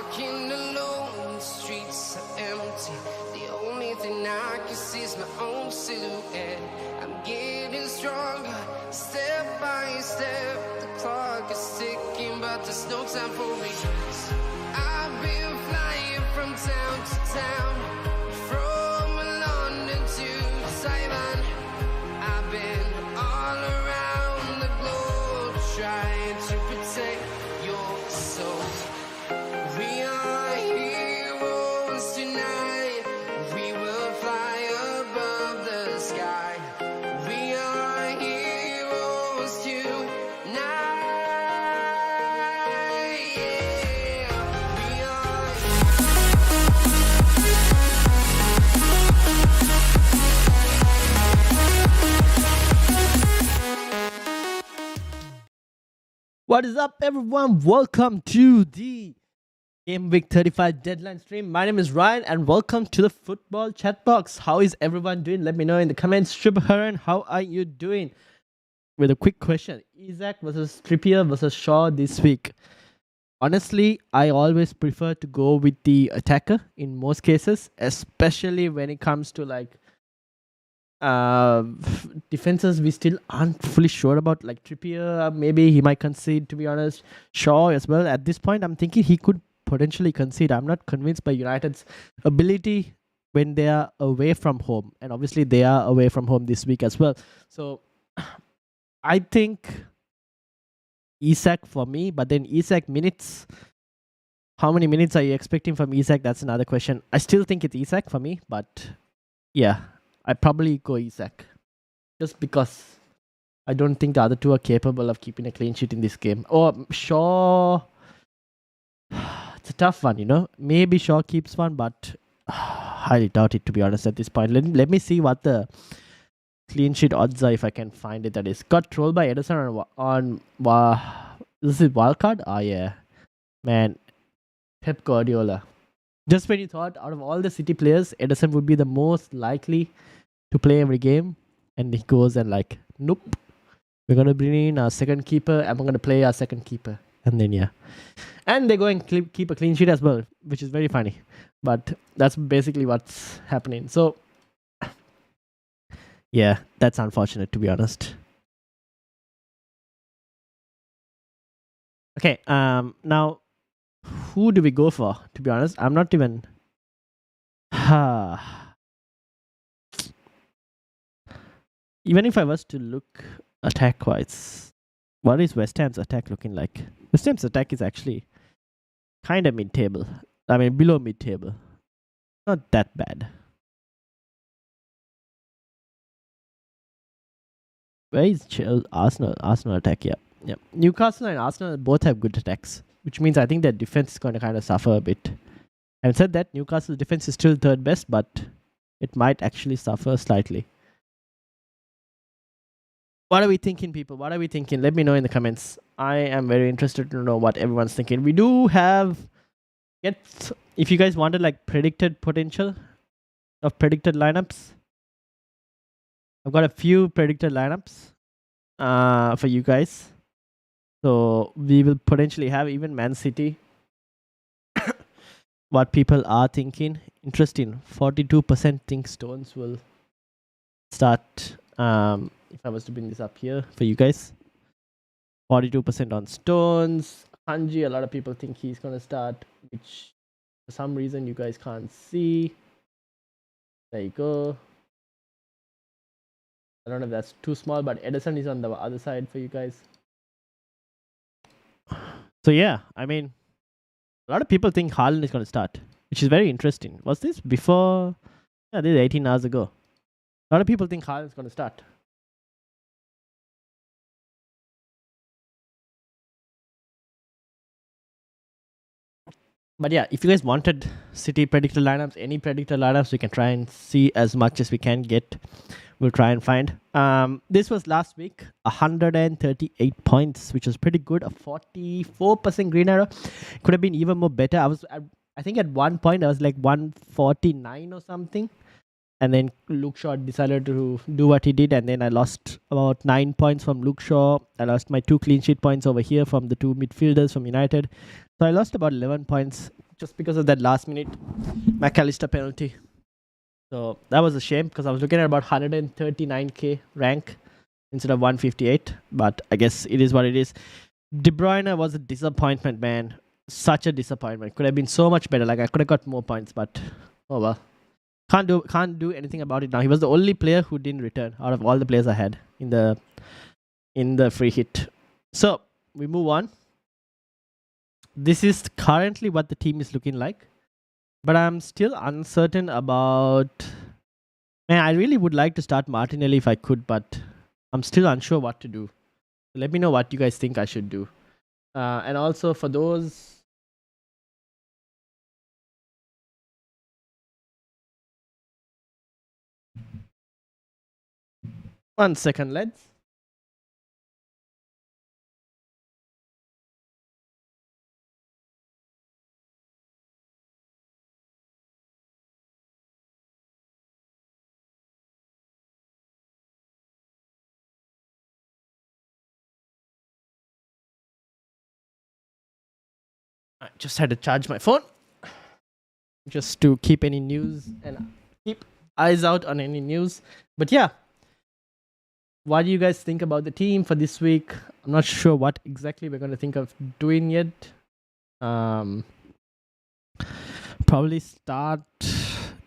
walking alone, the streets are empty. The only thing I can see is my own silhouette. I'm getting stronger, step by step. The clock is ticking, but there's no time for regrets. I've been flying from town to town, from London to Taiwan. I've been all around the globe trying to protect your soul. We are heroes tonight. We will fly above the sky. We are heroes tonight. Yeah, we are. What is up, everyone? Welcome to the Game Week 35 deadline stream. My name is Ryan, and welcome to the Football Chatbox. How is everyone doing? Let me know in the comments. Shubharan, how are you doing? With a quick question: Isaac versus Trippier versus Shaw this week. Honestly, I always prefer to go with the attacker in most cases, especially when it comes to defenses we still aren't fully sure about, like Trippier. Maybe he might concede, to be honest. Shaw as well. At this point, I'm thinking he could potentially concede. I'm not convinced by United's ability when they are away from home, and obviously they are away from home this week as well. So I think Isak for me, but then Isak minutes. How many minutes are you expecting from Isak? That's another question. I still think it's Isak for me, but yeah, I'd probably go Isak. Just because I don't think the other two are capable of keeping a clean sheet in this game. Or Shaw. It's a tough one, you know. Maybe Shaw keeps one, but highly doubt it, to be honest, at this point. Let me see what the clean sheet odds are, if I can find it. That is got trolled by Edison on this is wildcard. Ah, yeah, man, Pep Guardiola. Just when you thought out of all the City players, Edison would be the most likely to play every game, and he goes and like, nope, we're gonna bring in our second keeper, and we're gonna play our second keeper, and then yeah, and they go and keep a clean sheet as well, which is very funny. But that's basically what's happening. So yeah, that's unfortunate, to be honest. Okay, now who do we go for? To be honest, I'm not even. Even if I was to look attack-wise, what is West Ham's attack looking like? West Ham's attack is actually kind of mid-table. I mean, below mid-table. Not that bad. Where is Arsenal? Arsenal attack, yeah. Newcastle and Arsenal both have good attacks, which means I think their defense is going to kind of suffer a bit. Having said that, Newcastle's defense is still third best, but it might actually suffer slightly. What are we thinking, people? What are we thinking? Let me know in the comments. I am very interested to know what everyone's thinking. We do have, if you guys wanted like predicted potential of predicted lineups, I've got a few predicted lineups for you guys. So we will potentially have even Man City. What people are thinking. Interesting. 42% think Stones will start. If I was to bring this up here for you guys. 42% on Stones. Hanji, a lot of people think he's going to start, which for some reason you guys can't see. There you go. I don't know if that's too small, but Edison is on the other side for you guys. So yeah, I mean, a lot of people think Haaland is going to start, which is very interesting. Was this before? Yeah, this is 18 hours ago. A lot of people think Haaland is going to start. But yeah, if you guys wanted City predicted lineups, any predicted lineups, we can try and see as much as we can get. We'll try and find. This was last week, 138 points, which was pretty good. A 44% green arrow. Could have been even more better. I think at one point I was like 149 or something. And then Luke Shaw decided to do what he did, and then I lost about 9 points from Luke Shaw. I lost my 2 clean sheet points over here from the 2 midfielders from United. So I lost about 11 points just because of that last minute McAllister penalty. So that was a shame because I was looking at about 139k rank instead of 158. But I guess it is what it is. De Bruyne was a disappointment, man. Such a disappointment. Could have been so much better. Like I could have got more points, but oh well. Can't do anything about it now. He was the only player who didn't return out of all the players I had in the free hit. So we move on. This is currently what the team is looking like, but I'm still uncertain about. Man, I really would like to start Martinelli if I could, but I'm still unsure what to do. So let me know what you guys think I should do. And also for those. One second, lads. I just had to charge my phone just to keep any news and keep eyes out on any news. But yeah, what do you guys think about the team for this week? I'm not sure what exactly we're going to think of doing yet. Probably start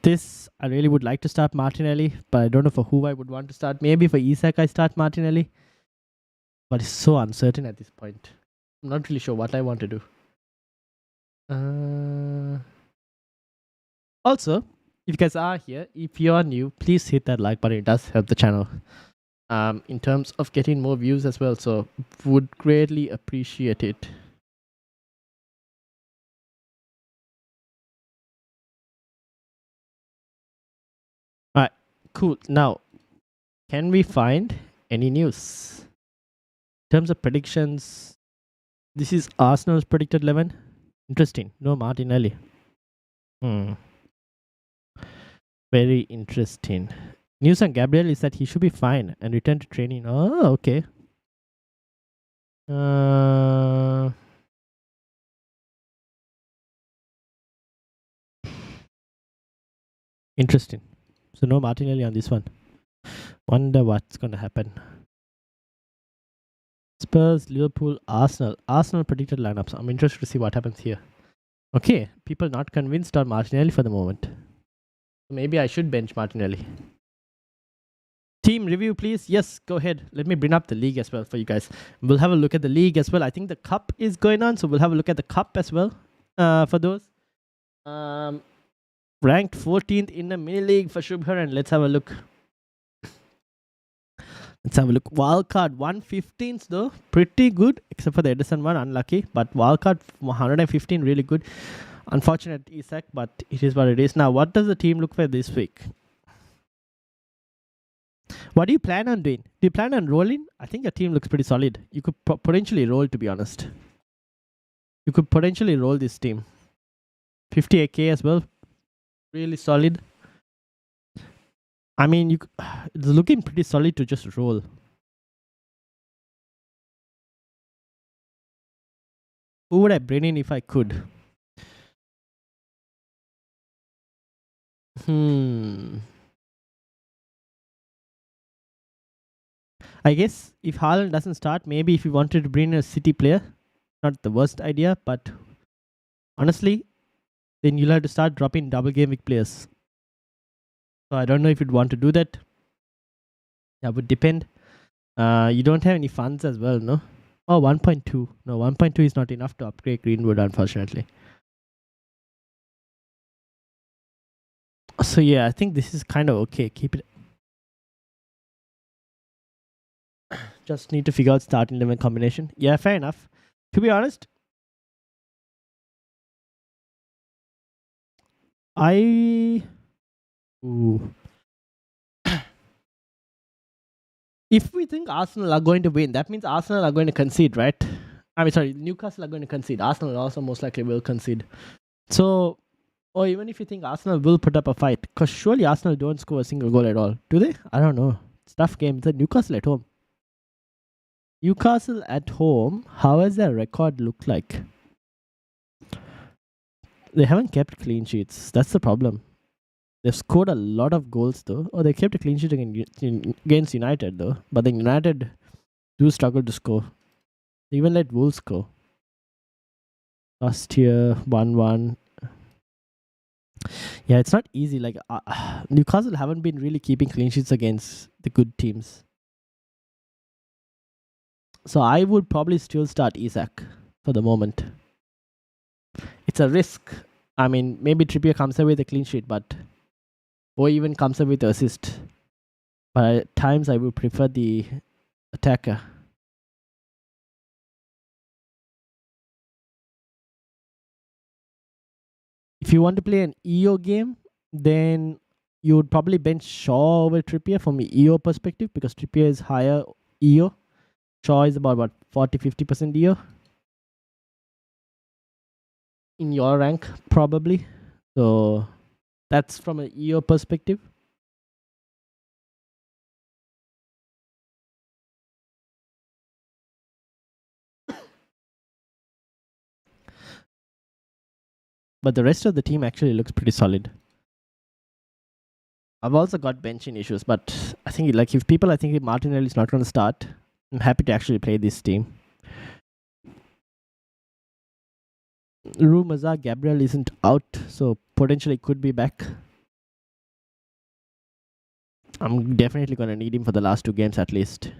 this. I really would like to start Martinelli, but I don't know for who I would want to start. Maybe for Isak I start Martinelli, but it's so uncertain at this point. I'm not really sure what I want to do. Also, if you guys are here, if you're new, please hit that like button. It does help the channel. In terms of getting more views as well, so would greatly appreciate it. Alright, cool. Now, can we find any news? In terms of predictions, this is Arsenal's predicted 11. Interesting. No Martinelli. Very interesting. News on Gabriel is that he should be fine and return to training. Oh, okay. Interesting. So no Martinelli on this one. Wonder what's going to happen. Spurs, Liverpool, Arsenal. Arsenal predicted lineups. I'm interested to see what happens here. Okay, people not convinced on Martinelli for the moment. Maybe I should bench Martinelli. Team review, please. Yes, go ahead. Let me bring up the league as well for you guys. We'll have a look at the league as well. I think the cup is going on, so we'll have a look at the cup as well for those. Ranked 14th in the mini league for Shubhar, and let's have a look. Let's have a look. Wildcard 115th though, pretty good, except for the Edison one, unlucky. But wildcard 115, really good. Unfortunate Isak, but it is what it is. Now, what does the team look for this week? What do you plan on doing? Do you plan on rolling? I think your team looks pretty solid. You could potentially roll, to be honest. You could potentially roll this team. 58k as well. Really solid. I mean, it's looking pretty solid to just roll. Who would I bring in if I could? I guess if Haaland doesn't start, maybe if you wanted to bring in a City player, not the worst idea, but honestly, then you'll have to start dropping double game week players. So I don't know if you'd want to do that. That would depend. You don't have any funds as well, no? Oh, 1.2. No, 1.2 is not enough to upgrade Greenwood, unfortunately. So yeah, I think this is kind of okay. Keep it. Just need to figure out starting 11 combination. Yeah, fair enough. To be honest, if we think Arsenal are going to win, that means Arsenal are going to concede, right? I mean, sorry, Newcastle are going to concede. Arsenal also most likely will concede. So, or even if you think Arsenal will put up a fight, because surely Arsenal don't score a single goal at all. Do they? I don't know. It's a tough game. It's Newcastle at home. Newcastle at home, how does their record look like? They haven't kept clean sheets. That's the problem. They've scored a lot of goals though. Oh, they kept a clean sheet against United though. But then United do struggle to score. They even let Wolves score. Last year, 1-1. Yeah, it's not easy. Like Newcastle haven't been really keeping clean sheets against the good teams. So I would probably still start Isak for the moment. It's a risk. I mean, maybe Trippier comes away with a clean sheet, or even comes away with an assist. But at times I would prefer the attacker. If you want to play an EO game, then you would probably bench Shaw over Trippier from the EO perspective because Trippier is higher EO. Shaw is about what 40-50% EO in your rank probably. So that's from an EO perspective. But the rest of the team actually looks pretty solid. I've also got benching issues, but I think like if people, I think Martinelli is not going to start, I'm happy to actually play this team. Rumors are Gabriel isn't out, so potentially could be back. I'm definitely going to need him for the last 2 games at least.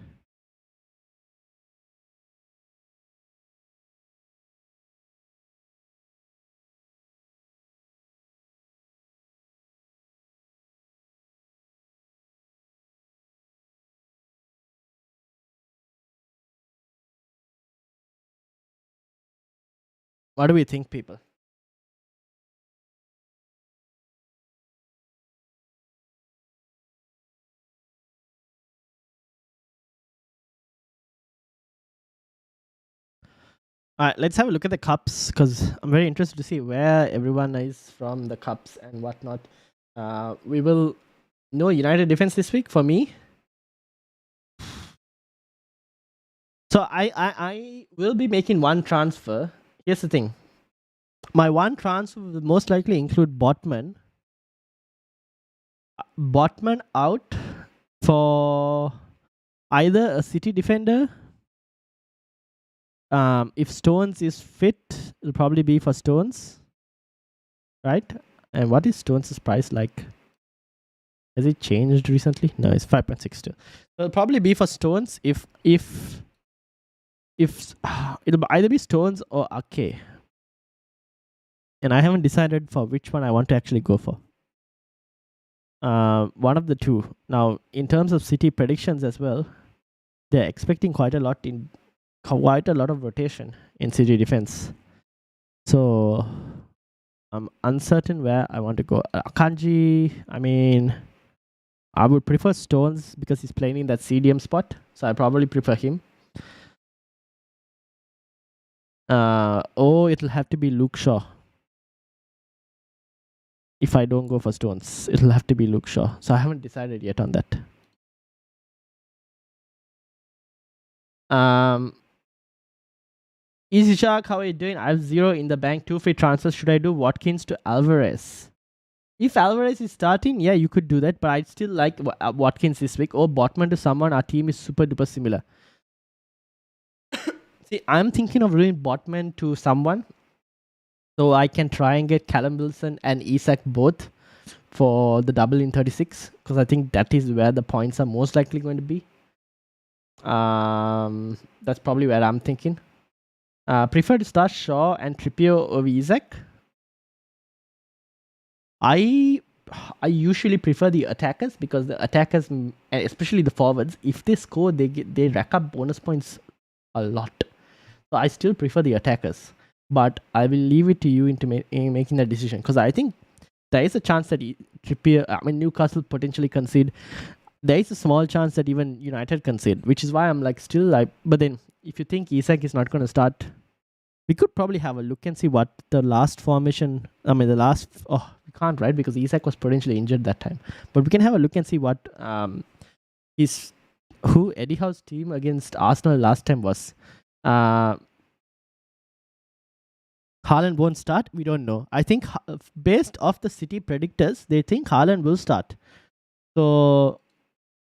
What do we think, people? All right, let's have a look at the cups because I'm very interested to see where everyone is from the cups and whatnot. We will know United defense this week for me. So I will be making one transfer. Here's the thing. My one transfer will most likely include Botman. Botman out for either a City defender. If Stones is fit, it'll probably be for Stones. Right? And what is Stones' price like? Has it changed recently? No, it's 5.62. So it'll probably be for Stones if it'll either be Stones or Ake. And I haven't decided for which one I want to actually go for. One of the two. Now, in terms of City predictions as well, they're expecting quite a lot of rotation in City defense. So I'm uncertain where I want to go. Akanji, I mean, I would prefer Stones because he's playing in that CDM spot. So I probably prefer him. It'll have to be Luke Shaw. If I don't go for Stones, it'll have to be Luke Shaw. So I haven't decided yet on that. Easy Shark, how are you doing? I have 0 in the bank, 2 free transfers. Should I do Watkins to Alvarez? If Alvarez is starting, yeah, you could do that. But I'd still like Watkins this week or Botman to someone. Our team is super duper similar. See, I'm thinking of doing Botman to someone. So I can try and get Callum Wilson and Isak both for the double in 36. Because I think that is where the points are most likely going to be. That's probably where I'm thinking. Prefer to start Shaw and Trippier over Isak. I usually prefer the attackers because the attackers, especially the forwards, if they score, they rack up bonus points a lot. So I still prefer the attackers, but I will leave it to you into making that decision because I think there is a chance that Newcastle potentially concede. There is a small chance that even United concede, which is why I'm like still like. But then if you think Isak is not going to start, we could probably have a look and see what the last formation. We can't, right? Because Isak was potentially injured that time. But we can have a look and see what Eddie Howe's team against Arsenal last time was. Haaland won't start. We don't know. I think based off the City predictors, they think Haaland will start. So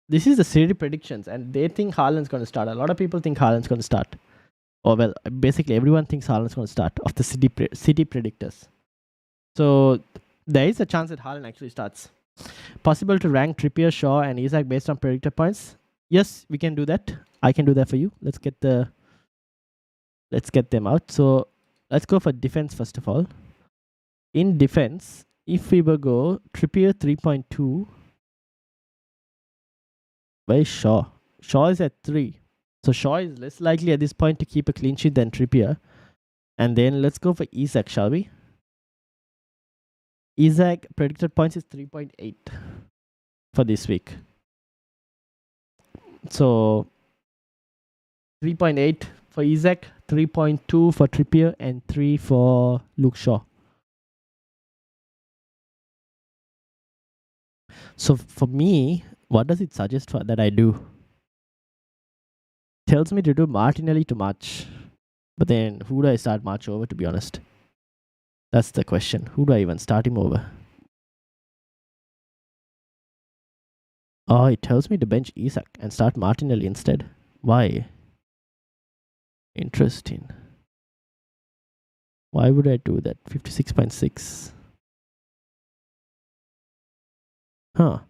this is the City predictions, and they think Haaland's going to start. A lot of people think Haaland's going to start. Or well, basically everyone thinks Haaland's going to start of the City predictors. So there is a chance that Haaland actually starts. Possible to rank Trippier, Shaw, and Isak based on predictor points. Yes, we can do that. I can do that for you. Let's get them out. So let's go for defense first of all. In defense, if we were go Trippier 3.2, where's Shaw? Shaw is at 3. So Shaw is less likely at this point to keep a clean sheet than Trippier. And then let's go for Isak, shall we? Isak predicted points is 3.8 for this week. So 3.8 for Isak, 3.2 for Trippier, and 3 for Luke Shaw. So for me, what does it suggest for that I do? Tells me to do Martinelli to March. But then who do I start March over, to be honest? That's the question. Who do I even start him over? Oh, it tells me to bench Isak and start Martinelli instead. Why? Interesting. Why would I do that? 56.6. Huh.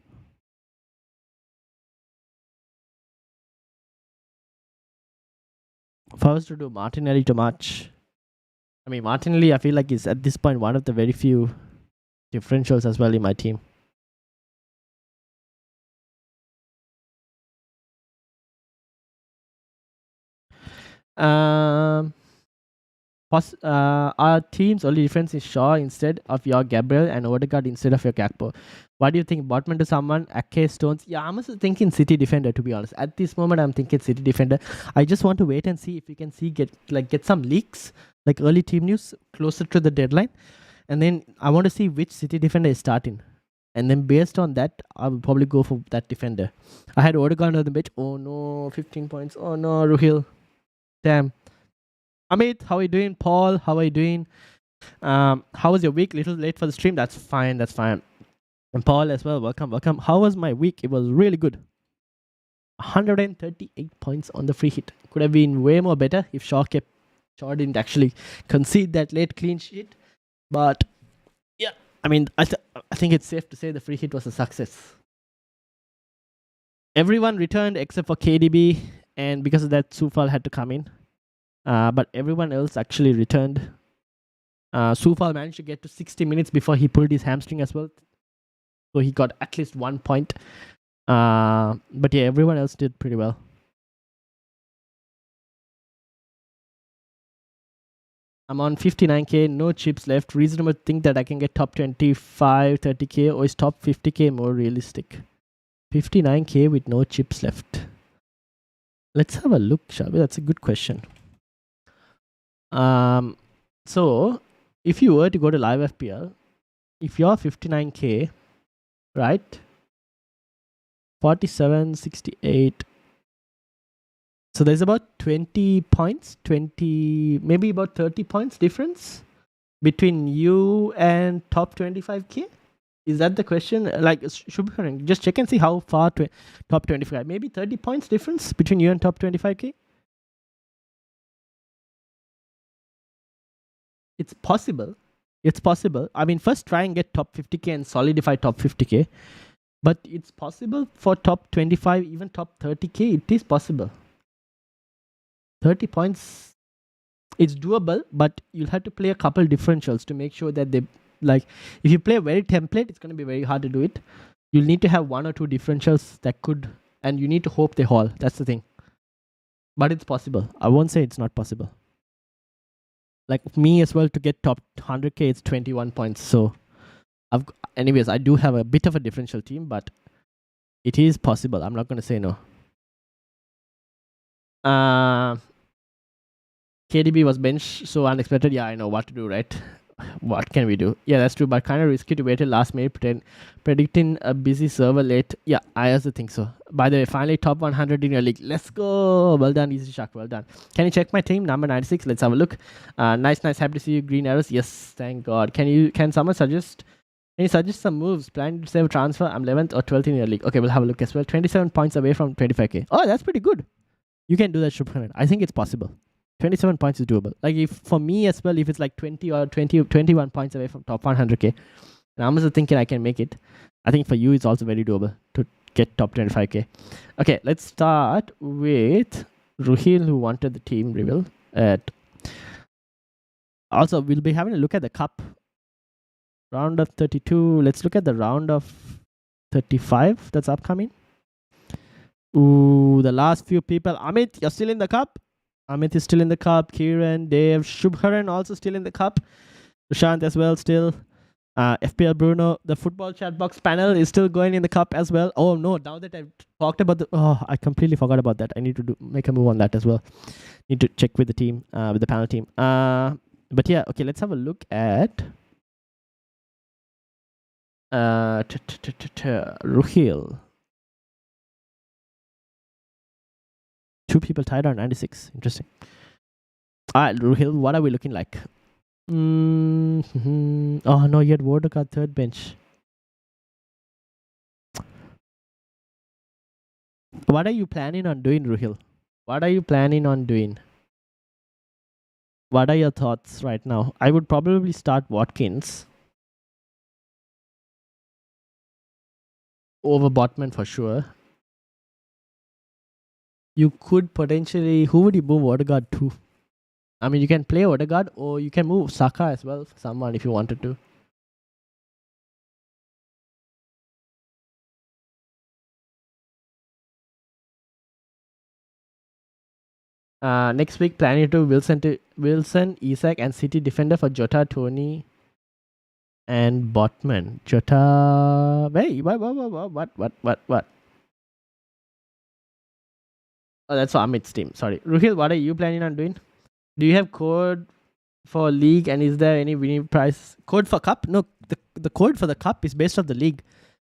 If I was to do Martinelli to March, I mean, Martinelli, I feel like is at this point one of the very few differentials as well in my team. Our team's only difference is Shaw instead of your Gabriel and Odegaard instead of your Gakpo. What do you think? Botman to someone? Ake, Stones? Yeah, I'm also thinking City defender, to be honest. At this moment, I'm thinking City defender. I just want to wait and see if we can get some leaks, like early team news closer to the deadline. And then I want to see which City defender is starting. And then based on that, I will probably go for that defender. I had Odegaard on the bench. Oh no, 15 points. Oh no, Ruhil. Damn. Amit, how are you doing? Paul, how are you doing? How was your week? Little late for the stream. That's fine. And Paul as well. Welcome. How was my week? It was really good. 138 points on the free hit. Could have been way more better if Shaw didn't actually concede that late clean sheet. But yeah, I mean, I think it's safe to say the free hit was a success. Everyone returned except for KDB, and because of that, Soufal had to come in. But everyone else actually returned. Soufal managed to get to 60 minutes before he pulled his hamstring as well. So he got at least 1 point. But yeah, everyone else did pretty well. I'm on 59k, no chips left. Reasonable to think that I can get top 25, 30k, or is top 50k more realistic? 59k with no chips left. Let's have a look, shall we? That's a good question. So if you were to go to live FPL, if you're 59k, right? 47, 68. So there's about 20 points, maybe about 30 points difference between you and top 25k. Is that the question? Like, should be just check and see how far to top 25. Maybe 30 points difference between you and top 25k. It's possible. I mean, first try and get top 50k and solidify top 50k. But it's possible for top 25, even top 30k. It is possible. 30 points, it's doable, but you'll have to play a couple differentials to make sure that they, like, if you play a very template, it's going to be very hard to do it. You'll need to have 1 or 2 differentials that could, and you need to hope they haul. That's the thing. But it's possible. I won't say it's not possible. Like me as well, to get top 100k, it's 21 points. So, anyways, I do have a bit of a differential team, but it is possible. I'm not going to say no. KDB was benched, so unexpected. Yeah, I know what to do, right? what can we do? Yeah, that's true, but kind of risky to wait till last minute, predicting a busy server late. Yeah, I also think so. By the way, finally top 100 in your league. Let's go. Well done, Easy Shark. Well done. Can you check my team? Number 96. Let's have a look. Nice. Happy to see you. Green arrows. Yes, thank God. Can someone suggest? Can you suggest some moves? Planning to save transfer. I'm 11th or 12th in your league. Okay, we'll have a look as well. 27 points away from 25k. Oh, that's pretty good. You can do that, Shubhanan. I think it's possible. 27 points is doable. Like if for me as well, if it's like 20 or 21 points away from top 100k, and I'm also thinking I can make it. I think for you it's also very doable to get top 25k. Okay, let's start with Ruhil, who wanted the team reveal. Also, we'll be having a look at the cup. Round of 32. Let's look at the round of 35 that's upcoming. Ooh, the last few people. Amit, you're still in the cup. Amit is still in the cup. Kiran, Dave, Shubharan also still in the cup. Sushant as well still. FPL Bruno, the football chat box panel is still going in the cup as well. Oh no, now that I've talked about I completely forgot about that. I need to make a move on that as well. Need to check with the team, with the panel team. But yeah, okay, let's have a look at Ruhil. Two people tied on 96. Interesting. Alright, Ruhil, what are we looking like? Mm-hmm. Oh no, you had Vodaka third bench. What are you planning on doing, Ruhil? What are you planning on doing? What are your thoughts right now? I would probably start Watkins over Botman for sure. You could potentially... Who would you move Odegaard to? I mean, you can play Odegaard or you can move Saka as well for someone if you wanted to. Next week, planning to Wilson, Isak, and City defender for Jota, Tony, and Botman. Jota... Wait, what? Oh, that's for Amit's team. Sorry. Ruhil, what are you planning on doing? Do you have code for league and is there any winning prize? Code for cup? No, the code for the cup is based off the league.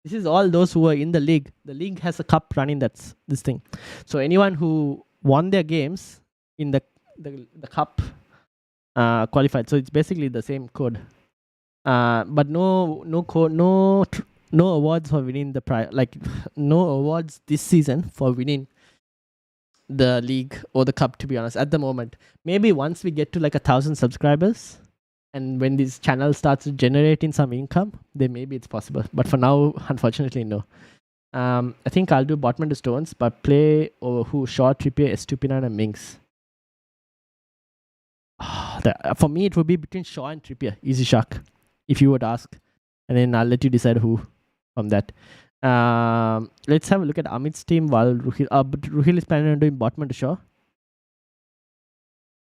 This is all those who are in the league. The league has a cup running, that's this thing. So anyone who won their games in the cup qualified. So it's basically the same code. But no code, no awards for winning the prize. Like no awards this season for winning the league or the cup, to be honest, at the moment. Maybe once we get to like 1,000 subscribers and when this channel starts generating some income, then maybe it's possible. But for now, unfortunately, no. I think I'll do Botman to Stones, but play over who? Shaw, Trippier, Estupinan, and Minks. For me, it would be between Shaw and Trippier. Easy Shark, if you would ask. And then I'll let you decide who from that. Let's have a look at Amit's team while Ruhil is planning on doing Botman to Shaw.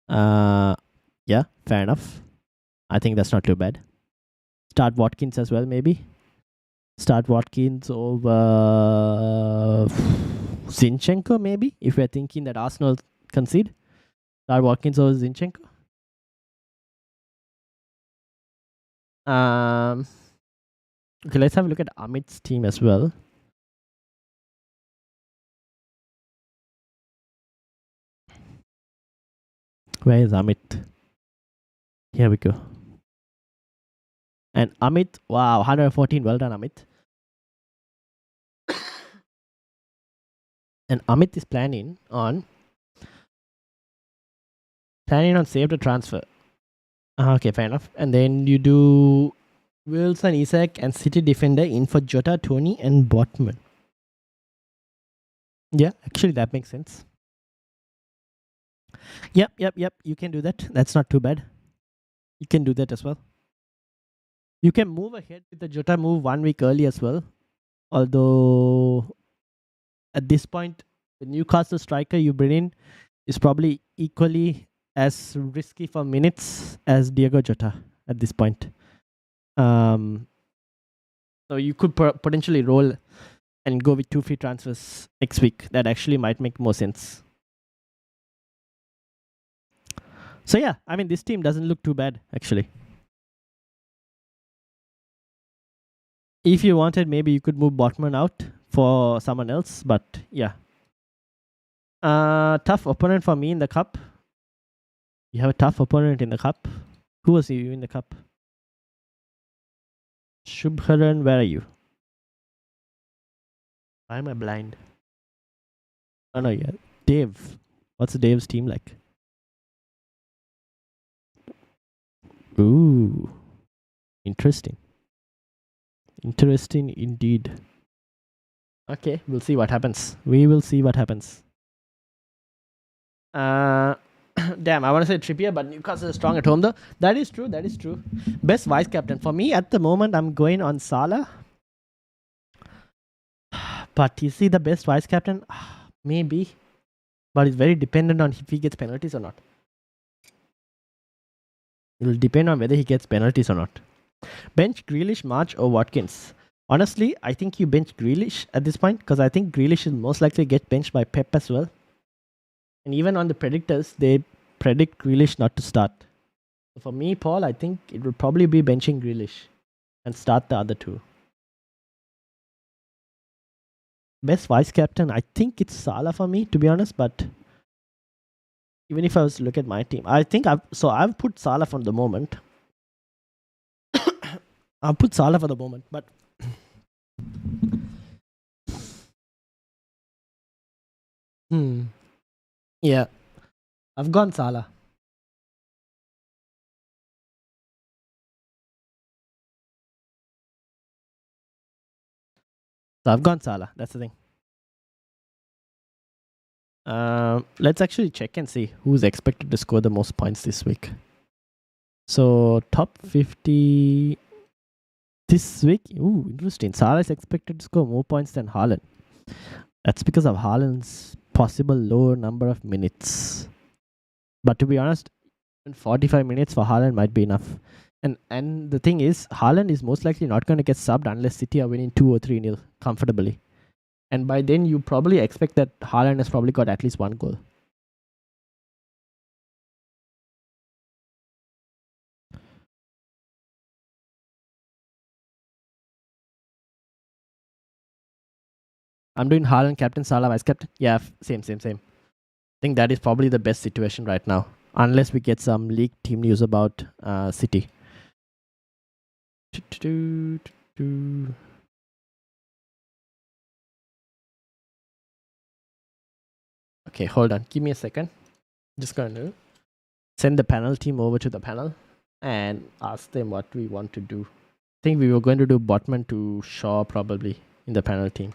Yeah, fair enough. I think that's not too bad. Start Watkins as well, maybe. Start Watkins over Zinchenko, maybe, if we're thinking that Arsenal concede. Start Watkins over Zinchenko. Okay, let's have a look at Amit's team as well. Where is Amit? Here we go. And Amit, wow, 114. Well done, Amit. And Amit is planning on save the transfer. Okay, fair enough. And then you do Wilson, Isak, and City defender in for Jota, Tony, and Botman. Yeah, actually that makes sense. Yep. You can do that. That's not too bad. You can do that as well. You can move ahead with the Jota move 1 week early as well. Although at this point, the Newcastle striker you bring in is probably equally as risky for minutes as Diego Jota at this point. So you could potentially roll and go with 2 free transfers next week. That actually might make more sense. So yeah, I mean, this team doesn't look too bad actually. If you wanted, maybe you could move Botman out for someone else. But yeah. Tough opponent for me in the cup. You have a tough opponent in the cup. Who was you in the cup? Shubharan, where are you? Why am I blind? Oh no, yeah. Dave. What's Dave's team like? Ooh. Interesting. Interesting indeed. Okay, we'll see what happens. We will see what happens. Damn, I want to say Trippier, but Newcastle is strong at home though. That is true. That is true. Best vice captain for me at the moment. I'm going on Salah. But you see, the best vice captain, maybe, but it's very dependent on if he gets penalties or not. It will depend on whether he gets penalties or not. Bench Grealish, March, or Watkins. Honestly, I think you bench Grealish at this point because I think Grealish is most likely to get benched by Pep as well. And even on the predictors, they predict Grealish not to start. So for me, Paul, I think it will probably be benching Grealish and start the other two. Best vice captain, I think it's Salah for me, to be honest. But even if I was to look at my team, I think I've put Salah for the moment. I've put Salah for the moment, but yeah, I've gone Salah. So I've gone Salah. That's the thing. Let's actually check and see who's expected to score the most points this week. So top 50 this week. Ooh, interesting. Salah is expected to score more points than Haaland. That's because of Haaland's possible lower number of minutes. But to be honest, 45 minutes for Haaland might be enough. And the thing is, Haaland is most likely not going to get subbed unless City are winning 2 or 3-0 comfortably. And by then, you probably expect that Haaland has probably got at least one goal. I'm doing Haaland, captain, Salah, vice captain. Yeah, same. I think that is probably the best situation right now. Unless we get some leaked team news about City. Okay, hold on. Give me a second. Just going to send the panel team over to the panel and ask them what we want to do. I think we were going to do Botman to Shaw probably in the panel team.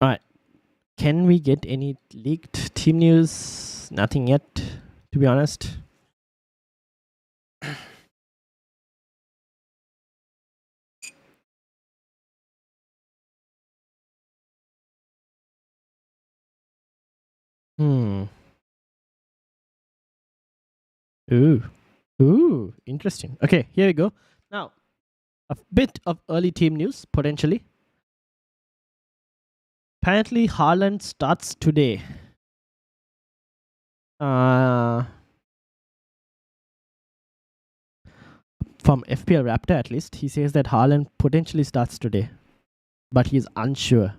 Alright. Can we get any leaked team news? Nothing yet, to be honest. Ooh, interesting. Okay, here we go. Now, a bit of early team news, potentially. Apparently, Haaland starts today. From FPL Raptor, at least, he says that Haaland potentially starts today, but he's unsure.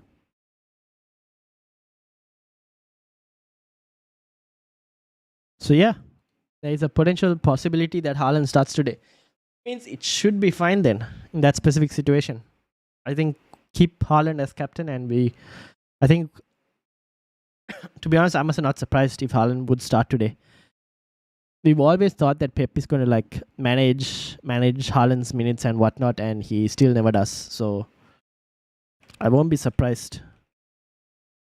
So yeah, there is a potential possibility that Haaland starts today. Means it should be fine then in that specific situation. I think keep Haaland as captain, and I think, to be honest, I'm also not surprised if Haaland would start today. We've always thought that Pep is going to like manage Haaland's minutes and whatnot, and he still never does. So I won't be surprised if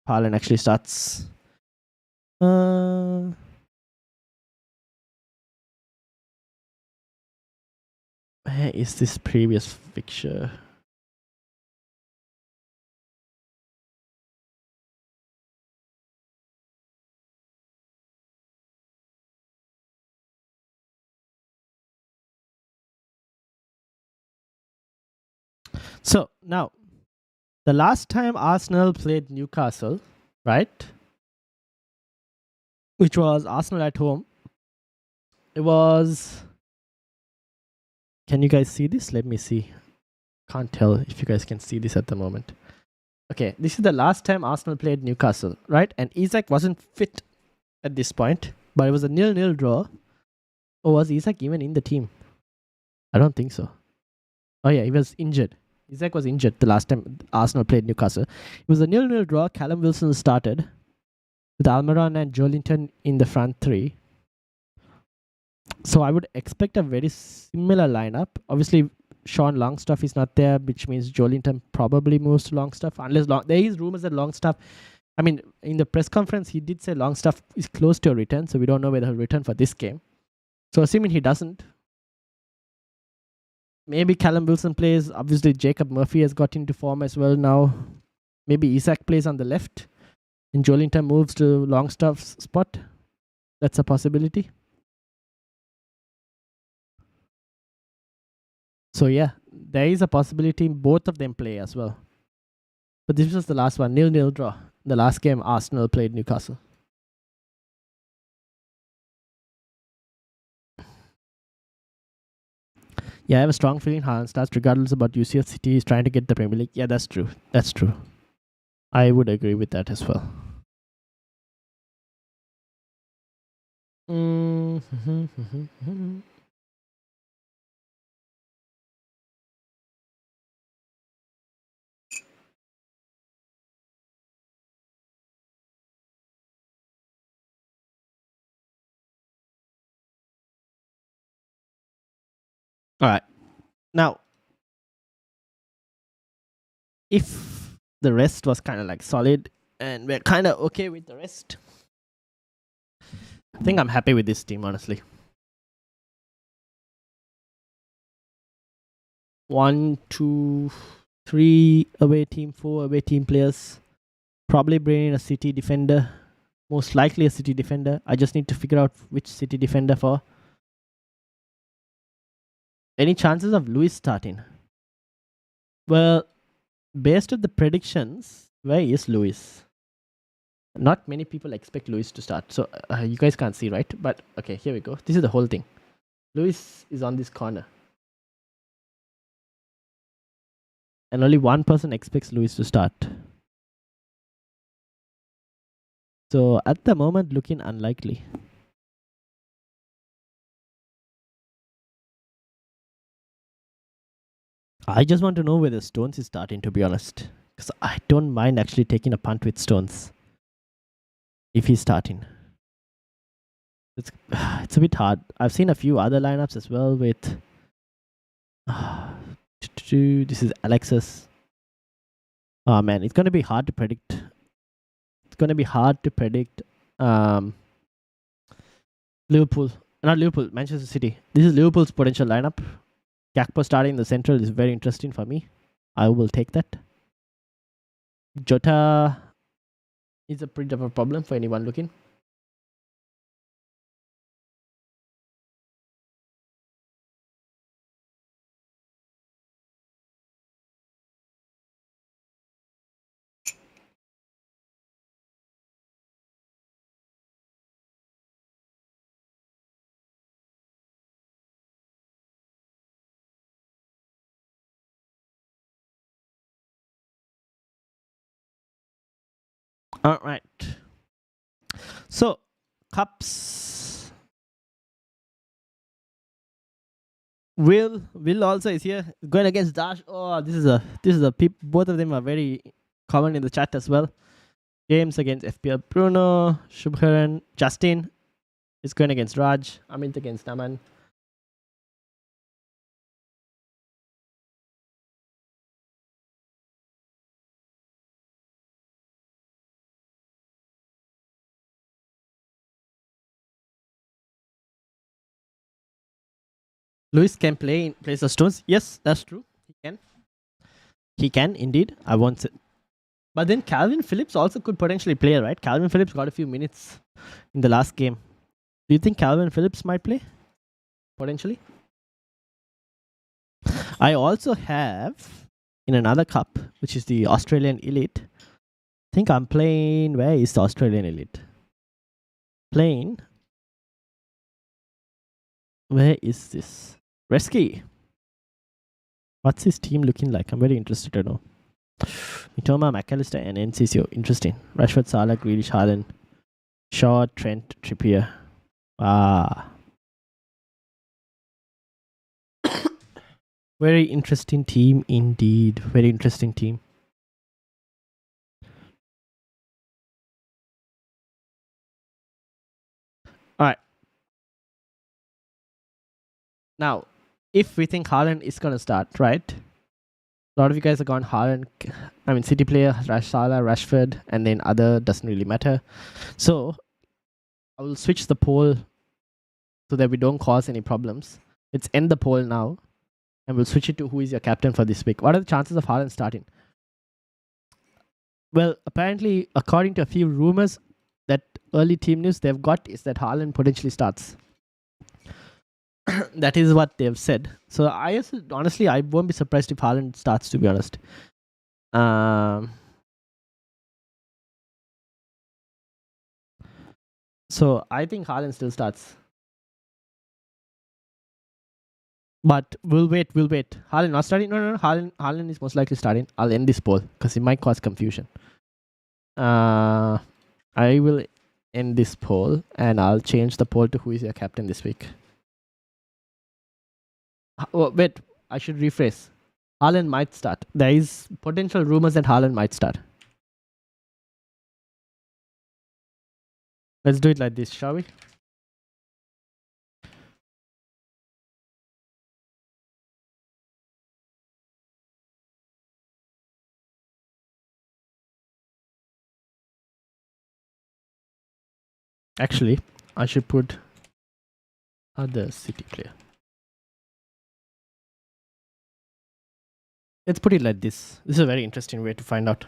Haaland actually starts. Where is this previous fixture? So now, the last time Arsenal played Newcastle, right? Which was Arsenal at home. It was. Can you guys see this? Let me see. Can't tell if you guys can see this at the moment. Okay, this is the last time Arsenal played Newcastle, right? And Isak wasn't fit at this point, but it was a 0-0 draw. Or was Isak even in the team? I don't think so. Oh yeah, he was injured. Isak was injured the last time Arsenal played Newcastle. It was a 0-0 draw. Callum Wilson started with Almiron and Joelinton in the front three. So I would expect a very similar lineup. Obviously, Sean Longstaff is not there, which means Joelinton probably moves to Longstaff. Unless there is rumors that Longstaff, I mean, in the press conference, he did say Longstaff is close to a return, so we don't know whether he'll return for this game. So assuming he doesn't, maybe Callum Wilson plays. Obviously, Jacob Murphy has got into form as well now. Maybe Isak plays on the left and Joelinton moves to Longstaff's spot. That's a possibility. So yeah, there is a possibility both of them play as well. But this was the last one, 0-0 draw. The last game Arsenal played Newcastle. Yeah, I have a strong feeling Haaland starts regardless about UCL City is trying to get the Premier League. Yeah, that's true. That's true. I would agree with that as well. All right. Now, if the rest was kind of like solid and we're kind of okay with the rest, I think I'm happy with this team, honestly. 1, 2, 3 away team, 4 away team players. Probably bring in a City defender. Most likely a City defender. I just need to figure out which City defender for. Any chances of Luis starting? Well, based on the predictions, where is Luis? Not many people expect Luis to start. So you guys can't see, right? But okay, here we go. This is the whole thing. Luis is on this corner. And only one person expects Luis to start. So at the moment, looking unlikely. I just want to know whether Stones is starting, to be honest. Because I don't mind actually taking a punt with Stones. If he's starting. It's a bit hard. I've seen a few other lineups as well with... this is Alexis. Oh man, it's going to be hard to predict. It's going to be hard to predict Liverpool. Not Liverpool, Manchester City. This is Liverpool's potential lineup. Gakpo starting in the central is very interesting for me. I will take that. Jota is a bit of a problem for anyone looking. All right. So, cups. Will also is here going against Dash. Oh, this is a both of them are very common in the chat as well. James against FPL Bruno, Shubharan, Justin is going against Raj, Amit against Naman. Luis can play the Stones. Yes, that's true. He can. He can indeed. I won't say. But then Calvin Phillips also could potentially play, right? Calvin Phillips got a few minutes in the last game. Do you think Calvin Phillips might play? Potentially. I also have in another cup, which is the Australian Elite. I think I'm playing. Where is the Australian Elite? Playing. Where is this? Resky. What's his team looking like? I'm very interested to know. Mitoma, McAllister, and NCCO. Interesting. Rashford, Salah, Grealish, Haaland, Shaw, Trent, Trippier. Very interesting team indeed. Very interesting team. Alright. Now, if we think Haaland is going to start, right? A lot of you guys have gone Haaland. I mean, City player, Salah, Rashford, and then other doesn't really matter. So, I will switch the poll so that we don't cause any problems. Let's end the poll now. And we'll switch it to who is your captain for this week. What are the chances of Haaland starting? Well, apparently, according to a few rumors, that early team news they've got is that Haaland potentially starts. That is what they've said. So honestly, I won't be surprised if Haaland starts, to be honest. So I think Haaland still starts. But we'll wait. Haaland not starting? No. Haaland is most likely starting. I'll end this poll because it might cause confusion. I will end this poll and I'll change the poll to who is your captain this week. Oh, wait, I should rephrase. Haaland might start. There is potential rumors that Haaland might start. Let's do it like this, shall we? Actually, I should put other City player. Let's put it like this. This is a very interesting way to find out.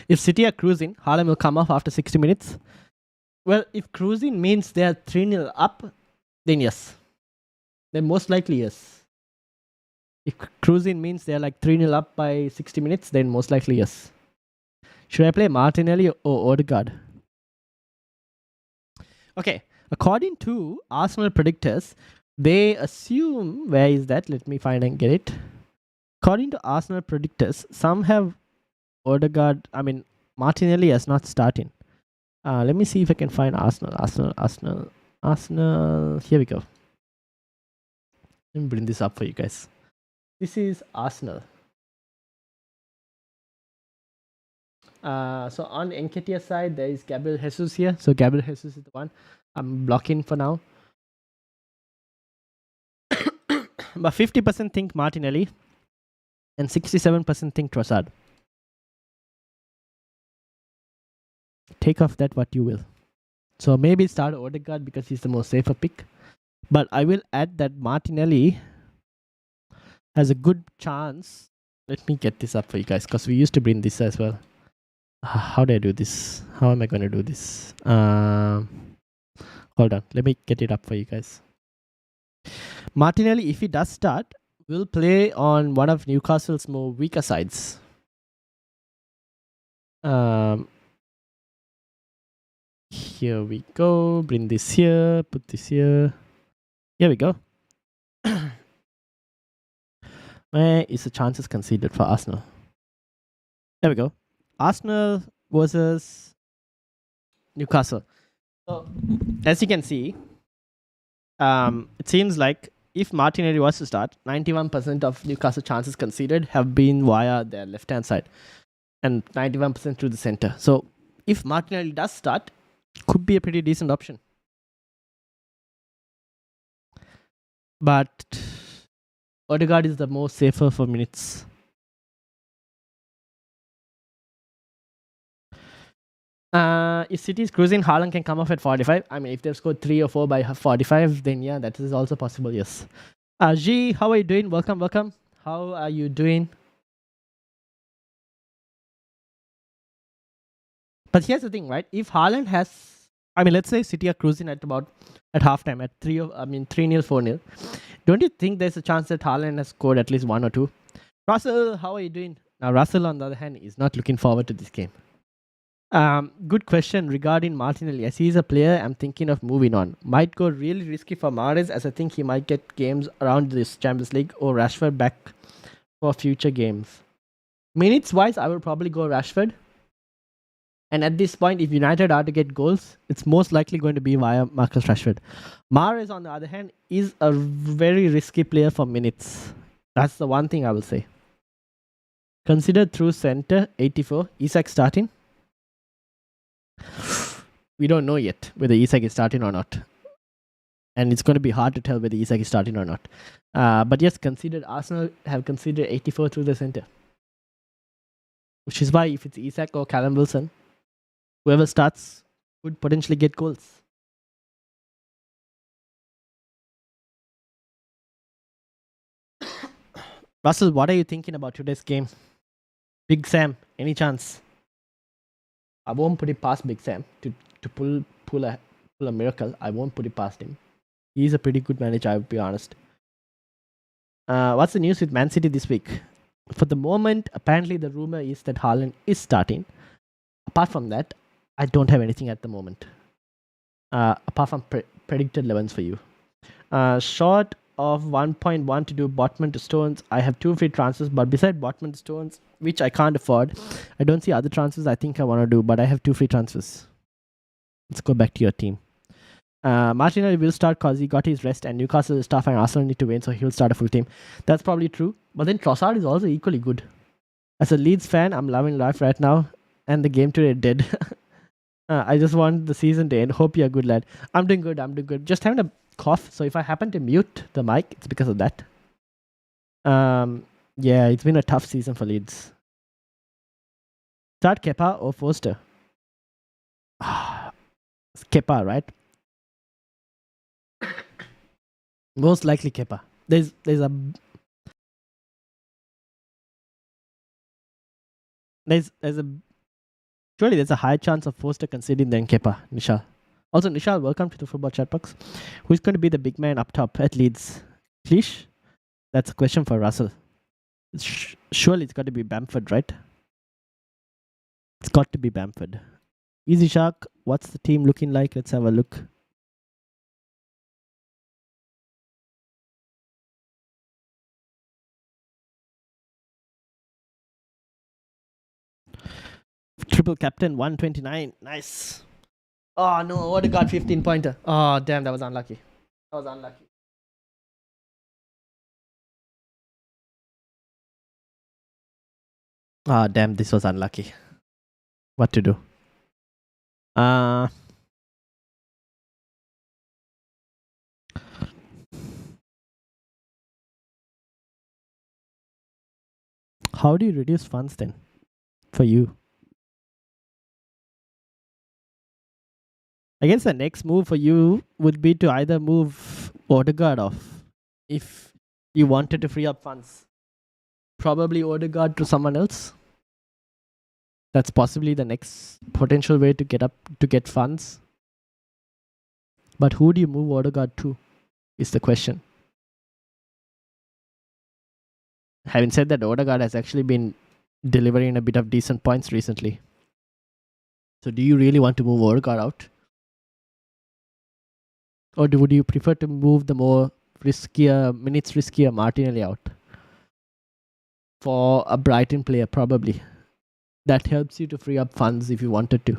If City are cruising, Haaland will come off after 60 minutes. Well, if cruising means they are 3-0 up, then yes. Then most likely yes. If cruising means they are like 3-0 up by 60 minutes, then most likely yes. Should I play Martinelli or Odegaard? Okay, according to Arsenal predictors, they assume, where is that? Let me find and get it. According to Arsenal predictors, some have Martinelli as not starting. Let me see if I can find Arsenal. Here we go. Let me bring this up for you guys. This is Arsenal. So on Nketiah's side, there is Gabriel Jesus here. So Gabriel Jesus is the one I'm blocking for now. But 50% think Martinelli and 67% think Trossard. Take off that what you will. So maybe start Odegaard because he's the most safer pick. But I will add that Martinelli has a good chance. Let me get this up for you guys because we used to bring this as well. How do I do this? How am I going to do this? Hold on. Let me get it up for you guys. Martinelli, if he does start, will play on one of Newcastle's more weaker sides. Here we go. Bring this here. Put this here. Here we go. Where is the chances conceded for Arsenal? There we go. Arsenal versus Newcastle. So, as you can see, it seems like if Martinelli was to start, 91% of Newcastle chances conceded have been via their left-hand side and 91% through the center. So, if Martinelli does start, could be a pretty decent option. But Odegaard is the most safer for minutes. If City is cruising, Haaland can come off at 45. I mean, if they've scored 3 or 4 by 45, then yeah, that is also possible, yes. G, how are you doing? Welcome. How are you doing? But here's the thing, right? If Haaland has, let's say City are cruising at halftime at 3-0, 4-0. Don't you think there's a chance that Haaland has scored at least 1 or 2? Russell, how are you doing? Now, Russell, on the other hand, is not looking forward to this game. Good question regarding Martinelli. As he's a player, I'm thinking of moving on. Might go really risky for Mahrez, as I think he might get games around this Champions League, or Rashford back for future games. Minutes wise, I would probably go Rashford. And at this point, if United are to get goals, it's most likely going to be via Marcus Rashford. Mahrez, on the other hand, is a very risky player for minutes. That's the one thing I will say. Considered through center, 84. Isak starting. We don't know yet whether Isak is starting or not. And it's going to be hard to tell whether Isak is starting or not. But yes, Arsenal have considered 84 through the center. Which is why if it's Isak or Callum Wilson, whoever starts could potentially get goals. Russell, what are you thinking about today's game? Big Sam, any chance? I won't put it past Big Sam to pull a miracle. I won't put it past him. He's a pretty good manager, I would be honest. What's the news with Man City this week? For the moment, apparently the rumor is that Haaland is starting. Apart from that, I don't have anything at the moment. Apart from predicted 11s for you. Short of 1.1 to do Botman to Stones, I have 2 free transfers, but beside Botman to Stones, which I can't afford, I don't see other transfers I think I want to do, but I have 2 free transfers. Let's go back to your team. Martinelli will start because he got his rest, and Newcastle is tough and Arsenal need to win, so he'll start a full team. That's probably true, but then Trossard is also equally good. As a Leeds fan, I'm loving life right now, and the game today dead. I just want the season to end. Hope you're good, lad. I'm doing good. Just having a cough, so if I happen to mute the mic, it's because of that. Yeah, it's been a tough season for Leeds. Start Kepa or Foster? It's Kepa, right? Most likely Kepa. Surely there's a higher chance of Foster conceding than Kepa, Nishal. Also, Nishal, welcome to the Football Chatbox. Who's going to be the big man up top at Leeds? Cleesh? That's a question for Russell. Surely it's got to be Bamford, right? It's got to be Bamford. Easy Shark, what's the team looking like? Let's have a look. Triple captain 129. Nice. Oh no, Odegaard 15 pointer. Oh damn, that was unlucky. Ah damn, this was unlucky. What to do? How do you reduce funds then? For you? I guess the next move for you would be to either move Odegaard off if you wanted to free up funds. Probably Odegaard to someone else. That's possibly the next potential way to get funds. But who do you move Odegaard to? Is the question. Having said that, Odegaard has actually been delivering a bit of decent points recently. So do you really want to move Odegaard out? Or would you prefer to move the more riskier Martinelli out? For a Brighton player, probably. That helps you to free up funds if you wanted to.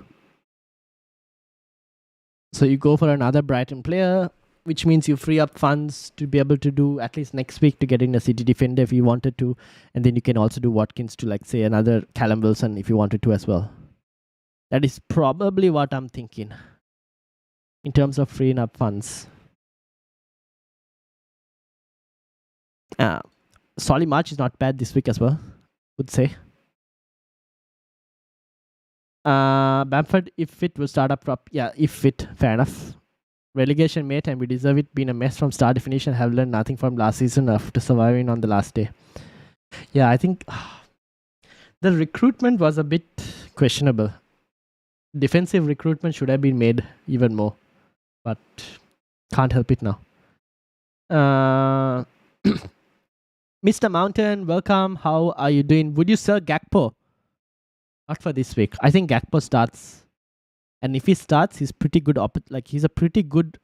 So you go for another Brighton player, which means you free up funds to be able to do at least next week to get in a City defender if you wanted to. And then you can also do Watkins to, like, say, another Callum Wilson if you wanted to as well. That is probably what I'm thinking in terms of freeing up funds. Solly March is not bad this week as well, would say. Bamford, if fit, will start up top. Yeah, if fit, fair enough. Relegation mate, and we deserve it. Been a mess from start to finish and have learned nothing from last season after surviving on the last day. Yeah, I think the recruitment was a bit questionable. Defensive recruitment should have been made even more, but can't help it now. Mr. Mountain, welcome. How are you doing? Would you sell Gakpo? Not for this week. I think Gakpo starts, and if he starts, he's pretty good. He's a pretty good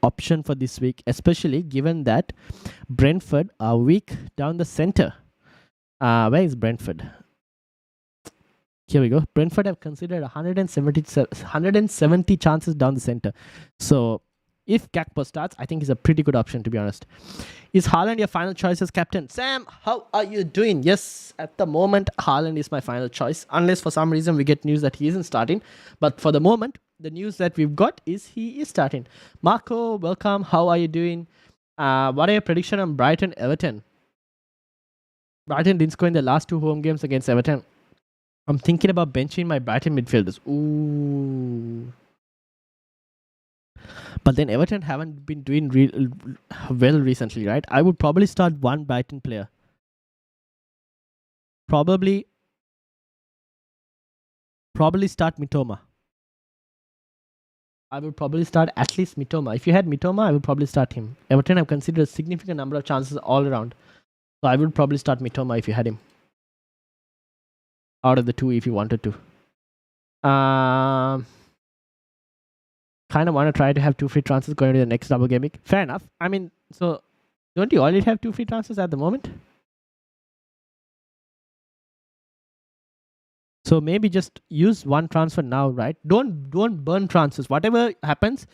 option for this week, especially given that Brentford are weak down the center. Where is Brentford? Here we go. Brentford have considered 170 chances down the center. So if Gakpo starts, I think he's a pretty good option, to be honest. Is Haaland your final choice as captain? Sam, how are you doing? Yes, at the moment, Haaland is my final choice. Unless for some reason we get news that he isn't starting. But for the moment, the news that we've got is he is starting. Marco, welcome. How are you doing? What are your prediction on Brighton Everton? Brighton didn't score in the last 2 home games against Everton. I'm thinking about benching my Brighton midfielders. Ooh. But then Everton haven't been doing well recently, right? I would probably start one Brighton player. Probably start Mitoma. I would probably start at least Mitoma. If you had Mitoma, I would probably start him. Everton have considered a significant number of chances all around. So I would probably start Mitoma if you had him. Out of the two, if you wanted to. Kind of want to try to have 2 free transfers going to the next double game week. Fair enough. I mean, so don't you already have 2 free transfers at the moment? So maybe just use one transfer now, right? Don't burn transfers. Whatever happens,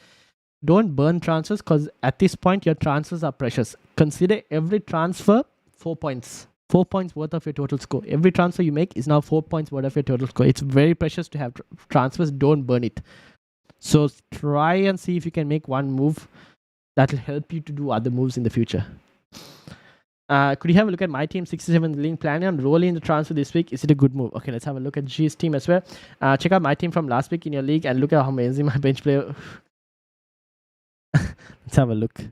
don't burn transfers, because at this point your transfers are precious. Consider every transfer 4 points. 4 points worth of your total score. Every transfer you make is now 4 points worth of your total score. It's very precious to have transfers. Don't burn it. So try and see if you can make one move that will help you to do other moves in the future. Could you have a look at my team 67 in the league? Planning on rolling the transfer this week. Is it a good move? Okay, let's have a look at G's team as well. Check out my team from last week in your league and look at how amazing my bench player. Let's have a look.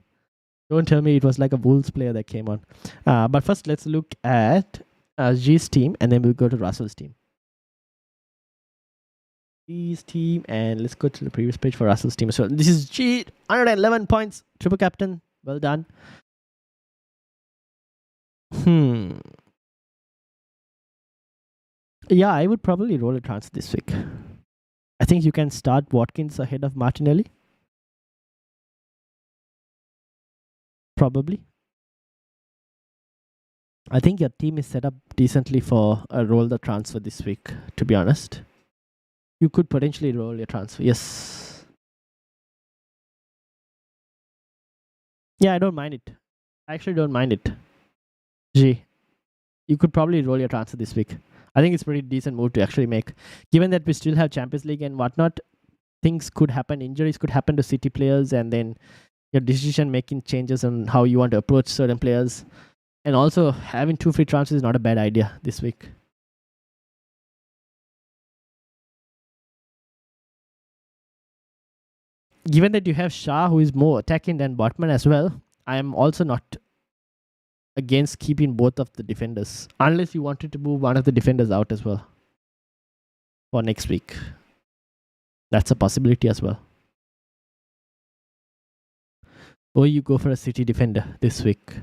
Don't tell me it was like a Wolves player that came on. But first, let's look at G's team and then we'll go to Russell's team. G's team, and let's go to the previous page for Russell's team as well. This is G, 111 points, triple captain. Well done. Yeah, I would probably roll a transfer this week. I think you can start Watkins ahead of Martinelli. Probably. I think your team is set up decently for a roll the transfer this week, to be honest. You could potentially roll your transfer. Yes. Yeah, I don't mind it. I actually don't mind it. G, you could probably roll your transfer this week. I think it's a pretty decent move to actually make. Given that we still have Champions League and whatnot, things could happen. Injuries could happen to City players, and then your decision-making changes on how you want to approach certain players. And also, having 2 free transfers is not a bad idea this week. Given that you have Shah, who is more attacking than Botman as well, I am also not against keeping both of the defenders, unless you wanted to move one of the defenders out as well for next week. That's a possibility as well. Or you go for a City defender this week.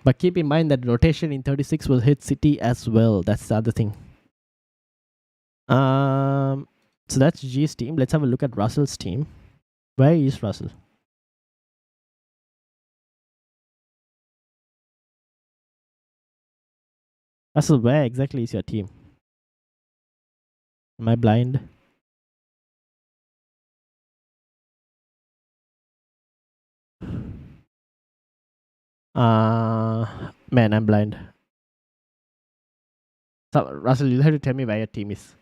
But keep in mind that rotation in 36 will hit City as well. That's the other thing. So that's G's team. Let's have a look at Russell's team. Where is Russell? Russell, where exactly is your team? Am I blind? Man, I'm blind. So, Russell, you'll have to tell me where your team is.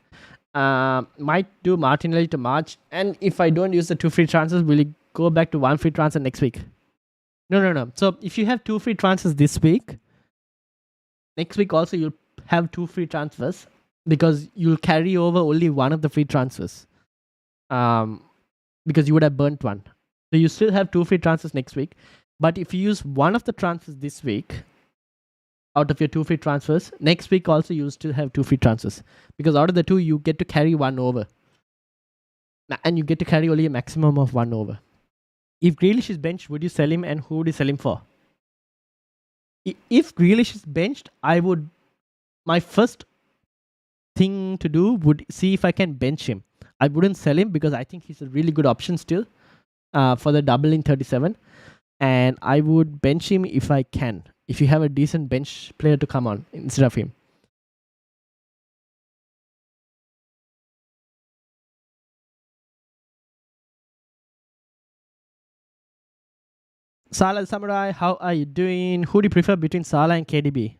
Might do Martinelli to March, and if I don't use the 2 free transfers, will you go back to 1 free transfer next week? No. So if you have 2 free transfers this week, next week also you'll have 2 free transfers because you'll carry over only one of the free transfers. Because you would have burnt one. So you still have 2 free transfers next week. But if you use one of the transfers this week, out of your 2 free transfers, next week also you'll still have 2 free transfers. Because out of the 2, you get to carry 1 over. And you get to carry only a maximum of 1 over. If Grealish is benched, would you sell him, and who would you sell him for? If Grealish is benched, my first thing to do would see if I can bench him. I wouldn't sell him because I think he's a really good option still for the double in 37. And I would bench him if I can. If you have a decent bench player to come on instead of him. Salah Samurai, how are you doing? Who do you prefer between Salah and KDB?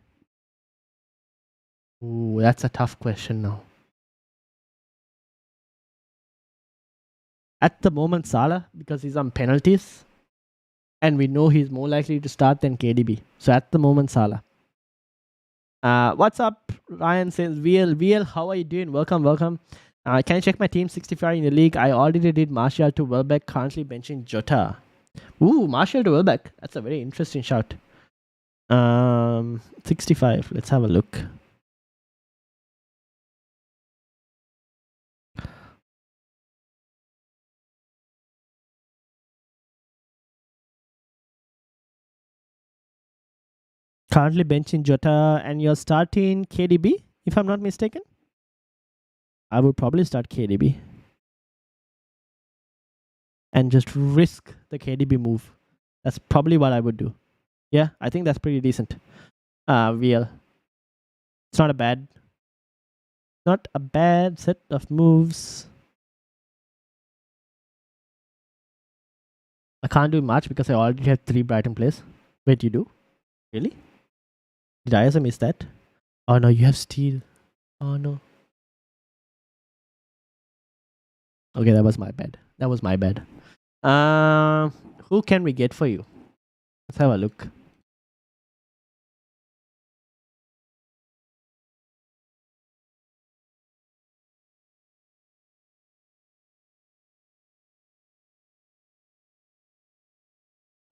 Ooh, that's a tough question now. At the moment, Salah, because he's on penalties. And we know he's more likely to start than KDB. So at the moment, Salah. What's up? Ryan says, VL, how are you doing? Welcome, welcome. Can I check my team 65 in the league? I already did Martial to Welbeck, currently benching Jota. Ooh, Martial to Welbeck. That's a very interesting shout. 65. Let's have a look. Currently benching Jota, and you're starting KDB, if I'm not mistaken. I would probably start KDB and just risk the KDB move. That's probably what I would do. Yeah, I think that's pretty decent. VL. It's not a bad set of moves. I can't do much because I already have 3 Brighton players. Wait, you do? Really? Did I also miss that? Oh no, you have Steel. Oh no. Okay, that was my bad. Who can we get for you? Let's have a look.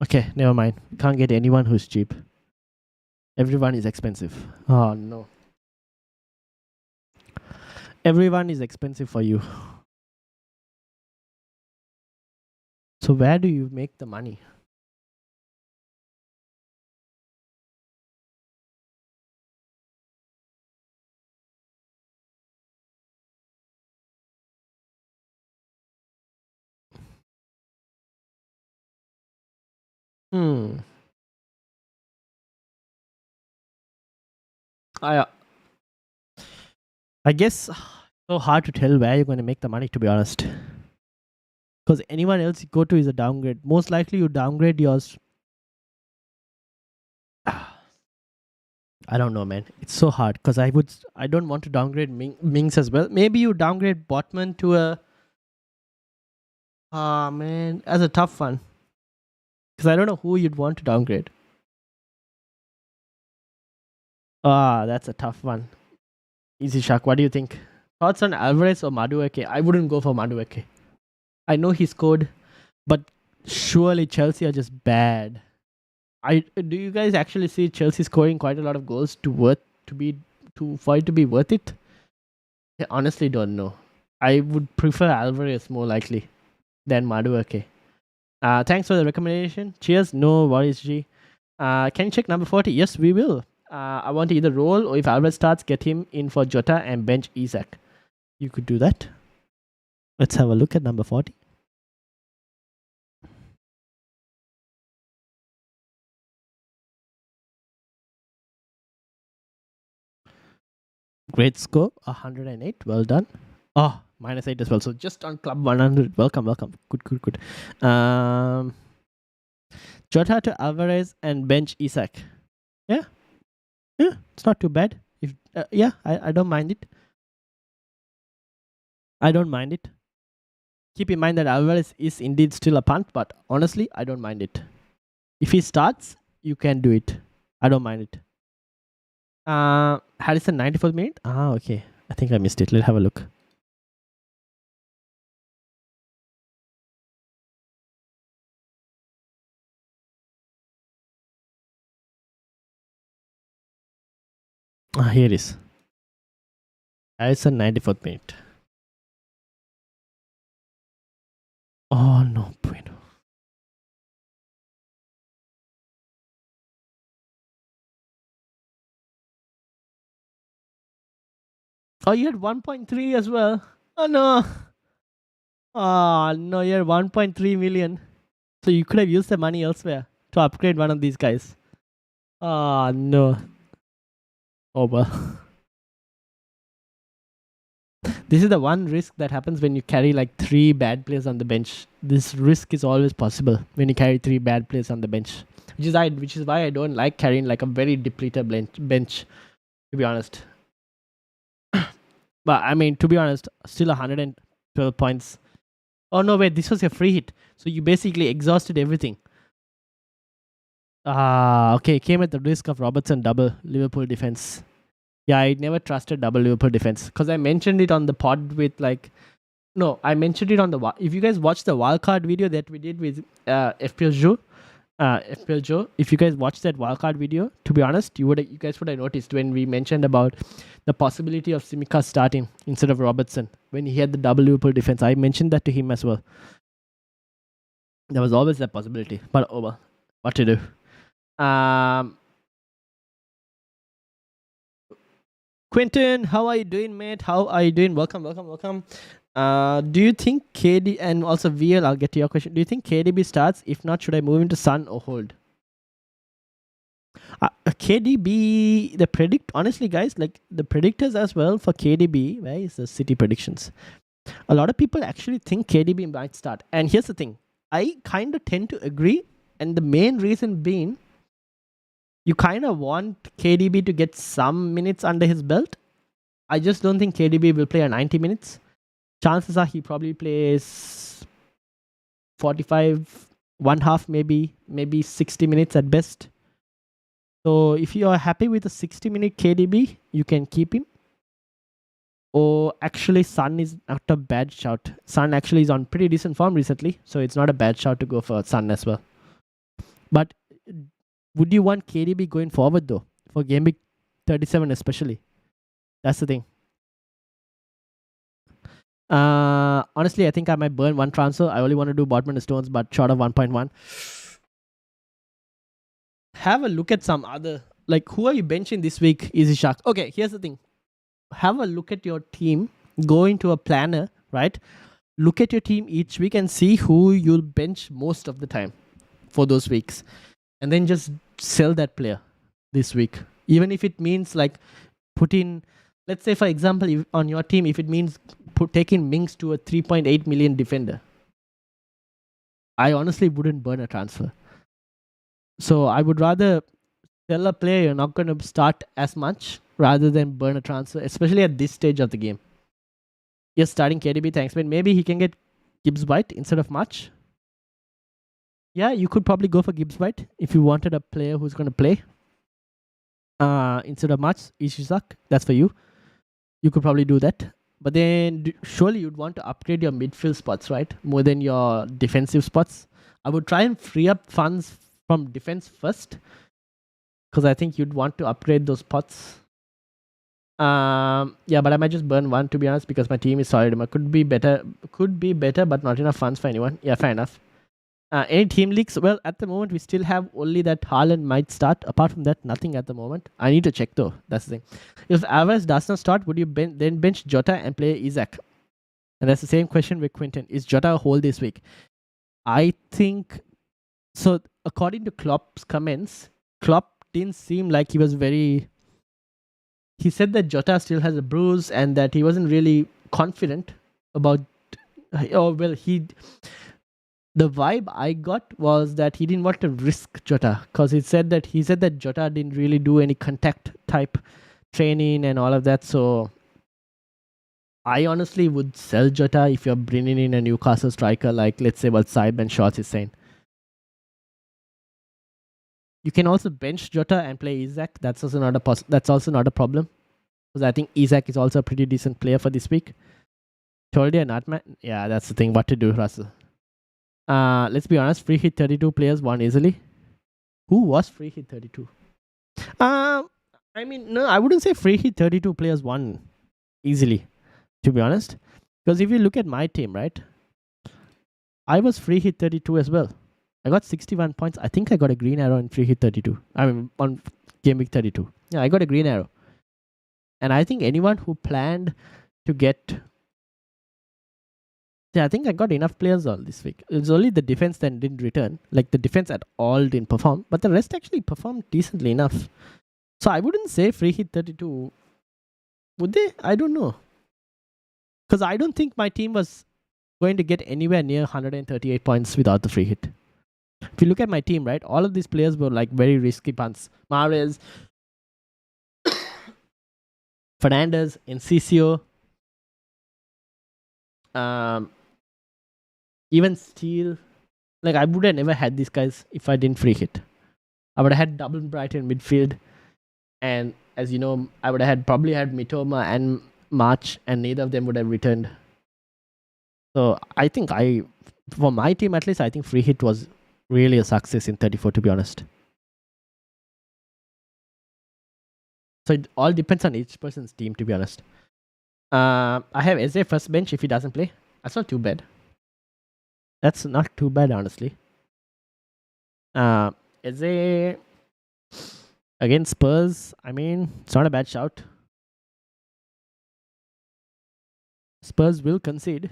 Okay, never mind. Can't get anyone who's cheap. Everyone is expensive. Oh no. Everyone is expensive for you. So where do you make the money? I I guess so hard to tell where you're going to make the money, to be honest. Because anyone else you go to is a downgrade. Most likely you downgrade yours. I don't know, man. It's so hard because I don't want to downgrade Mings as well. Maybe you downgrade Botman to a. Ah, man, that's a tough one. Because I don't know who you'd want to downgrade. Ah, that's a tough one. Easy Shark, what do you think? Thoughts on Alvarez or Madueke? I wouldn't go for Madueke. I know he scored, but surely Chelsea are just bad. Do you guys actually see Chelsea scoring quite a lot of goals for it to be worth it? I honestly don't know. I would prefer Alvarez more likely than Madueke. Thanks for the recommendation. Cheers. No worries, G. Can you check number 40? Yes, we will. I want to either roll or if Alvarez starts, get him in for Jota and bench Isak. You could do that. Let's have a look at number 40. Great score, 108. Well done. Oh, -8 as well. So just on club 100. Welcome, welcome. Good. Jota to Alvarez and bench Isak. Yeah, it's not too bad. If I don't mind it. I don't mind it. Keep in mind that Alvarez is indeed still a punt, but honestly, I don't mind it. If he starts, you can do it. I don't mind it. Harrison 94th minute. Okay. I think I missed it. Let's have a look. Here it is. Harrison 94th minute. Oh no, bueno. Oh, you had 1.3 as well. Oh no. Oh no, you had 1.3 million. So you could have used the money elsewhere to upgrade one of these guys. Oh no. Oh well. This is the one risk that happens when you carry like 3 bad players on the bench. This risk is always possible when you carry 3 bad players on the bench. Which is why I don't like carrying like a very depleted bench, to be honest. But I mean, to be honest, still 112 points. Oh no, wait, this was a free hit. So you basically exhausted everything. Okay, came at the risk of Robertson double Liverpool defense. Yeah, I never trusted double Liverpool defense because I mentioned it on the pod with like, no, I mentioned it on the, if you guys watch the wildcard video that we did with FPL Joe, FPL Joe, if you guys watched that wildcard video, to be honest, you guys would have noticed when we mentioned about the possibility of Simicast starting instead of Robertson when he had the double Liverpool defense. I mentioned that to him as well. There was always that possibility, but oh well, what to do? Quentin, how are you doing, mate? How are you doing? Welcome. Do you think KD and also VL? I'll get to your question. Do you think KDB starts? If not, should I move into Sun or hold? KDB, the predict honestly, guys, like the predictors as well for KDB, right? Is the City predictions. A lot of people actually think KDB might start, and here's the thing: I kind of tend to agree, and the main reason being, you kind of want KDB to get some minutes under his belt. I just don't think KDB will play a 90 minutes. Chances are he probably plays 45, one half, maybe 60 minutes at best. So if you are happy with a 60-minute KDB, you can keep him. Or actually, Sun is not a bad shout. Sun actually is on pretty decent form recently, so it's not a bad shout to go for Sun as well. But would you want KDB going forward though, for game week 37 especially? That's the thing. Honestly, I think I might burn one transfer. I only want to do Botman and Stones, but short of 1.1. Have a look at some other, like, who are you benching this week? Easy Shark. Okay, here's the thing. Have a look at your team. Go into a planner, right? Look at your team each week and see who you'll bench most of the time for those weeks. And then just sell that player this week. Even if it means like put in, let's say for example, if on your team, if it means taking Mings to a 3.8 million defender, I honestly wouldn't burn a transfer. So I would rather sell a player you're not going to start as much rather than burn a transfer, especially at this stage of the game. Yes, starting KDB, thanks, man. Maybe he can get Gibbs White instead of March. Yeah, you could probably go for Gibbs White if you wanted a player who's going to play instead of March. Ishizak, that's for you. You could probably do that. But then surely you'd want to upgrade your midfield spots, right? More than your defensive spots. I would try and free up funds from defense first, because I think you'd want to upgrade those spots. Yeah, but I might just burn one, to be honest, because my team is solid. It could be better, but not enough funds for anyone. Yeah, fair enough. Any team leaks? Well, at the moment, we still have only that Haaland might start. Apart from that, nothing at the moment. I need to check though. That's the thing. If Alvarez does not start, would you then bench Jota and play Isaac? And that's the same question with Quinton. Is Jota a hold this week? I think so. According to Klopp's comments, Klopp didn't seem like he was very. He said that Jota still has a bruise and that he wasn't really confident about. Oh well, the vibe I got was that he didn't want to risk Jota, because he said that Jota didn't really do any contact type training and all of that. So I honestly would sell Jota if you're bringing in a Newcastle striker, like let's say what Sideman Shorts is saying. You can also bench Jota and play Isaac. That's also not a problem, because I think Isaac is also a pretty decent player for this week. Told you not, man. Yeah, that's the thing. What to do, Russell? Let's be honest, free hit 32 players won easily. Who was free hit 32? I mean, no, I wouldn't say free hit 32 players won easily, to be honest. Because if you look at my team, right, I was free hit 32 as well. I got 61 points. I think I got a green arrow in free hit 32. I mean, on game week 32. Yeah, I got a green arrow. And I think anyone who planned to get, yeah, I think I got enough players all this week. It's only the defense that didn't return. Like the defense at all didn't perform, but the rest actually performed decently enough. So I wouldn't say free hit 32. Would they? I don't know. Because I don't think my team was going to get anywhere near 138 points without the free hit. If you look at my team, right, all of these players were like very risky punts. Mahrez, Fernandez, Encicio, even Steele. Like I would have never had these guys if I didn't free hit. I would have had double Brighton midfield, and as you know, I would have probably had Mitoma and March, and neither of them would have returned. So I think for my team at least, I think free hit was really a success in 34, to be honest. So it all depends on each person's team, to be honest. I have Eze first bench if he doesn't play. That's not too bad. That's not too bad, honestly. Eze against Spurs, I mean, it's not a bad shout. Spurs will concede.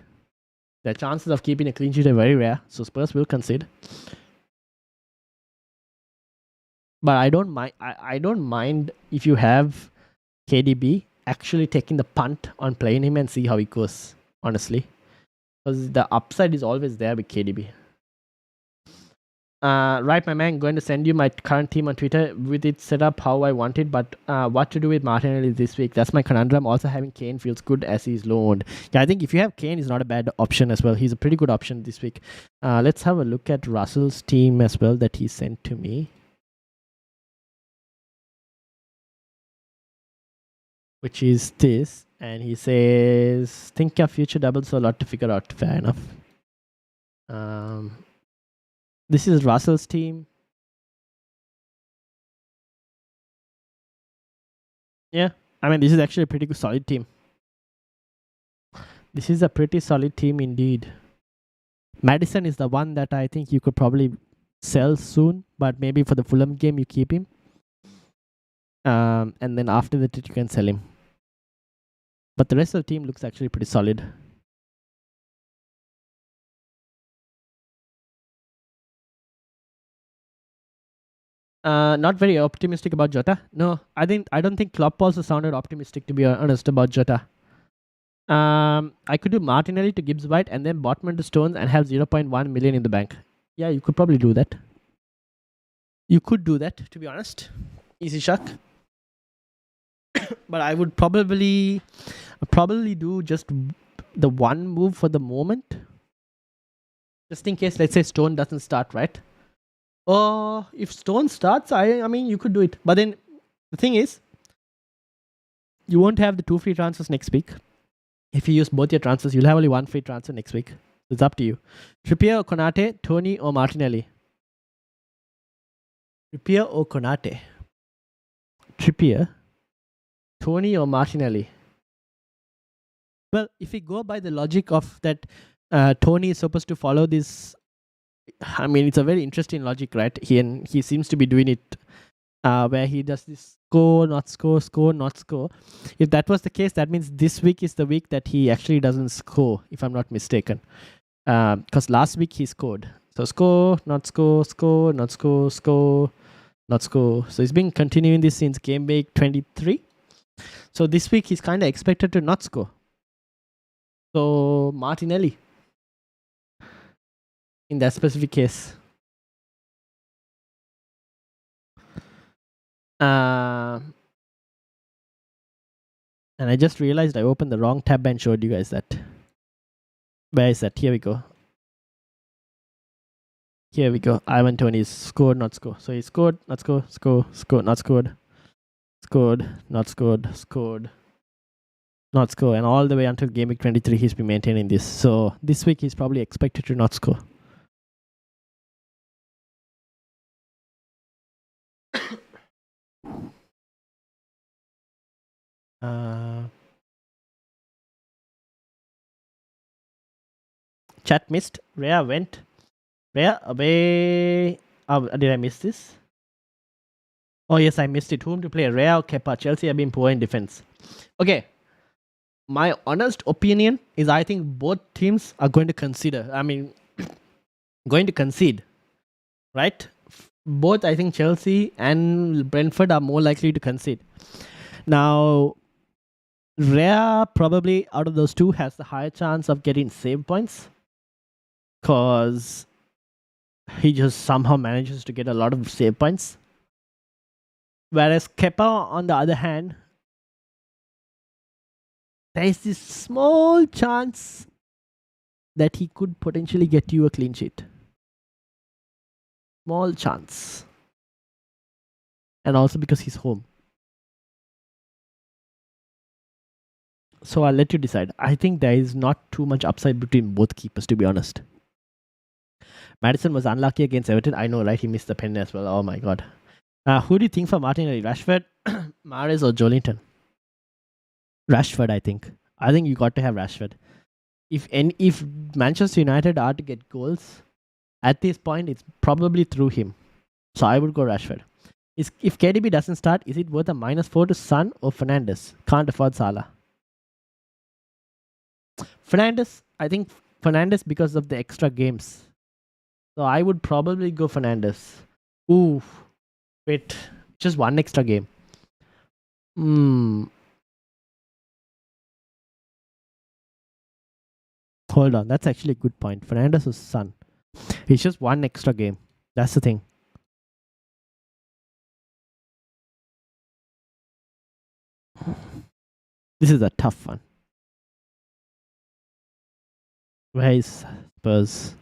The chances of keeping a clean sheet are very rare, so Spurs will concede. But I don't mind. I don't mind if you have KDB actually taking the punt on playing him and see how he goes. Honestly, because the upside is always there with KDB. Right, my man, going to send you my current team on Twitter with it set up how I want it, but what to do with Martinelli this week? That's my conundrum. Also, having Kane feels good as he's low owned. Yeah, I think if you have Kane, he's not a bad option as well. He's a pretty good option this week. Let's have a look at Russell's team as well that he sent to me, which is this. And he says, think of future doubles, so a lot to figure out. Fair enough. This is Russell's team. Yeah, I mean, this is actually a pretty good solid team. This is a pretty solid team indeed. Madison is the one that I think you could probably sell soon, but maybe for the Fulham game you keep him. And then after that you can sell him. But the rest of the team looks actually pretty solid. Not very optimistic about Jota. No, I don't think Klopp also sounded optimistic, to be honest, about Jota. I could do Martinelli to Gibbs White and then Botman to Stones and have 0.1 million in the bank. Yeah, you could probably do that. You could do that, to be honest. Easy shock. But I would probably do just the one move for the moment. Just in case, let's say Stone doesn't start, right? Or if Stone starts, I mean, you could do it. But then the thing is, you won't have the 2 free transfers next week. If you use both your transfers, you'll have only 1 free transfer next week. It's up to you. Trippier or Konate, Tony or Martinelli? Trippier or Konate? Trippier, Tony or Martinelli? Well, if we go by the logic of that, Tony is supposed to follow this. I mean, it's a very interesting logic, right? He seems to be doing it where he does this score, not score, score, not score. If that was the case, that means this week is the week that he actually doesn't score, if I'm not mistaken. Because last week he scored. So score, not score, score, not score, score, not score. So he's been continuing this since game week 23. So this week he's kind of expected to not score. So Martinelli in that specific case. And I just realized I opened the wrong tab and showed you guys that. Where is that? Here we go. Here we go. Ivan Tony's scored, not score. So he scored, not score, score, scored, not scored, scored, not scored, scored, not score. And all the way until game week 23, he's been maintaining this. So this week he's probably expected to not score. Chat missed. Rhea went. Rhea away. Oh, did I miss this? Oh yes, I missed it. Whom to play? Rea or Kepa? Chelsea have been poor in defense. Okay, my honest opinion is I think both teams are going to consider. I mean, going to concede, right? Both I think Chelsea and Brentford are more likely to concede. Now, Rea probably out of those two has the higher chance of getting save points because he just somehow manages to get a lot of save points. Whereas Kepa, on the other hand, there is this small chance that he could potentially get you a clean sheet. Small chance. And also because he's home. So I'll let you decide. I think there is not too much upside between both keepers, to be honest. Madison was unlucky against Everton. I know, right? He missed the pen as well. Oh my god. Who do you think for Martinelli? Rashford, Mahrez, or Jolinton? Rashford, I think. I think you got to have Rashford. If Manchester United are to get goals, at this point, it's probably through him. So I would go Rashford. If KDB doesn't start, is it worth a -4 to Son or Fernandes? Can't afford Salah. Fernandes, I think Fernandes because of the extra games. So I would probably go Fernandes. Ooh, wait, just one extra game. Hold on, that's actually a good point. Fernandes is Son. It's just one extra game. That's the thing. This is a tough one. Where is Spurs?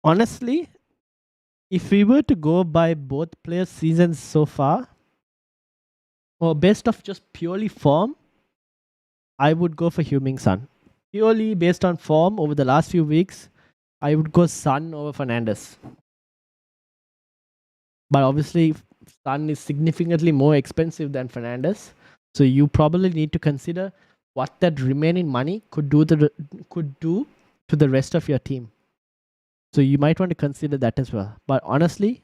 Honestly, if we were to go by both players' seasons so far, or based off just purely form, I would go for Heung-min Son. Purely based on form over the last few weeks, I would go Son over Fernandes. But obviously, Son is significantly more expensive than Fernandes. So you probably need to consider what that remaining money could do to the rest of your team. So you might want to consider that as well. But honestly,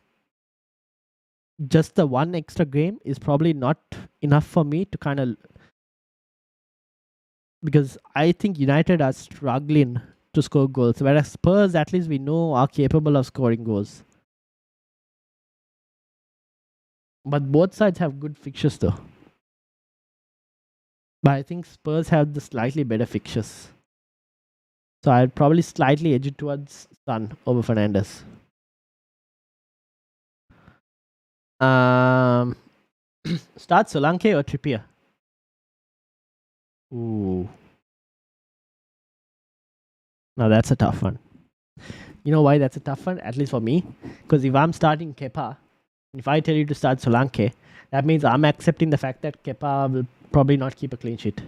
just the one extra game is probably not enough for me to kind of, because I think United are struggling to score goals, whereas Spurs, at least we know, are capable of scoring goals. But both sides have good fixtures though. But I think Spurs have the slightly better fixtures. So I'd probably slightly edge it towards Son over Fernandes. Start Solanke or Trippier? Ooh. Now that's a tough one. You know why that's a tough one? At least for me. Because if I'm starting Kepa, if I tell you to start Solanke, that means I'm accepting the fact that Kepa will probably not keep a clean sheet.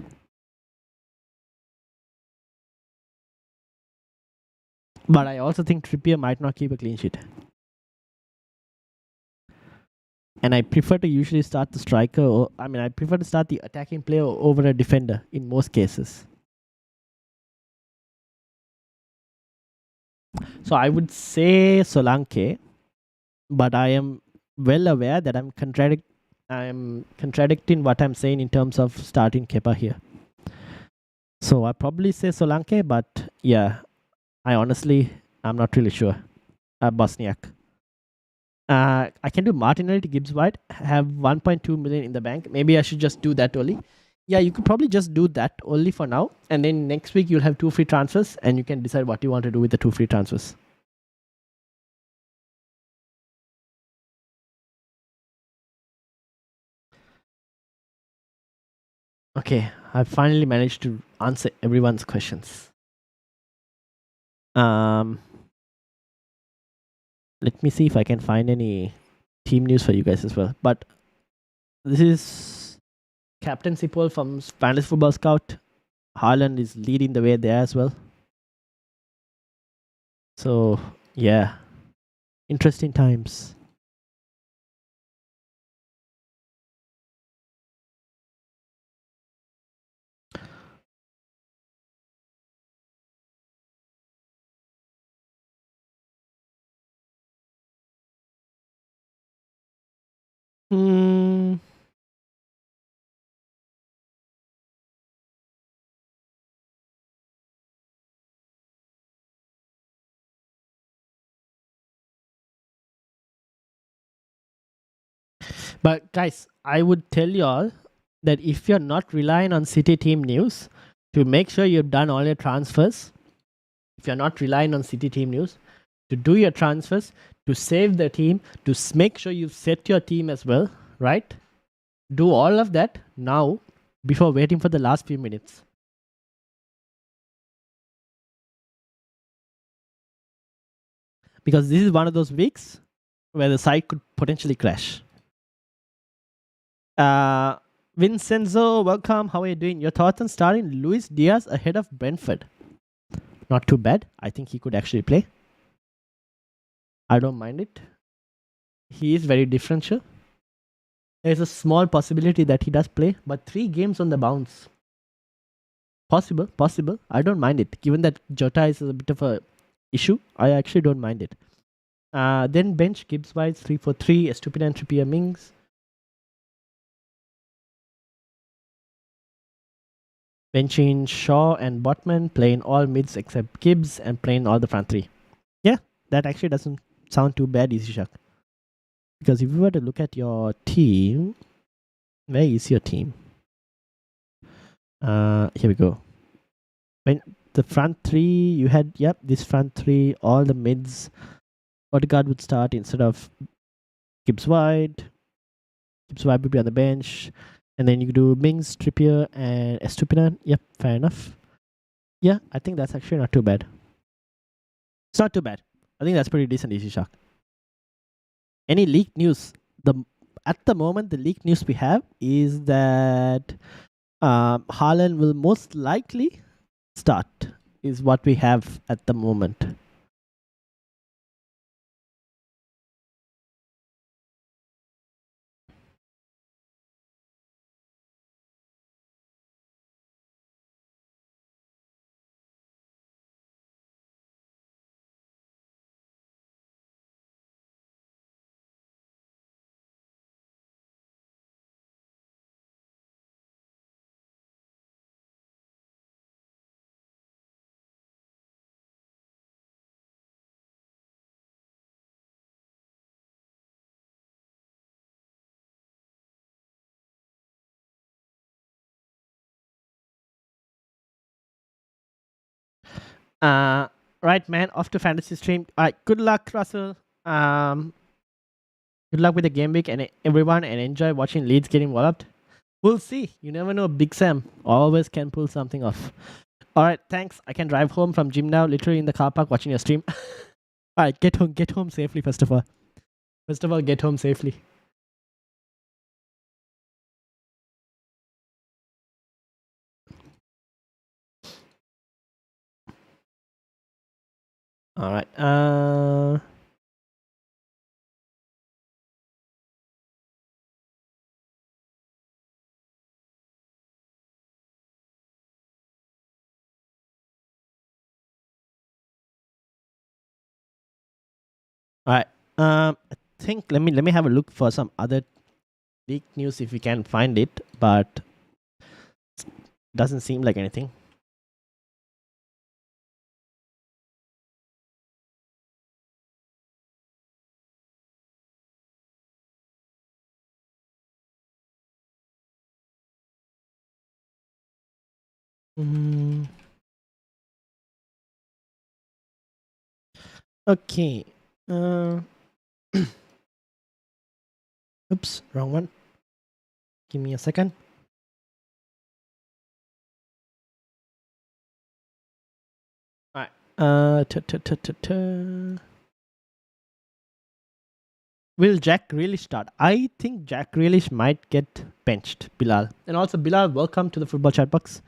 But I also think Trippier might not keep a clean sheet. And I prefer to usually start the striker, I prefer to start the attacking player over a defender in most cases. So I would say Solanke, but I am well aware that I'm contradicting what I'm saying in terms of starting Kepa here. So I probably say Solanke, but yeah, I'm not really sure. Bosniak. I can do Martinelli to Gibbs White, have 1.2 million in the bank. Maybe I should just do that only. Yeah, you could probably just do that only for now. And then next week you'll have 2 free transfers and you can decide what you want to do with the 2 free transfers. Okay, I finally managed to answer everyone's questions. Let me see if I can find any team news for you guys as well. But this is captaincy poll from Fantasy Football Scout. Haaland is leading the way there as well. So yeah, interesting times. But guys, I would tell you all that if you're not relying on City team news to make sure you've done all your transfers, if you're not relying on City team news to do your transfers, to save the team, to make sure you've set your team as well, right? Do all of that now before waiting for the last few minutes. Because this is one of those weeks where the site could potentially crash. Uh, Vincenzo, welcome. How are you doing? Your thoughts on starting Luis Diaz ahead of Brentford? Not too bad. I think he could actually play. I don't mind it. He is very differential. There's a small possibility that he does play, but 3 games on the bounce. Possible, possible. I don't mind it. Given that Jota is a bit of a issue, I actually don't mind it. Then bench Gibbs White 3-4-3, Estupid and Trippier Mings. Benching Shaw and Botman, playing all mids except Gibbs, and playing all the front 3. Yeah, that actually doesn't sound too bad, Easy Shark. Because if you were to look at your team, where is your team? Here we go. When the front 3, you had, yep, this front 3, all the mids. Odegaard would start instead of Gibbs White. Gibbs White would be on the bench. And then you do Mings, Trippier, and Estupinan. Yep, fair enough. Yeah, I think that's actually not too bad. It's not too bad. I think that's pretty decent, Easy Shark. Any leaked news? At the moment, the leaked news we have is that Haaland will most likely start, is what we have at the moment. Right, man. Off to fantasy stream. All right. Good luck, Russell. Good luck with the game week and everyone, and enjoy watching Leeds getting walloped. We'll see. You never know. Big Sam always can pull something off. All right. Thanks. I can drive home from gym now. Literally in the car park watching your stream. All right. Get home. Get home safely. First of all, get home safely. All right. All right. I think let me have a look for some other leak news if we can find it, but doesn't seem like anything. Okay. Oops, wrong one. Give me a second. All right. Will Jack Grealish start? I think Jack Grealish might get benched, Bilal. And also, Bilal, welcome to the football chat box.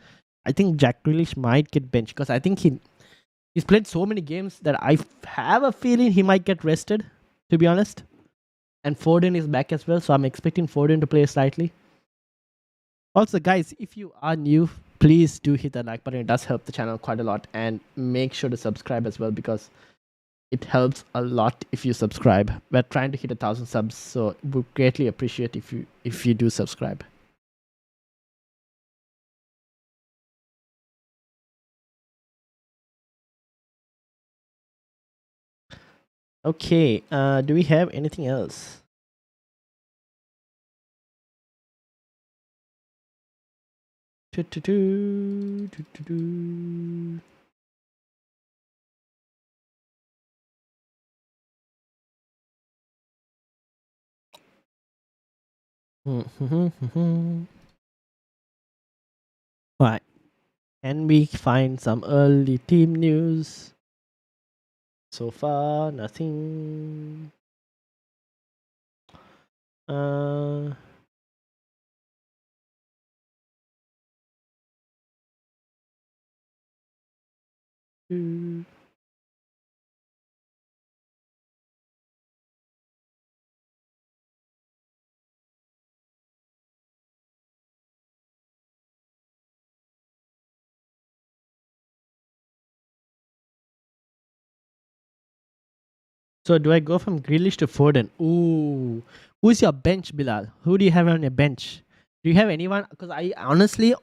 I think Jack Grealish might get benched because I think he's played so many games that I have a feeling he might get rested, to be honest. And Foden is back as well, so I'm expecting Foden to play slightly. Also, guys, if you are new, please do hit that like button. It does help the channel quite a lot. And make sure to subscribe as well because it helps a lot if you subscribe. We're trying to hit 1,000 subs, so we greatly appreciate if you do subscribe. Okay, do we have anything else? Do-do-do. Right. Can we find some early team news? So far, nothing. Uh, hmm. So do I go from Grealish to Foden? Ooh, who's your bench, Bilal? Who do you have on your bench? Do you have anyone? Because I honestly,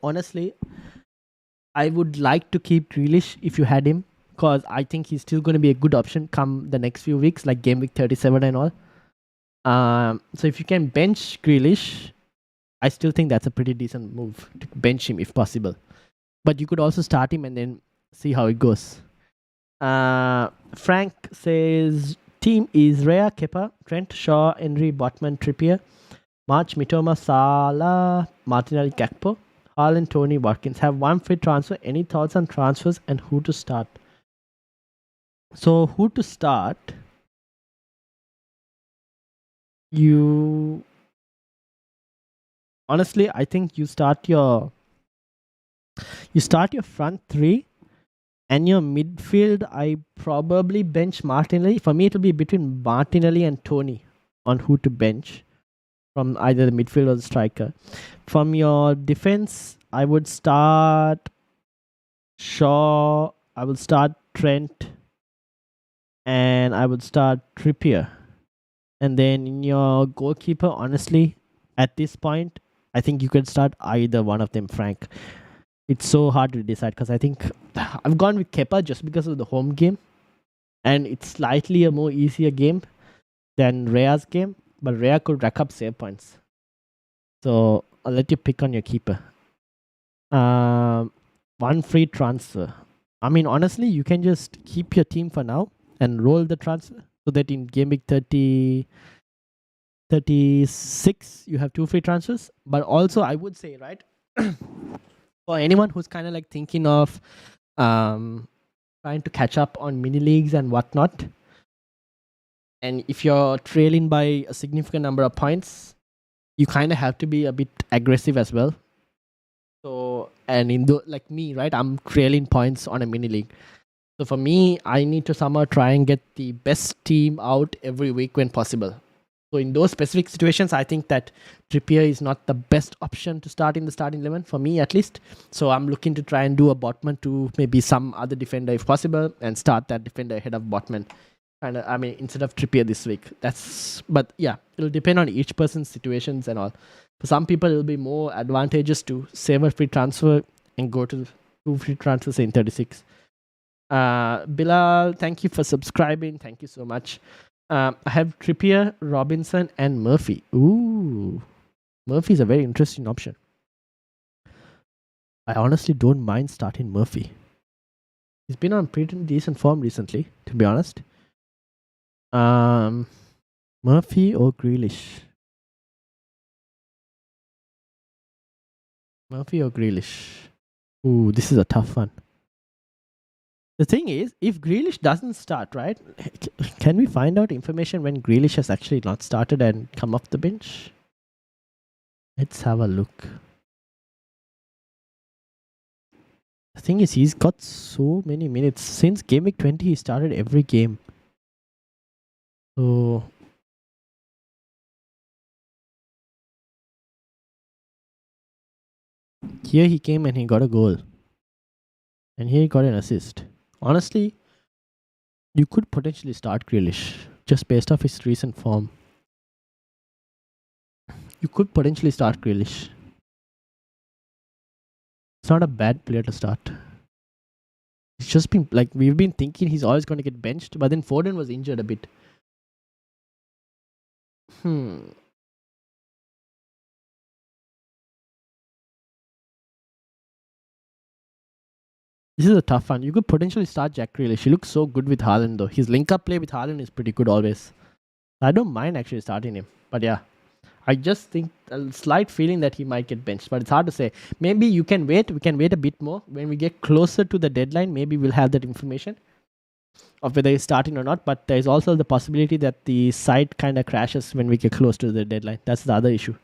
I would like to keep Grealish if you had him, because I think he's still going to be a good option come the next few weeks, like game week 37 and all. So if you can bench Grealish, I still think that's a pretty decent move to bench him if possible. But you could also start him and then see how it goes. Frank says team is Rhea, Kepa, Trent, Shaw, Henry, Botman, Trippier, March, Mitoma, Salah, Martinelli, Gakpo, Haaland, Tony, Watkins. Have one free transfer. Any thoughts on transfers and who to start? So who to start? You honestly, I think you start your front three. And your midfield, I probably bench Martinelli. For me, it'll be between Martinelli and Tony on who to bench from either the midfield or the striker. From your defense, I would start Shaw, I will start Trent, and I would start Trippier. And then in your goalkeeper, honestly, at this point, I think you could start either one of them, Frank. It's so hard to decide because I think I've gone with Kepa just because of the home game, and it's slightly a more easier game than Rea's game, but Rea could rack up save points. So I'll let you pick on your keeper. One free transfer. I mean, honestly, you can just keep your team for now and roll the transfer so that in game week 36, you have two free transfers. But also, I would say, right, for anyone who's kind of like thinking of trying to catch up on mini leagues and whatnot, and if you're trailing by a significant number of points, you kind of have to be a bit aggressive as well. So, and like me, right, I'm trailing points on a mini league. So for me, I need to somehow try and get the best team out every week when possible. So in those specific situations, I think that Trippier is not the best option to start in the starting 11 for me at least. So I'm looking to try and do a Botman to maybe some other defender if possible and start that defender ahead of Botman. And I mean, instead of Trippier this week. But yeah, it'll depend on each person's situations and all. For some people, it'll be more advantageous to save a free transfer and go to two free transfers in 36. Bilal, thank you for subscribing. Thank you so much. I have Trippier, Robinson, and Murphy. Ooh, Murphy's a very interesting option. I honestly don't mind starting Murphy. He's been on pretty decent form recently, to be honest. Murphy or Grealish? Murphy or Grealish? Ooh, this is a tough one. The thing is, if Grealish doesn't start, right, can we find out information when Grealish has actually not started and come off the bench? Let's have a look. The thing is, he's got so many minutes. Since game week 20, he started every game. So, here he came and he got a goal. And here he got an assist. Honestly, you could potentially start Grealish just based off his recent form. You could potentially start Grealish. It's not a bad player to start. It's just been like we've been thinking he's always going to get benched, but then Foden was injured a bit. This is a tough one. You could potentially start Jack Grealish. He looks so good with Haaland though. His link-up play with Haaland is pretty good always. I don't mind actually starting him. But yeah, I just think a slight feeling that he might get benched. But it's hard to say. Maybe you can wait. We can wait a bit more. When we get closer to the deadline, maybe we'll have that information of whether he's starting or not. But there's also the possibility that the site kind of crashes when we get close to the deadline. That's the other issue.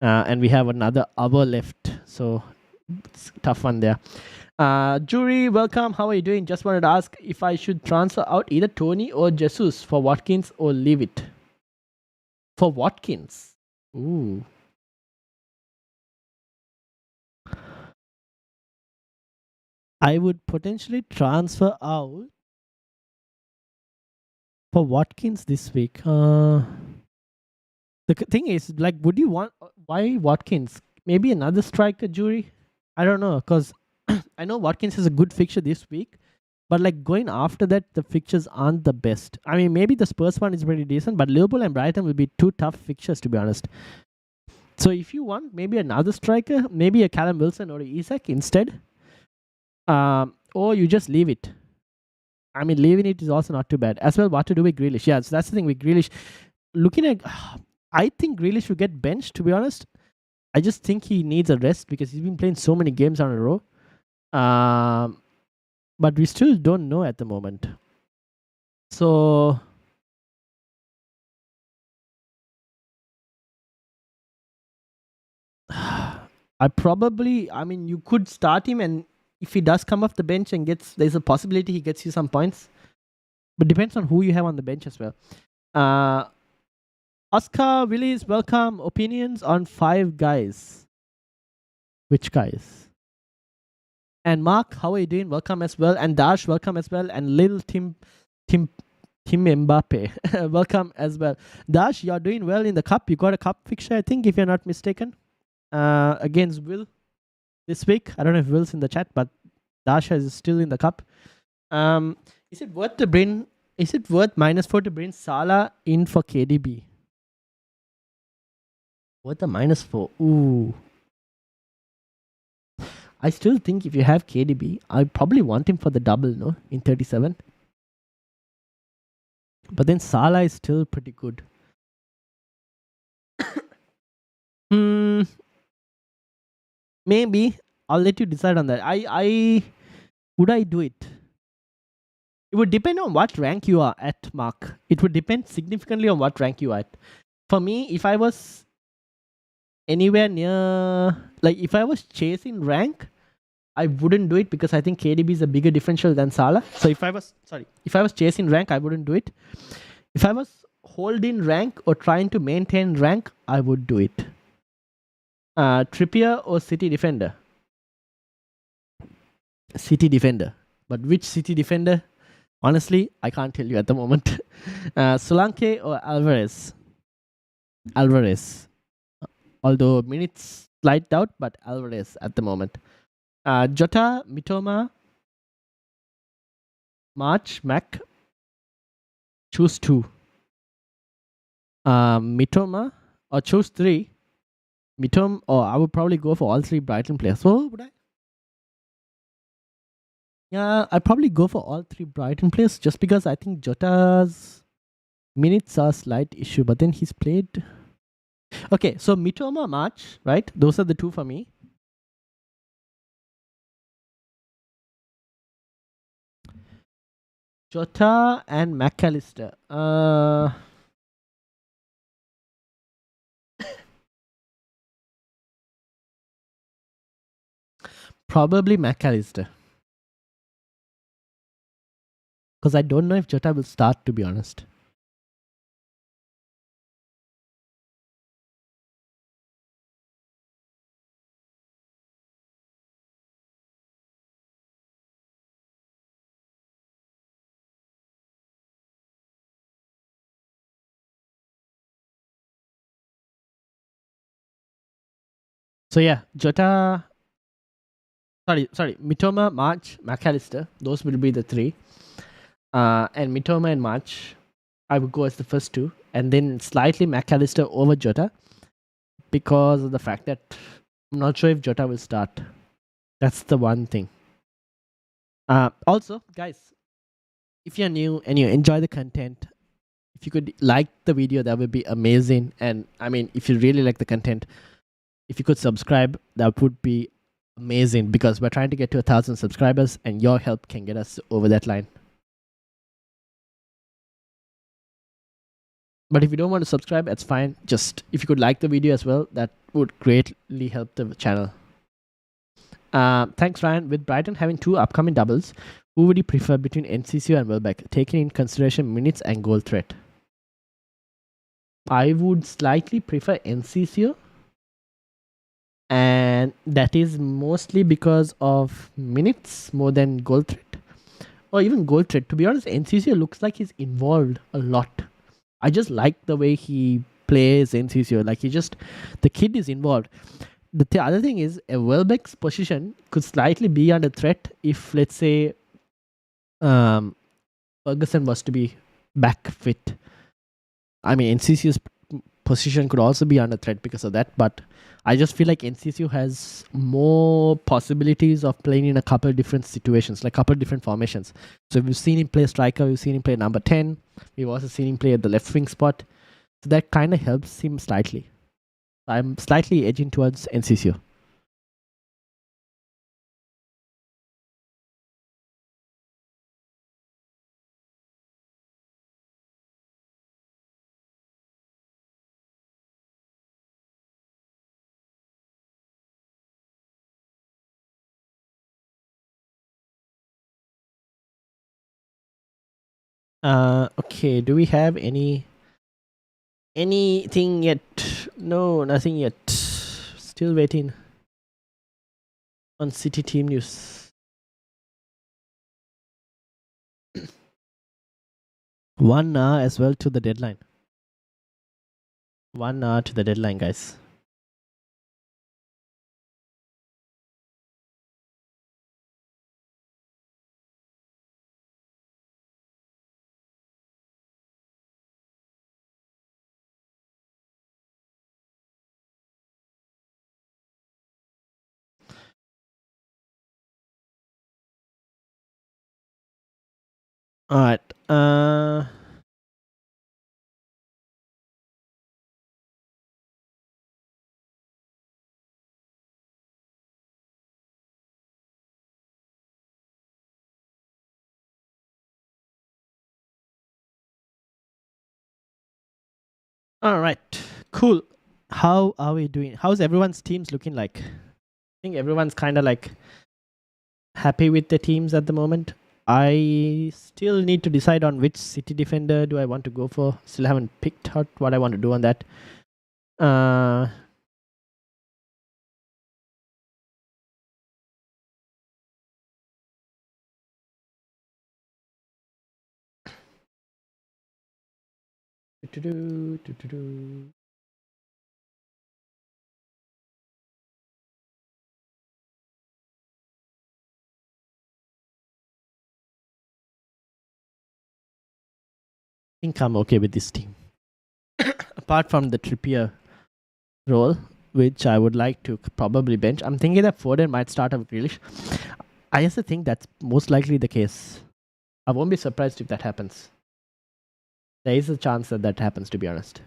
And we have another hour left. So it's a tough one there. Jury, welcome. How are you doing? Just wanted to ask if I should transfer out either Tony or Jesus for Watkins or leave it. For Watkins. Ooh. I would potentially transfer out for Watkins this week. The thing is, like, would you want why Watkins? Maybe another striker, Jury? I don't know, because I know Watkins has a good fixture this week, but like going after that, the fixtures aren't the best. I mean, maybe the Spurs one is pretty decent, but Liverpool and Brighton will be two tough fixtures, to be honest. So if you want maybe another striker, maybe a Callum Wilson or a Isak instead, or you just leave it. I mean, leaving it is also not too bad. As well, what to do with Grealish? Yeah, so that's the thing with Grealish. Looking at, I think Grealish should get benched, to be honest. I just think he needs a rest because he's been playing so many games on a row. But we still don't know at the moment. So I mean, you could start him, and if he does come off the bench and there's a possibility he gets you some points. But depends on who you have on the bench as well. Oscar Willis, welcome. Opinions on 5 guys. Which guys? And Mark, how are you doing? Welcome as well. And Dash, welcome as well. And Lil Tim Mbappe, welcome as well. Dash, you're doing well in the cup. You got a cup fixture, I think, if you're not mistaken. Against Will this week. I don't know if Will's in the chat, but Dash is still in the cup. Is it worth -4 to bring Salah in for KDB? What the -4? Ooh. I still think if you have KDB, I probably want him for the double, no? In 37. But then Salah is still pretty good. Maybe. I'll let you decide on that. Would I do it? It would depend on what rank you are at, Mark. It would depend significantly on what rank you are at. For me, if I was anywhere near, like if I was chasing rank, I wouldn't do it because I think KDB is a bigger differential than Salah. So if I was chasing rank, I wouldn't do it. If I was holding rank or trying to maintain rank, I would do it. Trippier or City defender? City defender. But which City defender? Honestly, I can't tell you at the moment. Solanke or Alvarez? Alvarez. Although minutes slight doubt, but Alvarez at the moment. Jota, Mitoma, March, Mac. Choose 2. Mitoma, or choose 3. I would probably go for all 3 Brighton players. Oh, would I? Yeah, I'd probably go for all 3 Brighton players just because I think Jota's minutes are a slight issue, but then he's played. Okay, so Mitoma, March, right? Those are the 2 for me. Jota and McAllister. Probably McAllister. Because I don't know if Jota will start, to be honest. So yeah, Jota. Sorry. Mitoma, March, McAllister. Those will be the 3. And Mitoma and March, I would go as the first 2. And then slightly McAllister over Jota. Because of the fact that I'm not sure if Jota will start. That's the one thing. Also, guys, if you're new and you enjoy the content, if you could like the video, that would be amazing. And I mean, if you really like the content, if you could subscribe, that would be amazing, because we're trying to get to 1,000 subscribers and your help can get us over that line. But if you don't want to subscribe, that's fine. Just if you could like the video as well, that would greatly help the channel. Thanks, Ryan. With Brighton having 2 upcoming doubles, who would you prefer between NCCO and Welbeck, taking in consideration minutes and goal threat? I would slightly prefer NCCO, and that is mostly because of minutes more than goal threat, or even goal threat. To be honest, NCCO looks like he's involved a lot. I just like the way he plays NCCO. Like the kid is involved. The other thing is, a Welbeck's position could slightly be under threat if, let's say, Ferguson was to be back fit. I mean, NCCO's position could also be under threat because of that, but I just feel like NCCO has more possibilities of playing in a couple of different situations, like a couple of different formations. So we've seen him play striker, we've seen him play number 10, we've also seen him play at the left wing spot. So that kind of helps him slightly. I'm slightly edging towards NCCO. Okay, do we have anything yet? No, nothing yet. Still waiting on City team news. 1 hour as well to the deadline. 1 hour to the deadline, guys. All right. All right. Cool. How are we doing? How's everyone's teams looking like? I think everyone's kind of like happy with the teams at the moment. I still need to decide on which City defender do I want to go for. Still haven't picked out what I want to do on that. Uh, think I'm okay with this team. Apart from the Trippier role, which I would like to probably bench, I'm thinking that Foden might start with Grealish. I also think that's most likely the case. I won't be surprised if that happens. There is a chance that that happens, to be honest.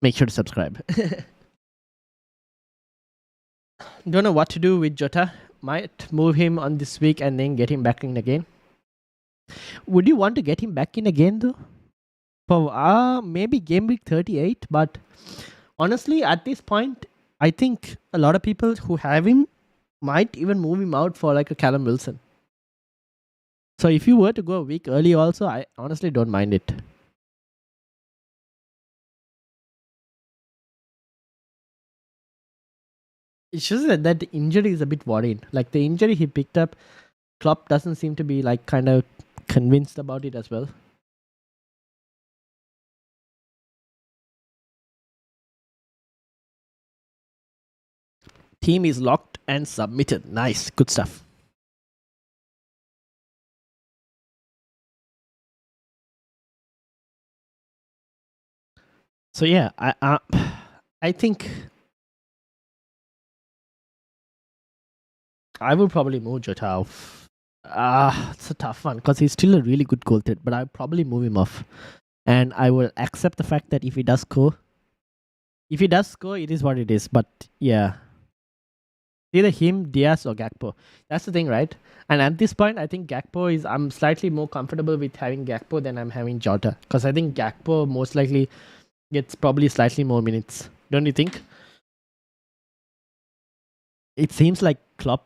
Make sure to subscribe. Don't know what to do with Jota. Might move him on this week and then get him back in again. Would you want to get him back in again though? For maybe game week 38, but honestly, at this point, I think a lot of people who have him might even move him out for like a Callum Wilson. So if you were to go a week early also, I honestly don't mind it. It's just that the injury is a bit worrying. Like the injury he picked up, Klopp doesn't seem to be like kind of convinced about it as well. Team is locked and submitted. Nice. Good stuff. So yeah, I think I would probably move Jota off. It's a tough one because he's still a really good goal threat, but I'll probably move him off. And I will accept the fact that if he does score, it is what it is. But yeah, either him, Diaz, or Gakpo. That's the thing, right? And at this point, I think Gakpo is. I'm slightly more comfortable with having Gakpo than I'm having Jota, because I think Gakpo most likely gets probably slightly more minutes. Don't you think? It seems like Klopp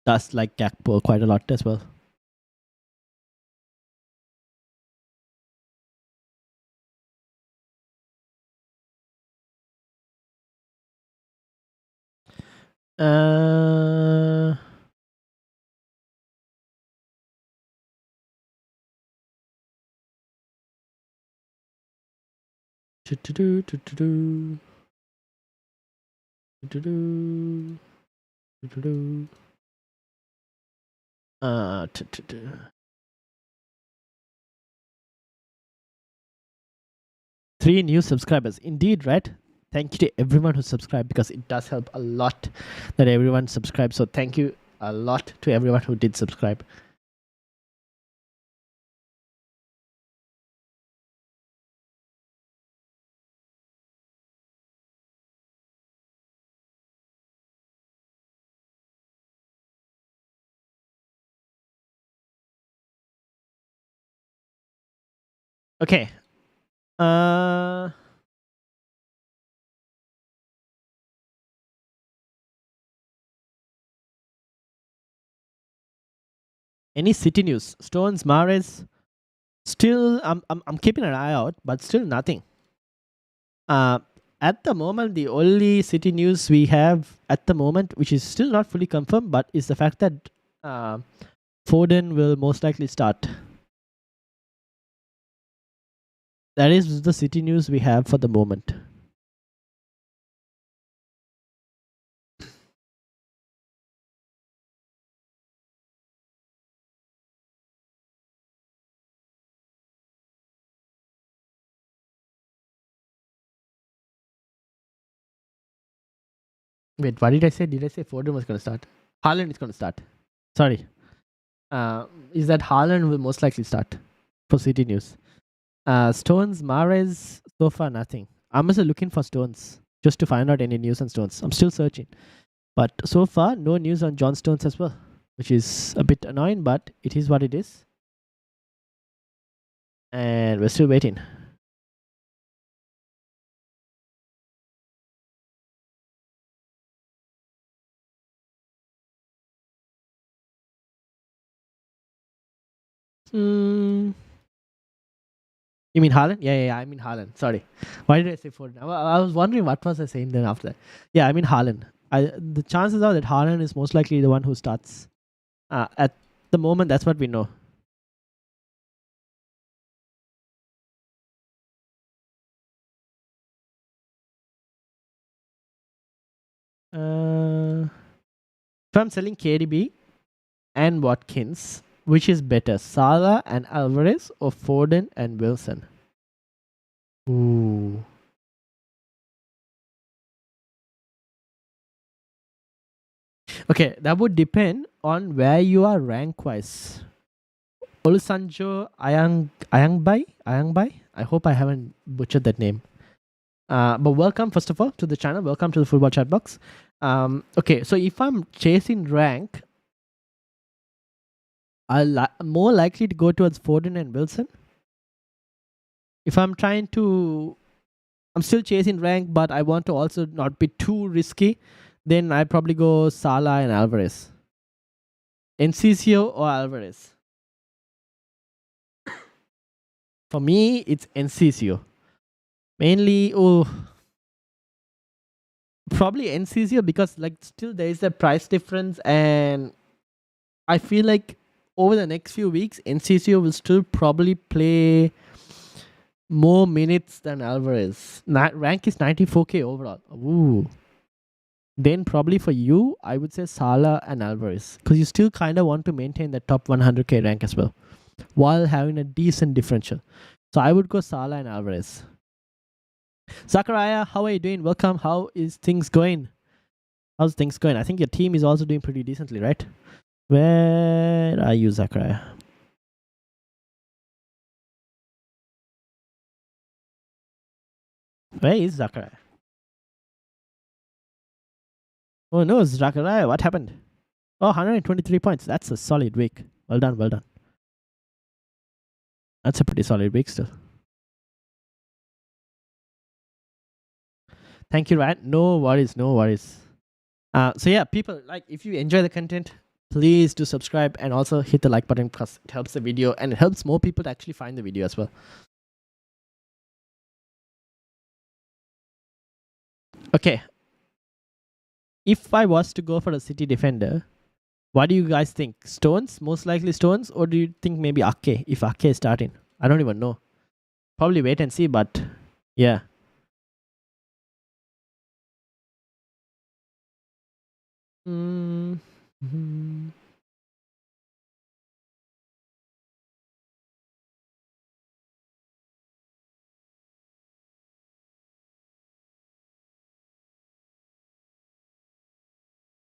does like Gakpo quite a lot as well. Uh, do-do-do, do-do-do, do-do-do, do-do-do. Do-do-do. 3 new subscribers. Indeed, right? Thank you to everyone who subscribed, because it does help a lot that everyone subscribes. So thank you a lot to everyone who did subscribe. Okay. Any City news? Stones, Mahrez. Still, I'm keeping an eye out, but still nothing. At the moment, the only City news we have at the moment, which is still not fully confirmed, but is the fact that Foden will most likely start. That is the City news we have for the moment. Wait, what did I say? Did I say Foden was going to start? Haaland is going to start. Sorry. Is that Haaland will most likely start for City news. Stones, Mahrez, so far nothing. I'm also looking for Stones just to find out any news on Stones. I'm still searching. But so far, no news on John Stones as well, which is a bit annoying, but it is what it is. And we're still waiting. You mean Haaland? Yeah, I mean Haaland. Sorry. Why did I say Foden? I was wondering what was I saying then after that. Yeah, I mean Haaland. The chances are that Haaland is most likely the one who starts. At the moment, that's what we know. If I'm selling KDB and Watkins, which is better, Salah and Alvarez or Foden and Wilson? Ooh. Okay, that would depend on where you are rank wise. Olusanjo Ayangbai. I hope I haven't butchered that name. But welcome, first of all, to the channel. Welcome to the Football Chatbox. Okay, so if I'm chasing rank, I'm more likely to go towards Foden and Wilson. If I'm still chasing rank, but I want to also not be too risky, then I'd probably go Salah and Alvarez. Enciso or Alvarez? For me, it's Enciso. Mainly, probably Enciso, because like still there is a price difference, and I feel like over the next few weeks, Enciso will still probably play more minutes than Alvarez. Rank is 94k overall. Ooh. Then probably for you, I would say Salah and Alvarez, because you still kind of want to maintain the top 100k rank as well, while having a decent differential. So I would go Salah and Alvarez. Zachariah, how are you doing? Welcome. How is things going? How's things going? I think your team is also doing pretty decently, right? Where are you, Zachariah? Where is Zachariah? Oh no, Zachariah, what happened? Oh, 123 points. That's a solid week. Well done, well done. That's a pretty solid week still. Thank you, Ryan. No worries, no worries. So yeah, people, like, if you enjoy the content, please do subscribe and also hit the like button because it helps the video and it helps more people to actually find the video as well. Okay. If I was to go for a city defender, what do you guys think? Stones? Most likely Stones? Or do you think maybe Ake? If Ake is starting? I don't even know. Probably wait and see, but yeah. Mm-hmm.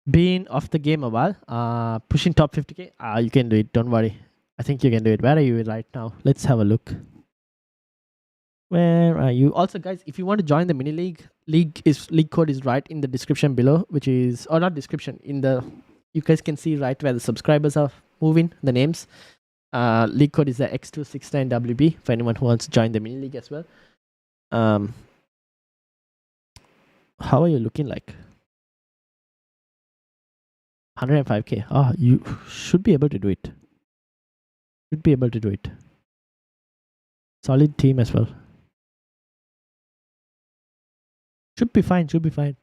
Being off the game a while, pushing top 50k, you can do it. Don't worry. I think you can do it. Where are you right now? Let's have a look. Where are you? Also, guys, if you want to join the mini league, league code is right in the description below, which is, or not description, in the, you guys can see right where the subscribers are moving, the names. League code is the X269WB for anyone who wants to join the mini league as well. How are you looking like? 105k. Ah, you should be able to do it. Should be able to do it. Solid team as well. Should be fine. Should be fine.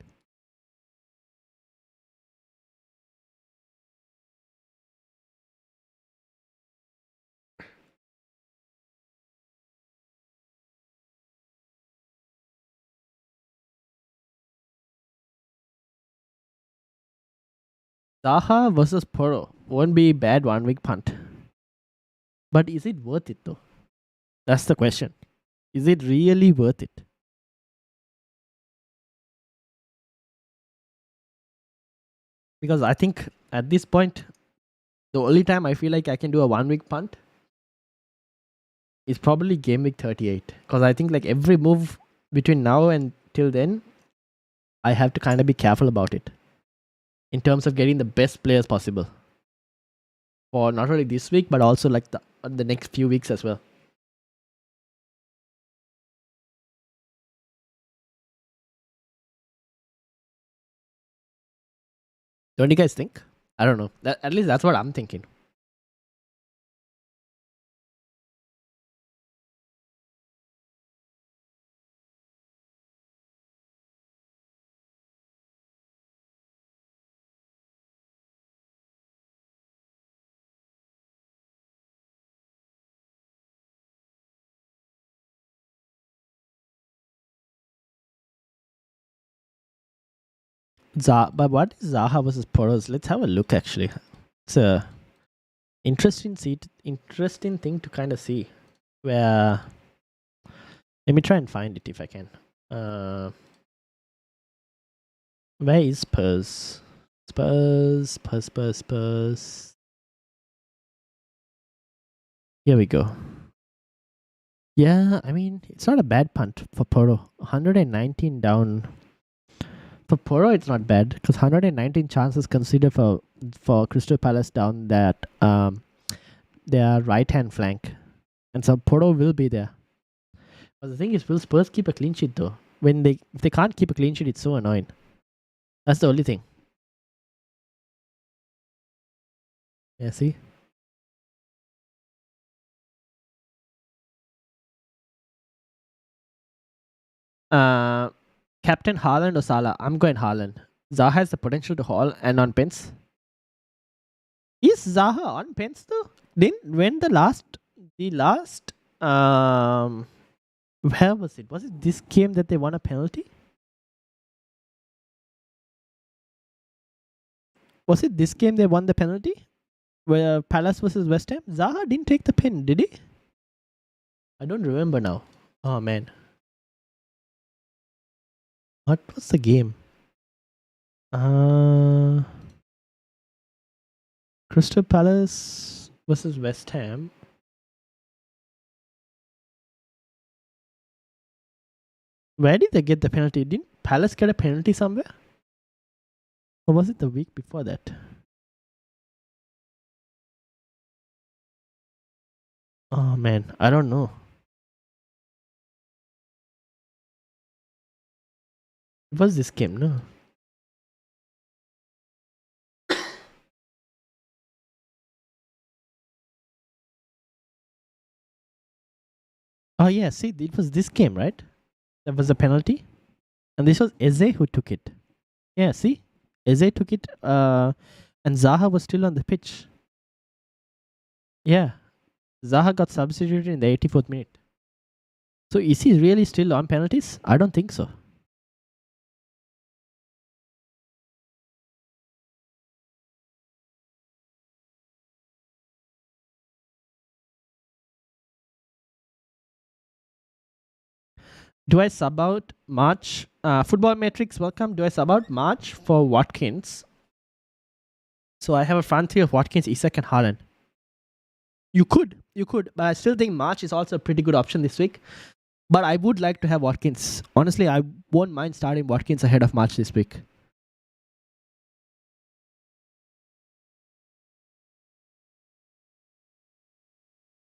Zaha versus Poro won't be bad 1 week punt. But is it worth it though? That's the question. Is it really worth it? Because I think at this point, the only time I feel like I can do a 1 week punt is probably game week 38. Because I think like every move between now and till then, I have to kind of be careful about it in terms of getting the best players possible for not only this week but also like the next few weeks as well. Don't you guys think? I don't know. At least that's what I'm thinking. But what is Zaha versus Poros? Let's have a look. Actually, it's a interesting thing to kind of see. Where, let me try and find it if I can. Where is Spurs? Spurs. Here we go. Yeah, I mean, it's not a bad punt for Poro. 119 down. For Poro, it's not bad because 119 chances considered for Crystal Palace down that their right hand flank, and so Poro will be there. But the thing is, will Spurs keep a clean sheet though? If they can't keep a clean sheet, it's so annoying. That's the only thing. Yeah, see. Captain Haaland or Salah? I'm going Haaland. Zaha has the potential to haul and on pens. Is Zaha on pens though? When the last where was it? Was it this game that they won a penalty? Was it this game they won the penalty? Where Palace versus West Ham? Zaha didn't take the pen, did he? I don't remember now. Oh man. What was the game? Crystal Palace versus West Ham. Where did they get the penalty? Didn't Palace get a penalty somewhere? Or was it the week before that? Oh man, I don't know. It was this game, no? Oh yeah, see, it was this game, right? That was the penalty. And this was Eze who took it. Yeah, see? Eze took it, and Zaha was still on the pitch. Yeah. Zaha got substituted in the 84th minute. So is he really still on penalties? I don't think so. Do I sub out March? Football Matrix, welcome. Do I sub out March for Watkins? So I have a front three of Watkins, Isak, and Haaland. You could, but I still think March is also a pretty good option this week. But I would like to have Watkins. Honestly, I won't mind starting Watkins ahead of March this week.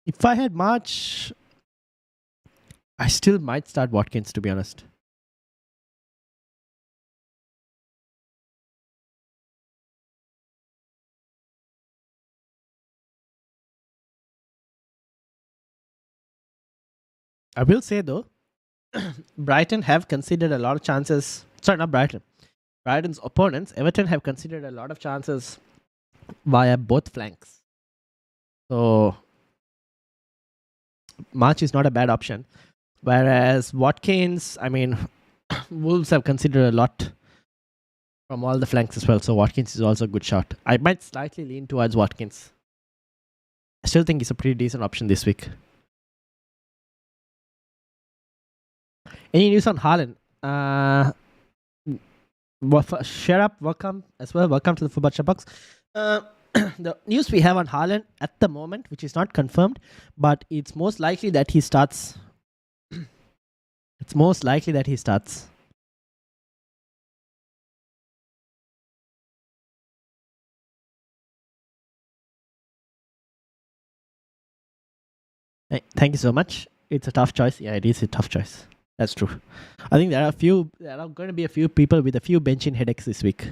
If I had March, I still might start Watkins, to be honest. I will say though, Brighton have considered a lot of chances. Sorry, not Brighton. Brighton's opponents, Everton, have considered a lot of chances via both flanks. So March is not a bad option. Whereas Watkins, I mean, Wolves have considered a lot from all the flanks as well. So Watkins is also a good shot. I might slightly lean towards Watkins. I still think he's a pretty decent option this week. Any news on Haaland? Share up, welcome as well. Welcome to the Football Chatbox. The news we have on Haaland at the moment, which is not confirmed, but it's most likely that he starts. It's most likely that he starts. Thank you so much. It's a tough choice. Yeah, it is a tough choice. That's true. I think there are going to be a few people with a few benching headaches this week.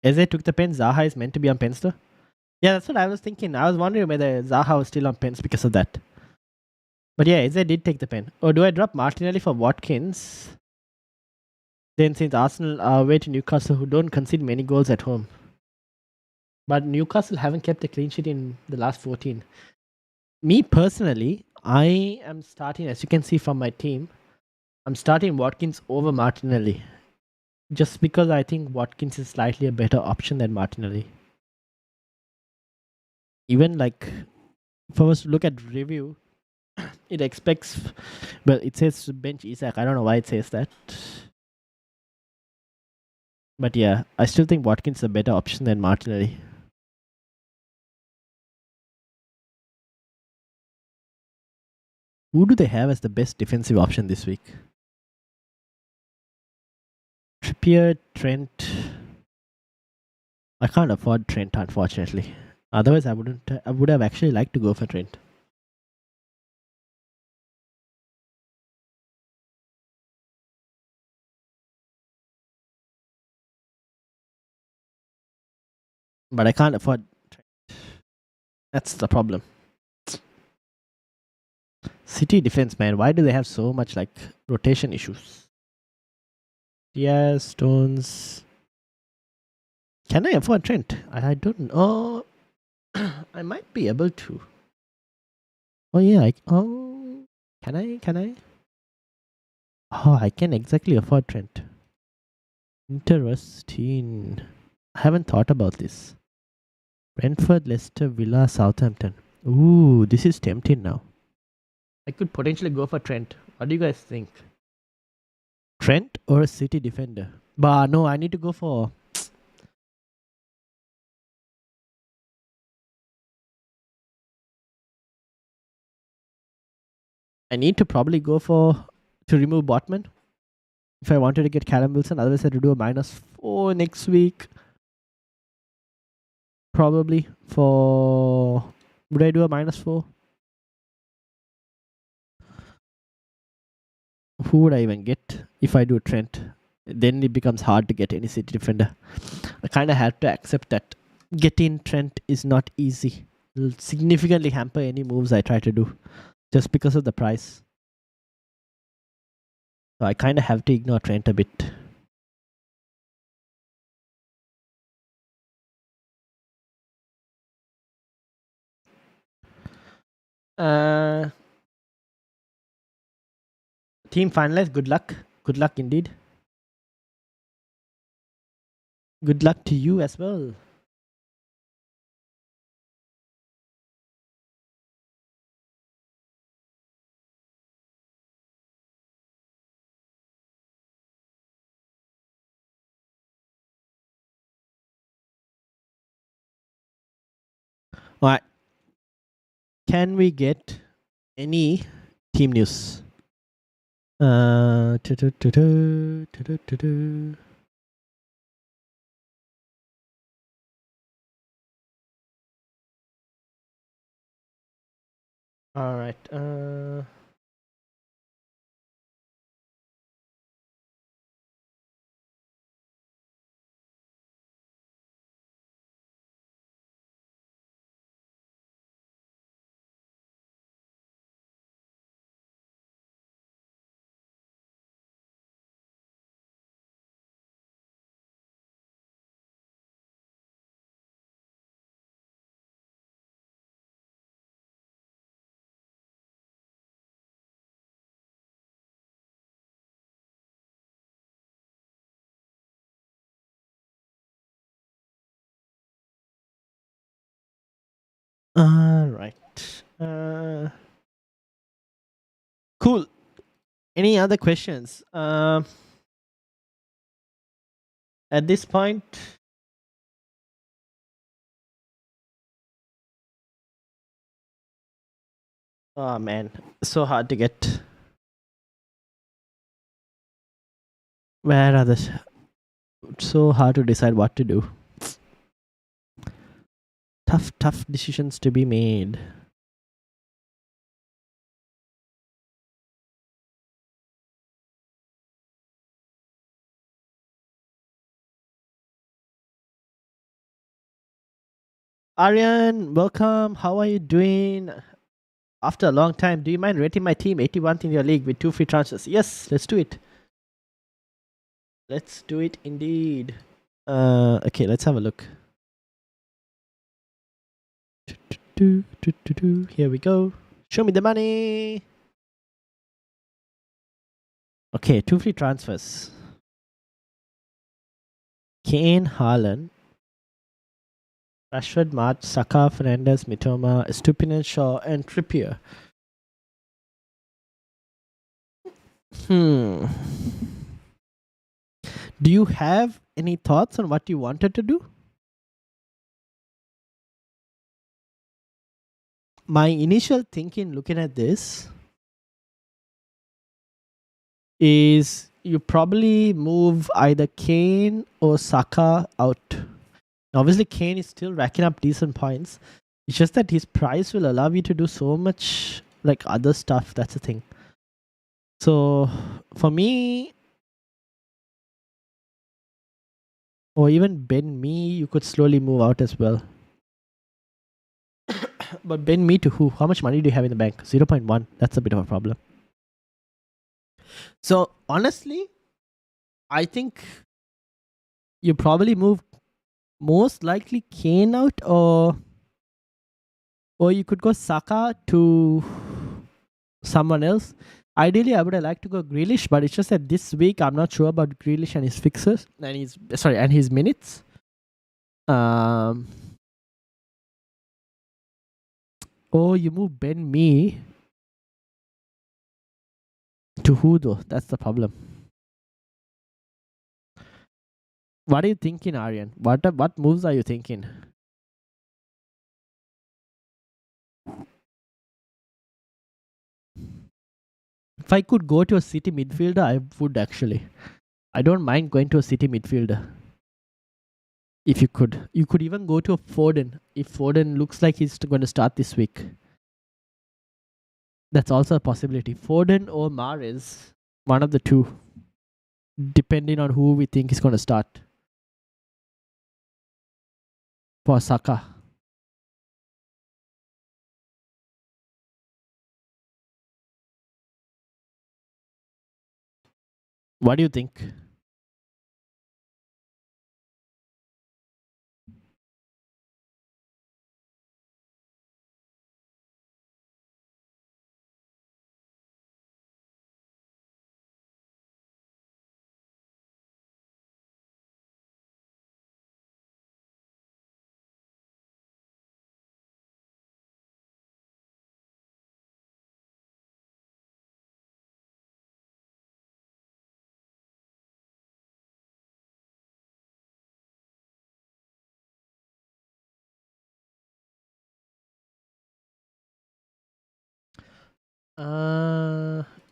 Eze took the pen. Zaha is meant to be on Penster. Yeah, that's what I was thinking. I was wondering whether Zaha was still on pens because of that. But yeah, Eze did take the pen. Or do I drop Martinelli for Watkins? Then since Arsenal are away to Newcastle, who don't concede many goals at home. But Newcastle haven't kept a clean sheet in the last 14. Me personally, I am starting, as you can see from my team, I'm starting Watkins over Martinelli. Just because I think Watkins is slightly a better option than Martinelli. Even like, if I was to look at review, it expects, well, it says bench Isak. I don't know why it says that. But yeah, I still think Watkins is a better option than Martinelli. Who do they have as the best defensive option this week? Trippier, Trent. I can't afford Trent, unfortunately. Otherwise, I would have actually liked to go for Trent. But I can't afford Trent. That's the problem. City defense, man. Why do they have so much like rotation issues? Yes, Stones. Can I afford Trent? I don't know. I might be able to. Oh yeah. Can I? Can I? Oh, I can exactly afford Trent. Interesting. I haven't thought about this. Brentford, Leicester, Villa, Southampton. Ooh, this is tempting now. I could potentially go for Trent. What do you guys think? Trent or a City defender? But no, I need to go for. I need to probably go for to remove Botman if I wanted to get Callum Wilson. Otherwise, I had to do a -4 next week. Probably for. Would I do a -4? Who would I even get if I do Trent? Then it becomes hard to get any City defender. I kind of had to accept that getting Trent is not easy. It'll significantly hamper any moves I try to do just because of the price. So I kind of have to ignore Trent a bit. Team finalized. Good luck. Good luck indeed. Good luck to you as well. Alright. Can we get any team news? Alright. Cool. Any other questions? At this point, oh man, so hard to get. Where are the? So hard to decide what to do. Tough decisions to be made. Aryan, welcome. How are you doing? After a long time, do you mind rating my team 81th in your league with 2 free transfers? Yes, let's do it. Let's do it indeed. Okay, let's have a look. Here we go. Show me the money. Okay, 2 free transfers. Kane, Haaland, Rashford, March, Saka, Fernandes, Mitoma, Estupinian, Shaw, and Trippier. Do you have any thoughts on what you wanted to do? My initial thinking looking at this is you probably move either Kane or Saka out. Obviously, Kane is still racking up decent points. It's just that his price will allow you to do so much like other stuff. That's the thing. So for me, or even Ben Me, you could slowly move out as well. But Ben Me to who? How much money do you have in the bank? 0.1. That's a bit of a problem. So honestly, I think you probably move most likely Kane out, or you could go Saka to someone else. Ideally, I would have liked to go Grealish, but it's just that this week I'm not sure about Grealish and his fixes and his minutes. Oh, you move Ben Me to who though? That's the problem. What are you thinking, Aryan? What moves are you thinking? If I could go to a City midfielder, I would actually. I don't mind going to a City midfielder. If you could even go to a Foden. If Foden looks like he's going to start this week, that's also a possibility. Foden or Mahrez, one of the two, depending on who we think is going to start for Saka. What do you think?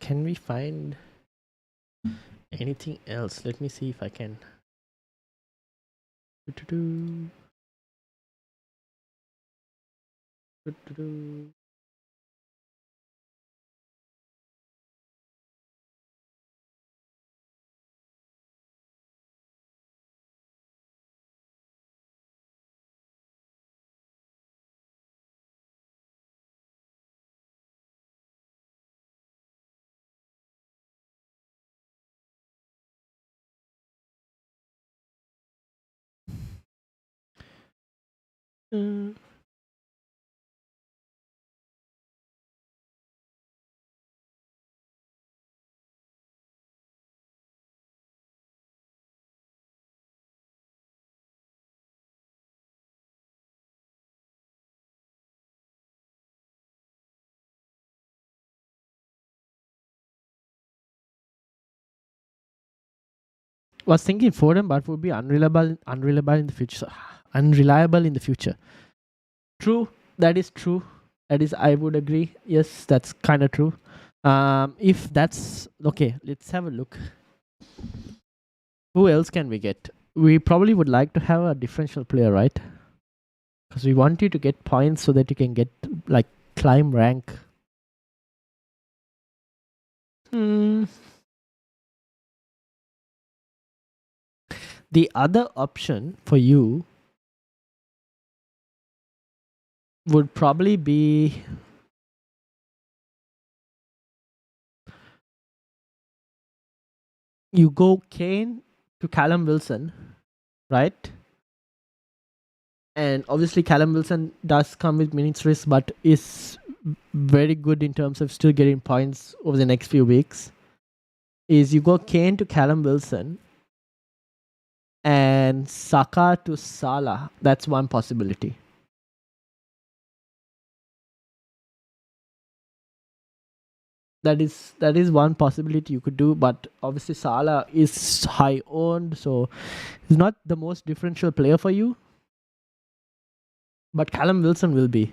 Can we find anything else? Let me see if I can. Do-do-do. Do-do-do. Uh, was thinking Foden, but would be unreliable in the future. Unreliable in the future. True, that is true. That is, I would agree. Yes, that's kind of true. If that's okay, let's have a look. Who else can we get? We probably would like to have a differential player, right? Because we want you to get points so that you can get like climb rank. Hmm. The other option for you would probably be you go Kane to Callum Wilson, right? And obviously Callum Wilson does come with minutes risk, but is very good in terms of still getting points over the next few weeks. Is you go Kane to Callum Wilson and Saka to Salah. That's one possibility. That is one possibility you could do, but obviously Salah is high owned, so he's not the most differential player for you. But Callum Wilson will be.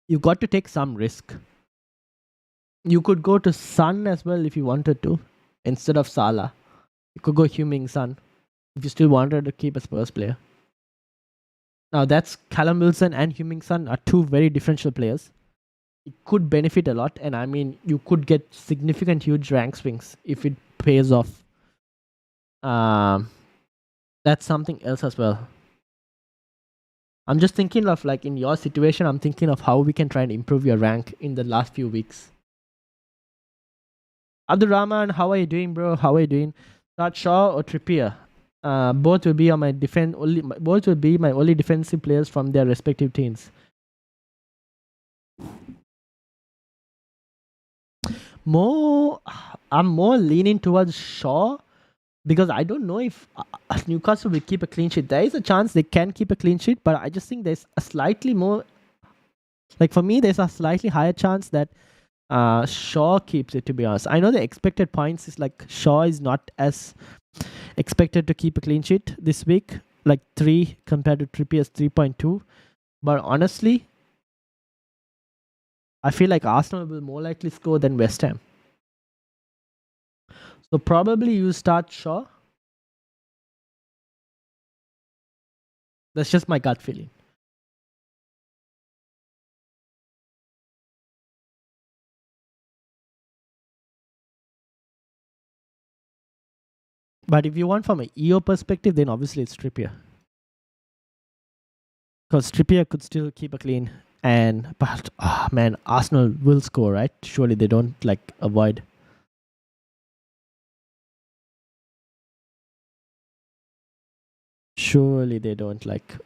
You got to take some risk. You could go to Son as well if you wanted to, instead of Salah. You could go Heung-min Son if you still wanted to keep a Spurs player. Now that's Callum Wilson and Heung-min Son are two very differential players. It could benefit a lot, and I mean you could get significant huge rank swings if it pays off. That's something else as well. I'm just thinking of like in your situation, I'm thinking of how we can try and improve your rank in the last few weeks. Abdul Rahman, how are you doing, bro? How are you doing? Not Shaw or Trippier? Both will be on my defense only. Both will be my only defensive players from their respective teams. I'm more leaning towards Shaw because I don't know if Newcastle will keep a clean sheet. There is a chance they can keep a clean sheet, but I just think there's a slightly more, like for me, there's a slightly higher chance that Shaw keeps it, to be honest. I know the expected points is like Shaw is not as expected to keep a clean sheet this week, like 3 compared to Trippier's 3.2. But honestly, I feel like Arsenal will more likely score than West Ham. So probably you start Shaw. That's just my gut feeling. But if you want from an EO perspective, then obviously it's Trippier. Because Trippier could still keep a clean. But man, Arsenal will score, right? Surely they don't like avoid. Surely they don't like.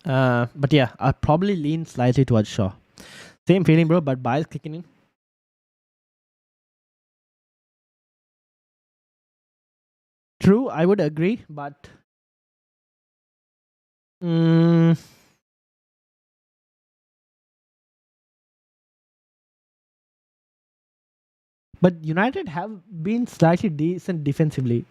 But yeah, I'll probably lean slightly towards Shaw. Same feeling, bro, but bias kicking in. True, I would agree, but but United have been slightly decent defensively.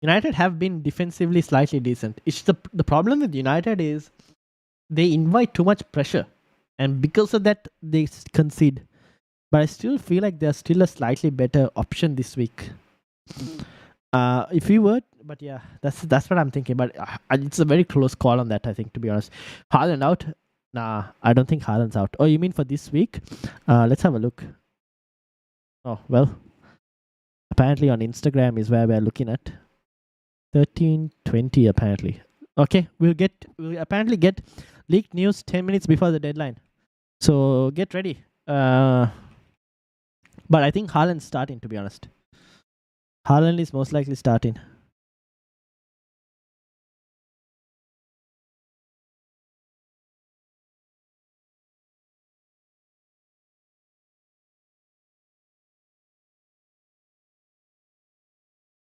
United have been defensively slightly decent. It's the problem with United is they invite too much pressure, and because of that they concede. But I still feel like they're still a slightly better option this week. If we were, but yeah, that's what I'm thinking. But it's a very close call on that. I think, to be honest, Haaland out. Nah, I don't think Haaland's out. Oh, you mean for this week? Let's have a look. Oh well, apparently on Instagram is where we're looking at. 13:20 apparently. Okay, we'll apparently get leaked news 10 minutes before the deadline. So get ready. But I think Haaland's starting, to be honest. Haaland is most likely starting.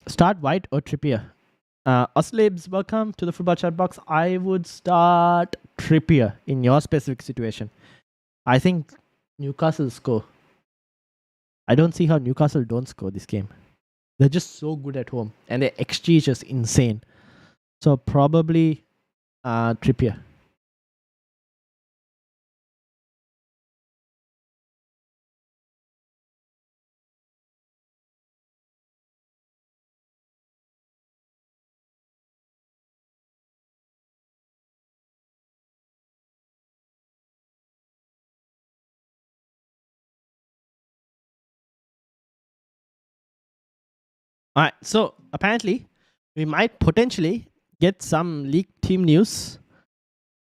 Start White or Trippier? Oslabs, welcome to the Football Chat Box. I would start Trippier in your specific situation. I think Newcastle score. I don't see how Newcastle don't score this game. They're just so good at home, and their XG is just insane. So probably Trippier. All right. So apparently, we might potentially get some leaked team news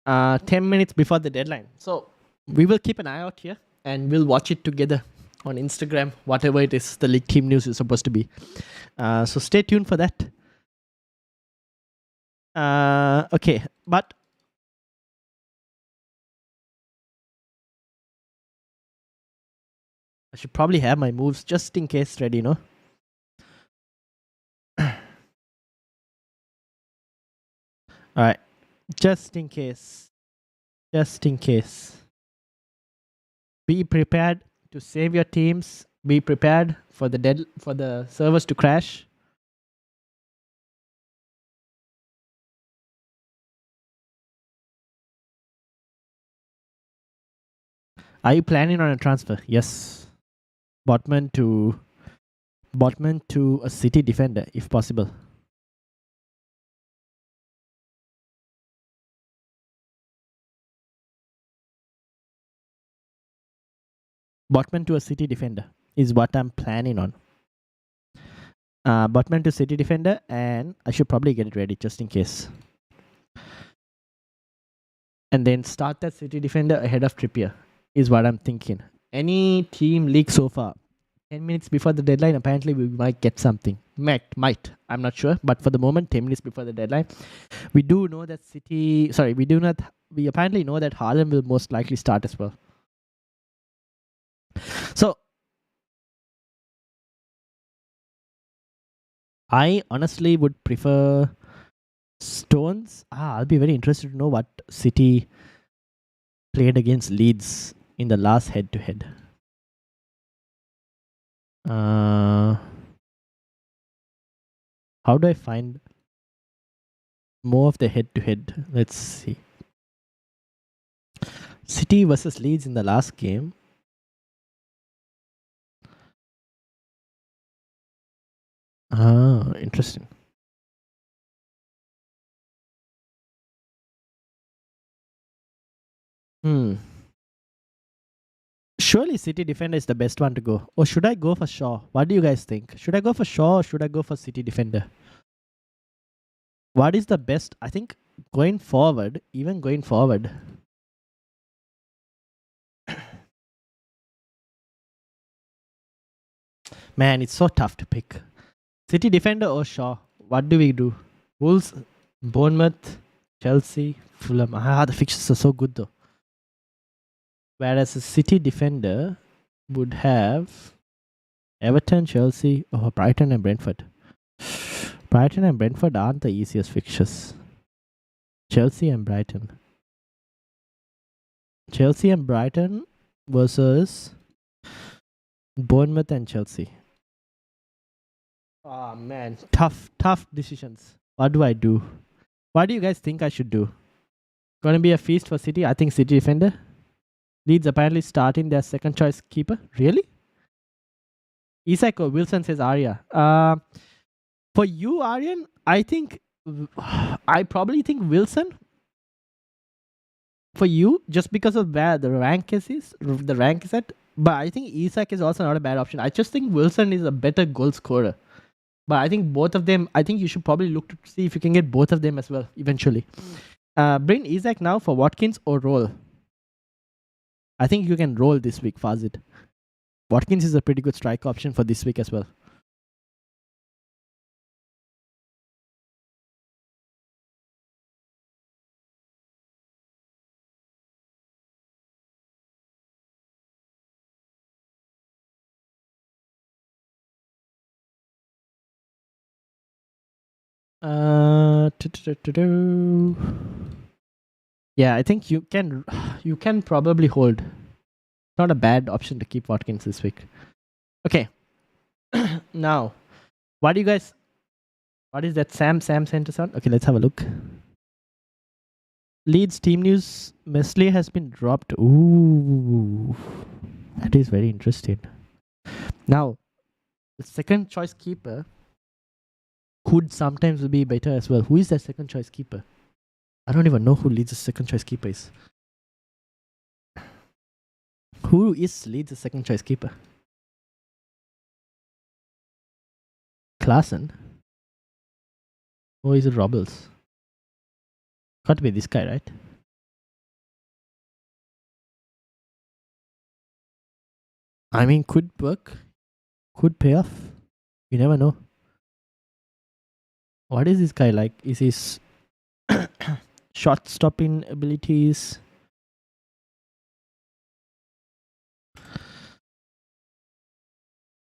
10 minutes before the deadline. So we will keep an eye out here and we'll watch it together on Instagram, whatever it is the league team news is supposed to be. So stay tuned for that. Okay, but I should probably have my moves just in case ready, no? Alright. Just in case. Just in case. Be prepared to save your teams. Be prepared for the servers to crash. Are you planning on a transfer? Yes. Botman to Botman to a City defender, if possible. Botman to a City defender is what I'm planning on. Botman to City defender, and I should probably get it ready just in case. And then start that City defender ahead of Trippier is what I'm thinking. Any team leak so far, 10 minutes before the deadline, apparently we might get something. Might. I'm not sure. But for the moment, 10 minutes before the deadline, we do know that we apparently know that Haaland will most likely start as well. So, I honestly would prefer Stones. I'll be very interested to know what City played against Leeds in the last head-to-head. How do I find more of the head-to-head? Let's see. City versus Leeds in the last game. Interesting. Surely City defender is the best one to go. Or should I go for Shaw? What do you guys think? Should I go for Shaw or should I go for City defender? What is the best? I think going forward. Man, it's so tough to pick. City defender or Shaw? What do we do? Wolves, Bournemouth, Chelsea, Fulham. The fixtures are so good though. Whereas a City defender would have Everton, Chelsea, Brighton and Brentford. Brighton and Brentford aren't the easiest fixtures. Chelsea and Brighton. Chelsea and Brighton versus Bournemouth and Chelsea. Oh man, tough decisions. What do I do? What do you guys think I should do? Gonna be a feast for City? I think City defender. Leeds apparently starting their second choice keeper. Really? Isak or Wilson, says Arya. For you, Aryan, I probably think Wilson. For you, just because of where the rank is at. But I think Isak is also not a bad option. I just think Wilson is a better goal scorer. But I think both of them, I think you should probably look to see if you can get both of them as well eventually. Bring Isak now for Watkins or roll. I think you can roll this week, Fazit. Watkins is a pretty good strike option for this week as well. Yeah, I think you can probably hold. Not a bad option to keep Watkins this week. Okay. Now, what is that Sam sent us on? Okay, let's have a look. Leeds team news. Meslier has been dropped. Ooh, that is very interesting. Now, the second choice keeper could sometimes be better as well. Who is that second choice keeper? I don't even know who Leeds' second choice keeper is. Who is Leeds' second choice keeper? Klaassen? Or is it Robles? Got to be this guy, right? I mean, could work. Could pay off. You never know. What is this guy like? Is his shot stopping abilities?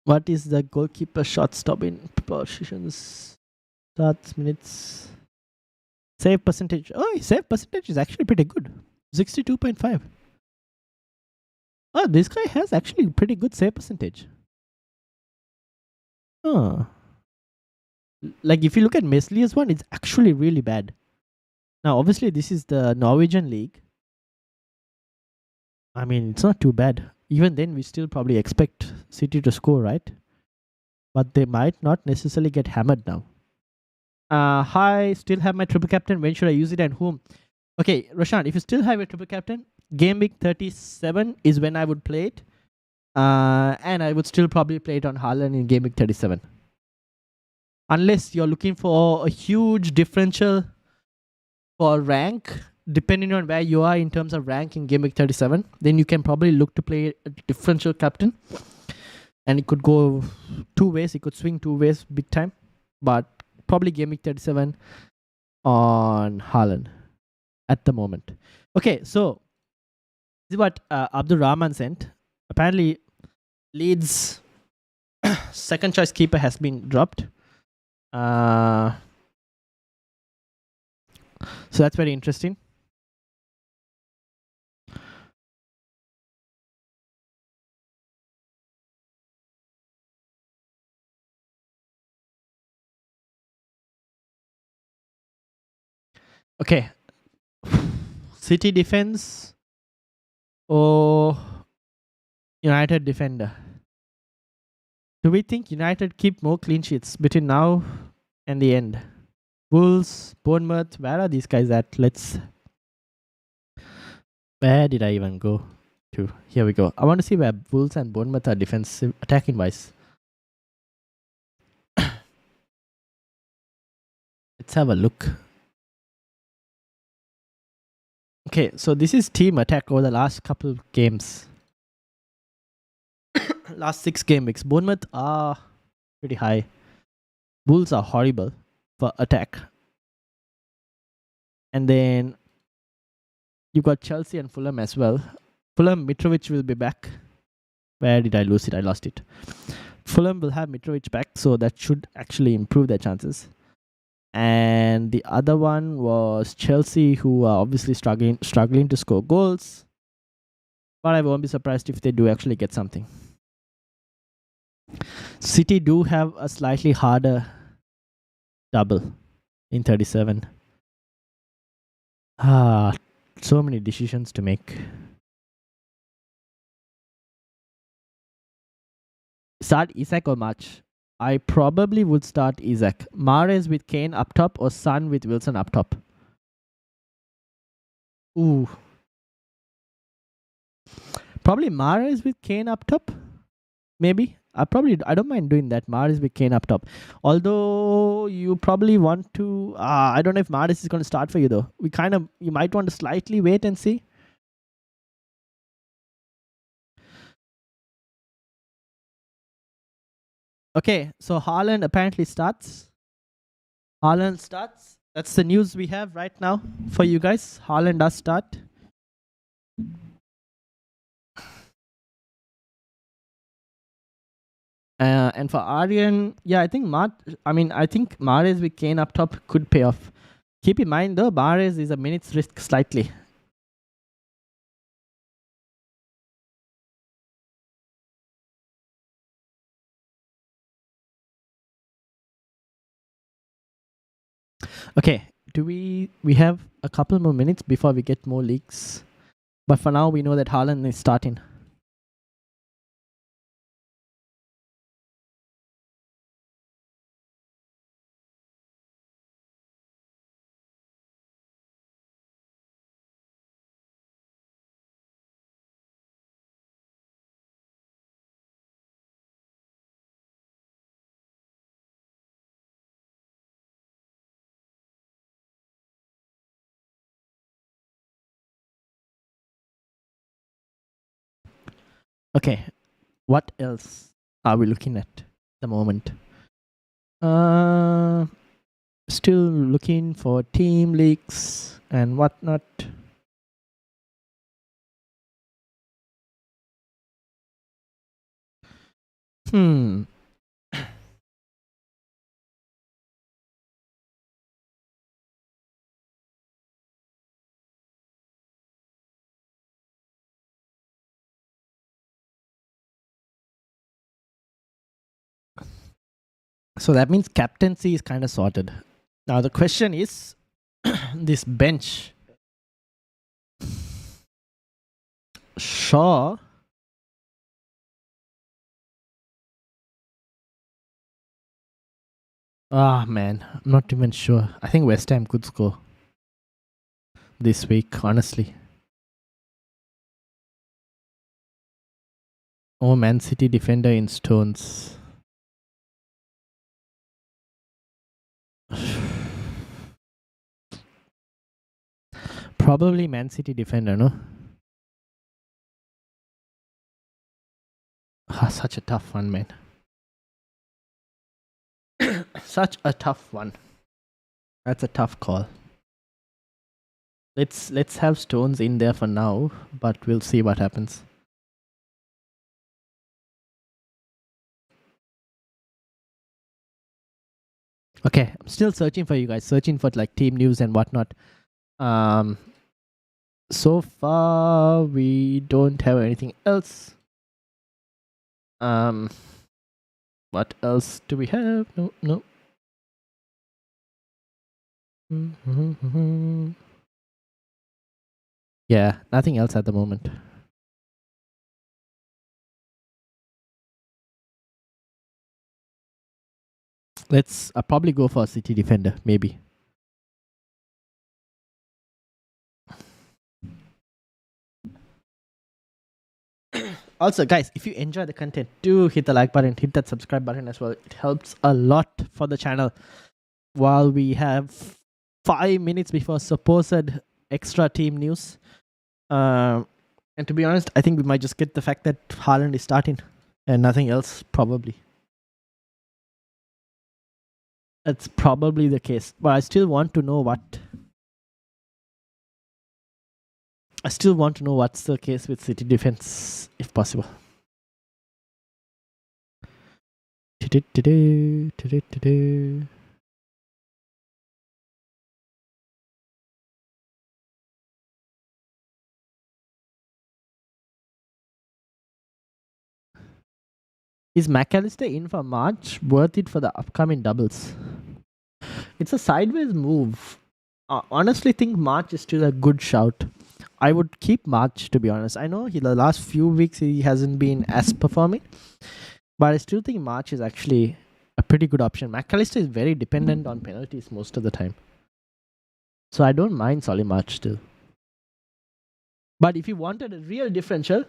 What is the goalkeeper shot stopping positions? Starts, minutes. Save percentage. Oh, his save percentage is actually pretty good. 62.5. Oh, this guy has actually pretty good save percentage. Oh. Like if you look at Meslier's one, it's actually really bad. Now, obviously, this is the Norwegian league. I mean, it's not too bad. Even then, we still probably expect City to score, right? but they might not necessarily get hammered now. I still have my triple captain. When should I use it and whom? Okay, Roshan, if you still have your triple captain, game week 37 is when I would play it. And I would still probably play it on Haaland in game week 37. Unless you're looking for a huge differential for rank, depending on where you are in terms of rank in game week 37, then you can probably look to play a differential captain. And it could go two ways. It could swing two ways big time. But probably game week 37 on Haaland at the moment. Okay, so this is what Abdul Rahman sent. Apparently, Leeds' second choice keeper has been dropped. So that's very interesting. Okay. City defense or United defender? Do we think United keep more clean sheets between now and the end? Wolves, Bournemouth, where are these guys at? Where did I even go to? Here we go. I want to see where Wolves and Bournemouth are defensive attacking wise. Let's have a look. Okay, so this is team attack over the last couple of games. Last 6 game weeks. Bournemouth are pretty high. Wolves are horrible for attack. And then you got Chelsea and Fulham as well. Fulham, Mitrovic will be back. Where did I lose it? I lost it. Fulham will have Mitrovic back, so that should actually improve their chances. And the other one was Chelsea, who are obviously struggling to score goals. But I won't be surprised if they do actually get something. City do have a slightly harder double in 37. So many decisions to make. Start Isak or March? I probably would start Isak. Mahrez with Kane up top or Son with Wilson up top? Ooh. Probably Mahrez with Kane up top. Maybe. I don't mind doing that. Mahrez with Kane up top. Although you probably want to. I don't know if Mahrez is going to start for you though. You might want to slightly wait and see. Okay, so Haaland apparently starts. Haaland starts. That's the news we have right now for you guys. Haaland does start. And for Aryan, yeah, I think Mahrez with Kane up top could pay off. Keep in mind though, Mahrez is a minutes risk slightly. Okay, do we have a couple more minutes before we get more leaks? But for now, we know that Haaland is starting. Okay, what else are we looking at the moment? Still looking for team leaks and whatnot. So that means captaincy is kind of sorted. Now the question is, this bench. Shaw Ah, man, I'm not even sure. I think West Ham could score this week, honestly. Oh, Man City defender in Stones. Probably Man City defender, no? Ah, such a tough one, man. Such a tough one. That's a tough call. Let's have Stones in there for now, but we'll see what happens. Okay, I'm still searching for you guys, searching for like team news and whatnot. Um, so far we don't have anything else. What else do we have? No. Yeah, nothing else at the moment. Let's probably go for a City defender, maybe. Also, guys, if you enjoy the content, do hit the like button, hit that subscribe button as well. It helps a lot for the channel. While we have 5 minutes before supposed extra team news. And to be honest, I think we might just get the fact that Haaland is starting and nothing else, probably. That's probably the case. But I still want to know what. I still want to know what's the case with City defense, if possible. Is McAllister in for March worth it for the upcoming doubles? It's a sideways move. Honestly, think March is still a good shout. I would keep March, to be honest. I know the last few weeks he hasn't been as performing, but I still think March is actually a pretty good option. McAllister is very dependent on penalties most of the time, so I don't mind Solly March still. But if you wanted a real differential,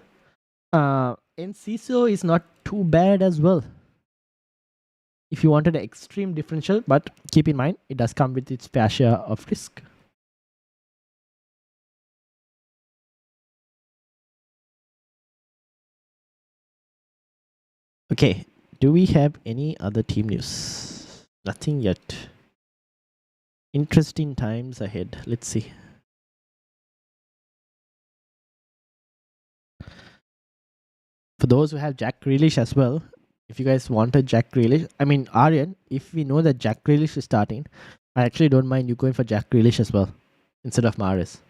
Enciso is not too bad as well. If you wanted an extreme differential, but keep in mind it does come with its fair share of risk. Okay, do we have any other team news? Nothing yet. Interesting times ahead. Let's see. For those who have Jack Grealish as well, if you guys wanted Jack Grealish, I mean Aryan, if we know that Jack Grealish is starting, I actually don't mind you going for Jack Grealish as well instead of Mahrez.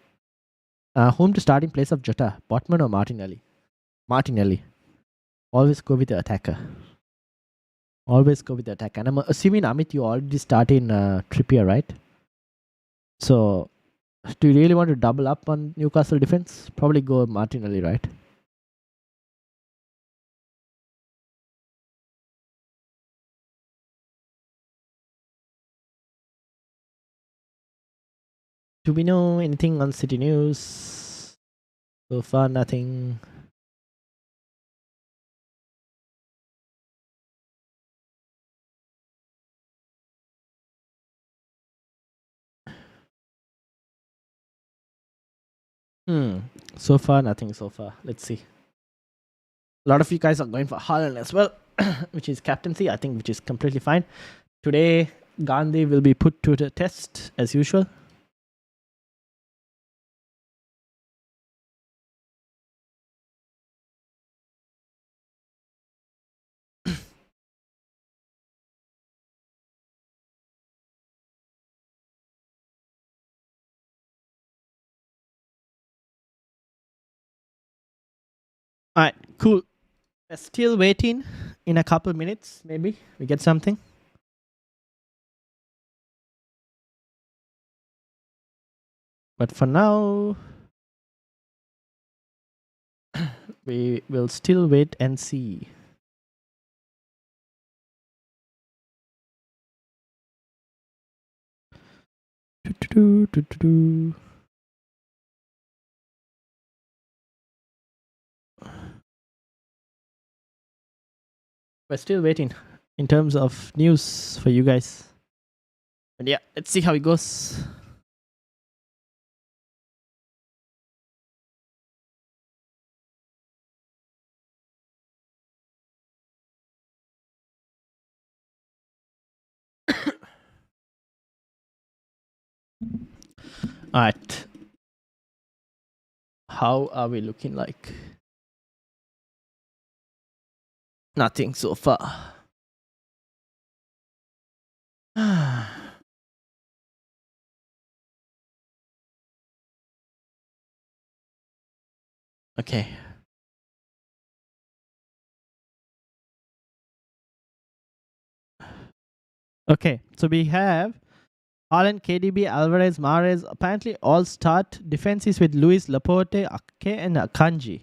Whom to start in place of Jota, Botman or Martinelli? Martinelli. Always go with the attacker. Always go with the attacker. And I'm assuming Amit, you already start in Trippier, right? So, do you really want to double up on Newcastle defense? Probably go Martinelli, right? Do we know anything on City News? So far, nothing. So far, nothing so far. Let's see. A lot of you guys are going for Haaland as well, which is captaincy, I think, which is completely fine. Today, Gandhi will be put to the test as usual. Alright, cool. We're still waiting. In a couple minutes, maybe we get something. But for now, we will still wait and see. We're still waiting in terms of news for you guys. But yeah, let's see how it goes. All right. How are we looking like? Nothing so far. Okay. Okay. So we have Haaland, KDB, Alvarez, Mahrez. Apparently, all start defenses with Luis, Laporte, Ake, and Akanji.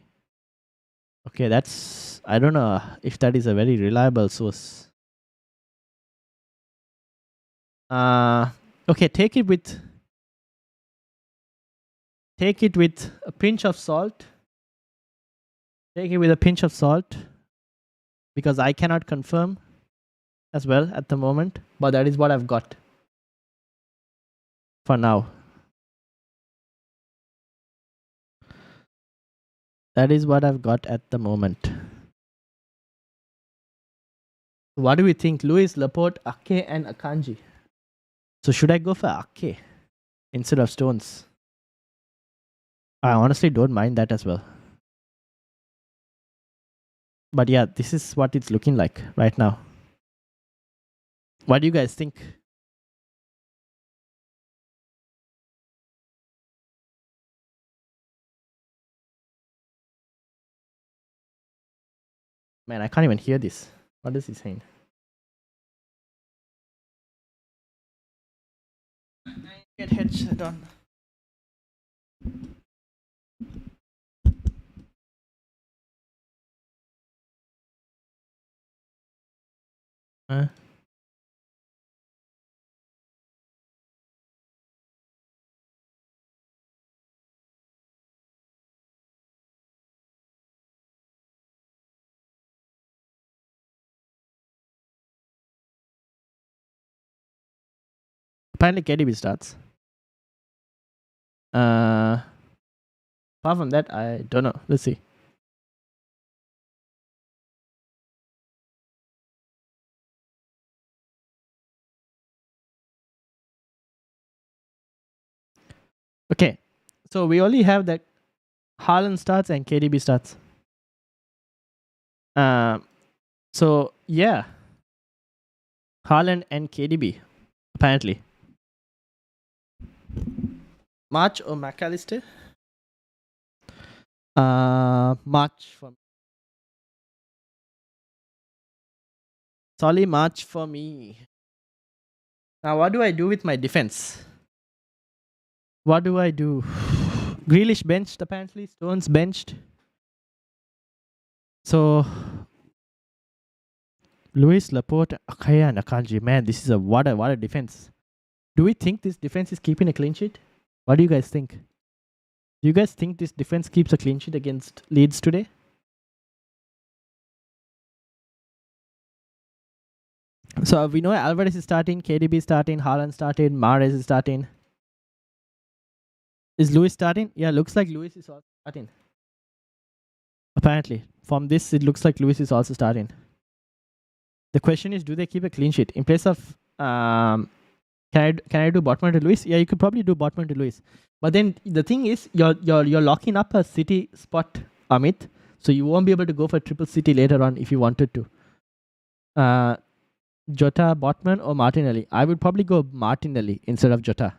Okay, that's, I don't know if that is a very reliable source. Okay, take it with a pinch of salt. Take it with a pinch of salt because I cannot confirm as well at the moment, but that is what I've got for now. That is what I've got at the moment. What do we think? Luis, Laporte, Ake, and Akanji. So should I go for Ake instead of Stones? I honestly don't mind that as well. But yeah, this is what it's looking like right now. What do you guys think? Man, I can't even hear this. What is he saying? Get headset on. Apparently KDB starts. Apart from that, I don't know. Let's see. Okay, so we only have that Haaland starts and KDB starts. So yeah, Haaland and KDB apparently. March or McAllister? March for me. Solly March for me. Now, what do I do with my defense? What do I do? Grealish benched apparently. Stones benched. So Luis, Laporte, Akaya, and Akanji. Man, this is what a defense. Do we think this defense is keeping a clean sheet? What do you guys think? Do you guys think this defense keeps a clean sheet against Leeds today? So we know Alvarez is starting, KDB is starting, Haaland starting, Mahrez is starting. Is Luis starting? Yeah, looks like Luis is also starting. Apparently, from this, it looks like Luis is also starting. The question is, do they keep a clean sheet in place of? Can I do Botman to Luis? Yeah, you could probably do Botman to Luis. But then the thing is, you're locking up a City spot, Amit. So you won't be able to go for triple City later on if you wanted to. Jota, Botman, or Martinelli? I would probably go Martinelli instead of Jota.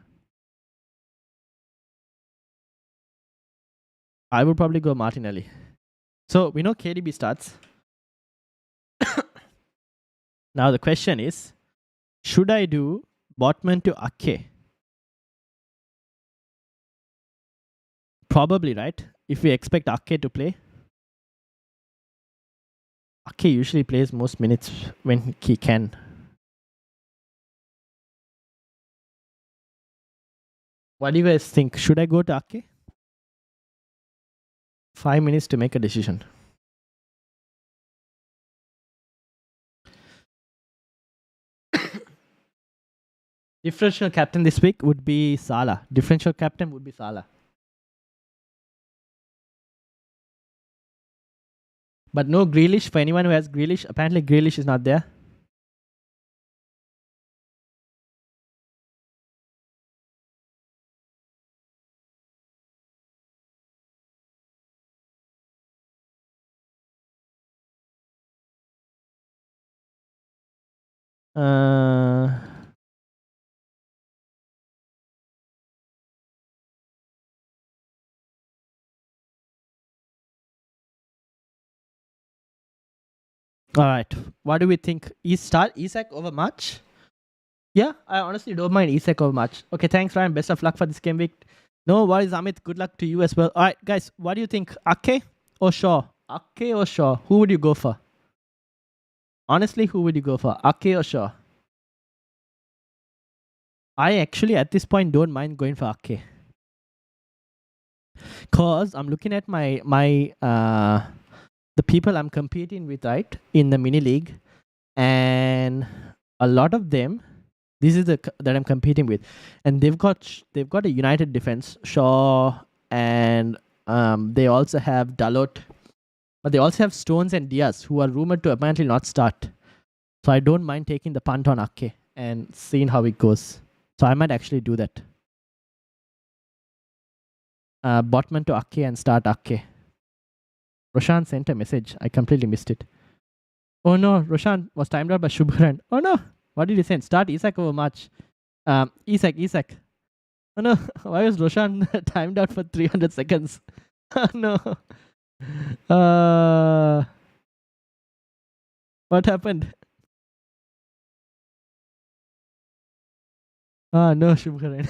I would probably go Martinelli. So we know KDB starts. Now the question is, should I do Botman to Ake? Probably, right? If we expect Ake to play. Ake usually plays most minutes when he can. What do you guys think? Should I go to Ake? 5 minutes to make a decision. Differential captain this week would be Salah. Differential captain would be Salah. But no Grealish for anyone who has Grealish. Apparently, Grealish is not there. Uh, all right. What do we think? Start Isak over March? Yeah, I honestly don't mind Isak over March. Okay, thanks, Ryan. Best of luck for this game week. No worries, Amit. Good luck to you as well. All right, guys. What do you think? Ake or Shaw? Ake or Shaw? Who would you go for? Honestly, who would you go for? Ake or Shaw? I actually, at this point, don't mind going for Ake. Cause I'm looking at my the people I'm competing with, right, in the mini league, and a lot of them, this is that I'm competing with, and they've got a United defense, Shaw, and they also have Dalot, but they also have Stones and Diaz, who are rumored to apparently not start. So I don't mind taking the punt on Ake and seeing how it goes. So I might actually do that. Botman to Ake and start Ake. Roshan sent a message. I completely missed it. Oh no, Roshan was timed out by Shubharan. Oh no, what did he send? Start Isak over March. Isak. Oh no, why was Roshan timed out for 300 seconds? Oh no. What happened? Ah no, Shubharan.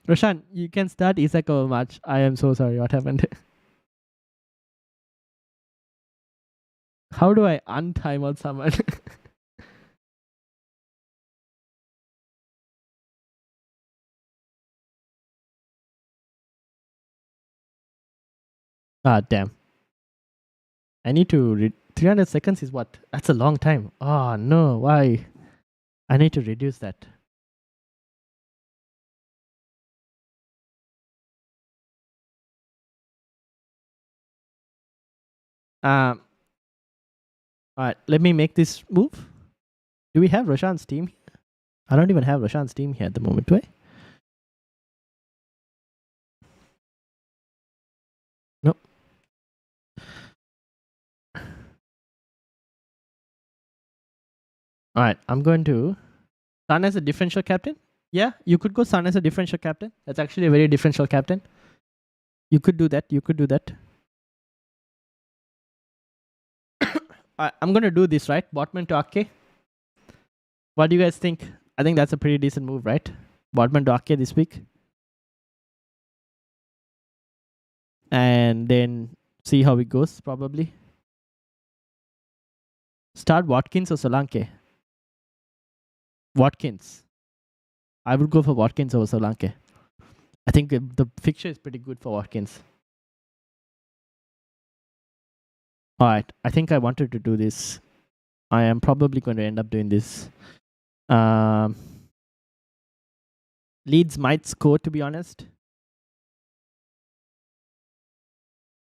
Roshan, you can start Isak over March. I am so sorry. What happened? How do I untime out someone? Ah, damn. I need to 300 seconds is what? That's a long time. Oh no, why? I need to reduce that. All right, let me make this move. Do we have Roshan's team? I don't even have Roshan's team here at the moment, do I? Nope. All right, I'm going to Sun as a differential captain. Yeah, you could go Sun as a differential captain. That's actually a very differential captain. You could do that. I'm going to do this, right? Botman to Ake. What do you guys think? I think that's a pretty decent move, right? Botman to Ake this week. And then see how it goes, probably. Start Watkins or Solanke? Watkins. I would go for Watkins over Solanke. I think the fixture is pretty good for Watkins. All right, I think I wanted to do this. I am probably going to end up doing this. Leeds might score, to be honest.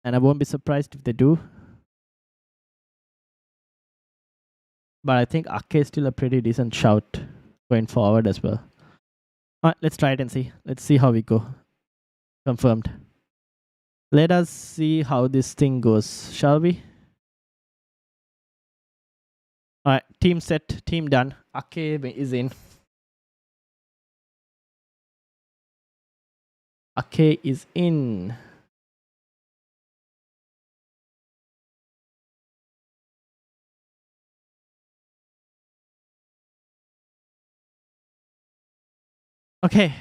And I won't be surprised if they do. But I think Ake is still a pretty decent shout going forward as well. All right, let's try it and see. Let's see how we go. Confirmed. Let us see how this thing goes, shall we? All right, team set, team done. Ake is in. Ake is in. Okay,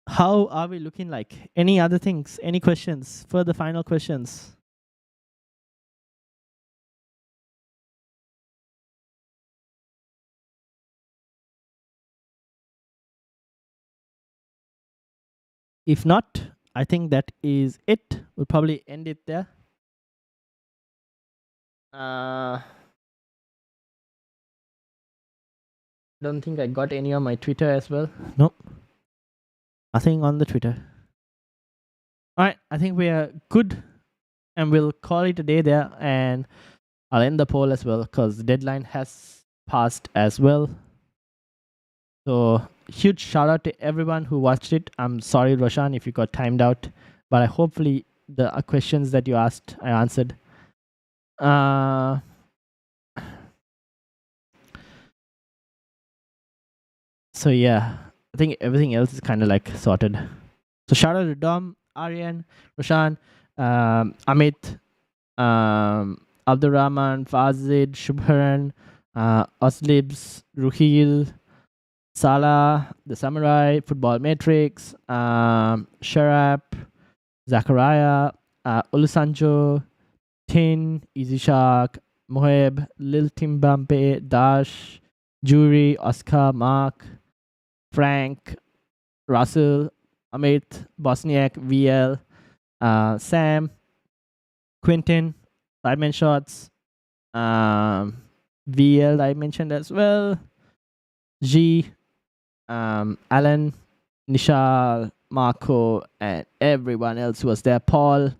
how are we looking like? Any other things? Any questions? Further final questions? If not, I think that is it. We'll probably end it there. Don't think I got any on my Twitter as well. Nope. Nothing on the Twitter. Alright, I think we are good. And we'll call it a day there. And I'll end the poll as well because the deadline has passed as well. So huge shout out to everyone who watched it. I'm sorry, Roshan, if you got timed out. But hopefully the questions that you asked, I answered. So yeah, I think everything else is kind of like sorted. So shout out to Dom, Aryan, Roshan, Amit, Abdurrahman, Fazid, Shubharan, Oslibs, Ruhil, Salah, The Samurai, Football Matrix, Sharap, Zachariah, Olusanjo, Tin, Easy Shark, Moheb, Lil Timbampe, Dash, Jury, Oscar, Mark, Frank, Russell, Amit, Bosniak, VL, Sam, Quintin, Sideman Shots, VL I mentioned as well, G, Alan, Nishal, Marco, and everyone else who was there, Paul,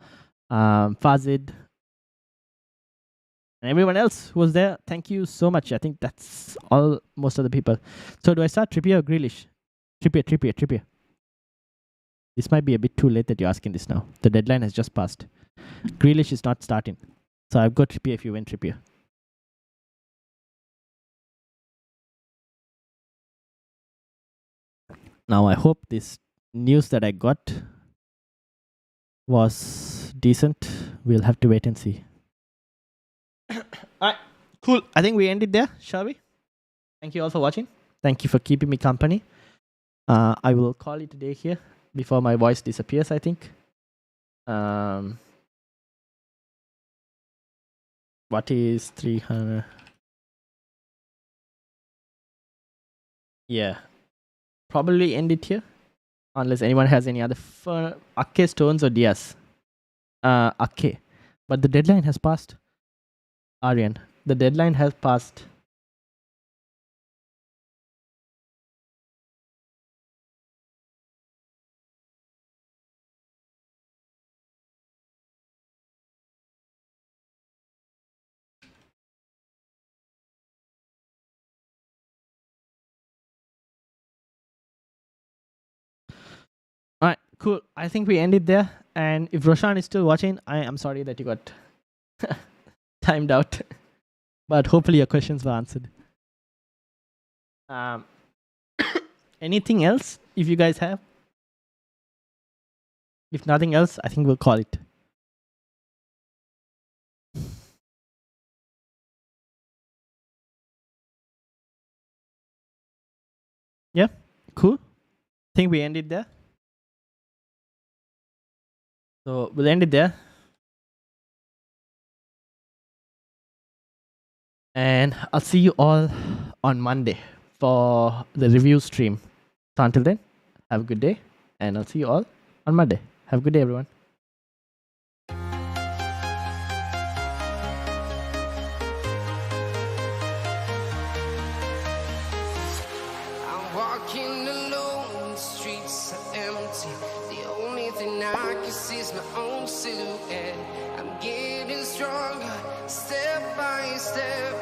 Fazid, and everyone else who was there. Thank you so much. I think that's all, most of the people. So do I start Trippier or Grealish? Trippier. This might be a bit too late that you're asking this now. The deadline has just passed. Grealish is not starting. So I've got Trippier if you win Trippier. Now I hope this news that I got was decent. We'll have to wait and see. Alright, cool. I think we end it there, shall we? Thank you all for watching. Thank you for keeping me company. I will call it a day here before my voice disappears, I think. What is 300? Yeah. Probably end it here. Unless anyone has any other Akke, Stones, or Diaz. Akke. But the deadline has passed. Aryan. The deadline has passed. Alright, cool. I think we end it there. And if Roshan is still watching, I am sorry that you got timed out. But hopefully your questions were answered. Anything else if you guys have? If nothing else, I think we'll call it. Yeah, cool. Think we end it there. So we'll end it there. And I'll see you all on Monday for the review stream. So until then, have a good day. And I'll see you all on Monday. Have a good day, everyone. I'm walking alone, the streets are empty. The only thing I can see is my own silhouette. I'm getting stronger, step by step.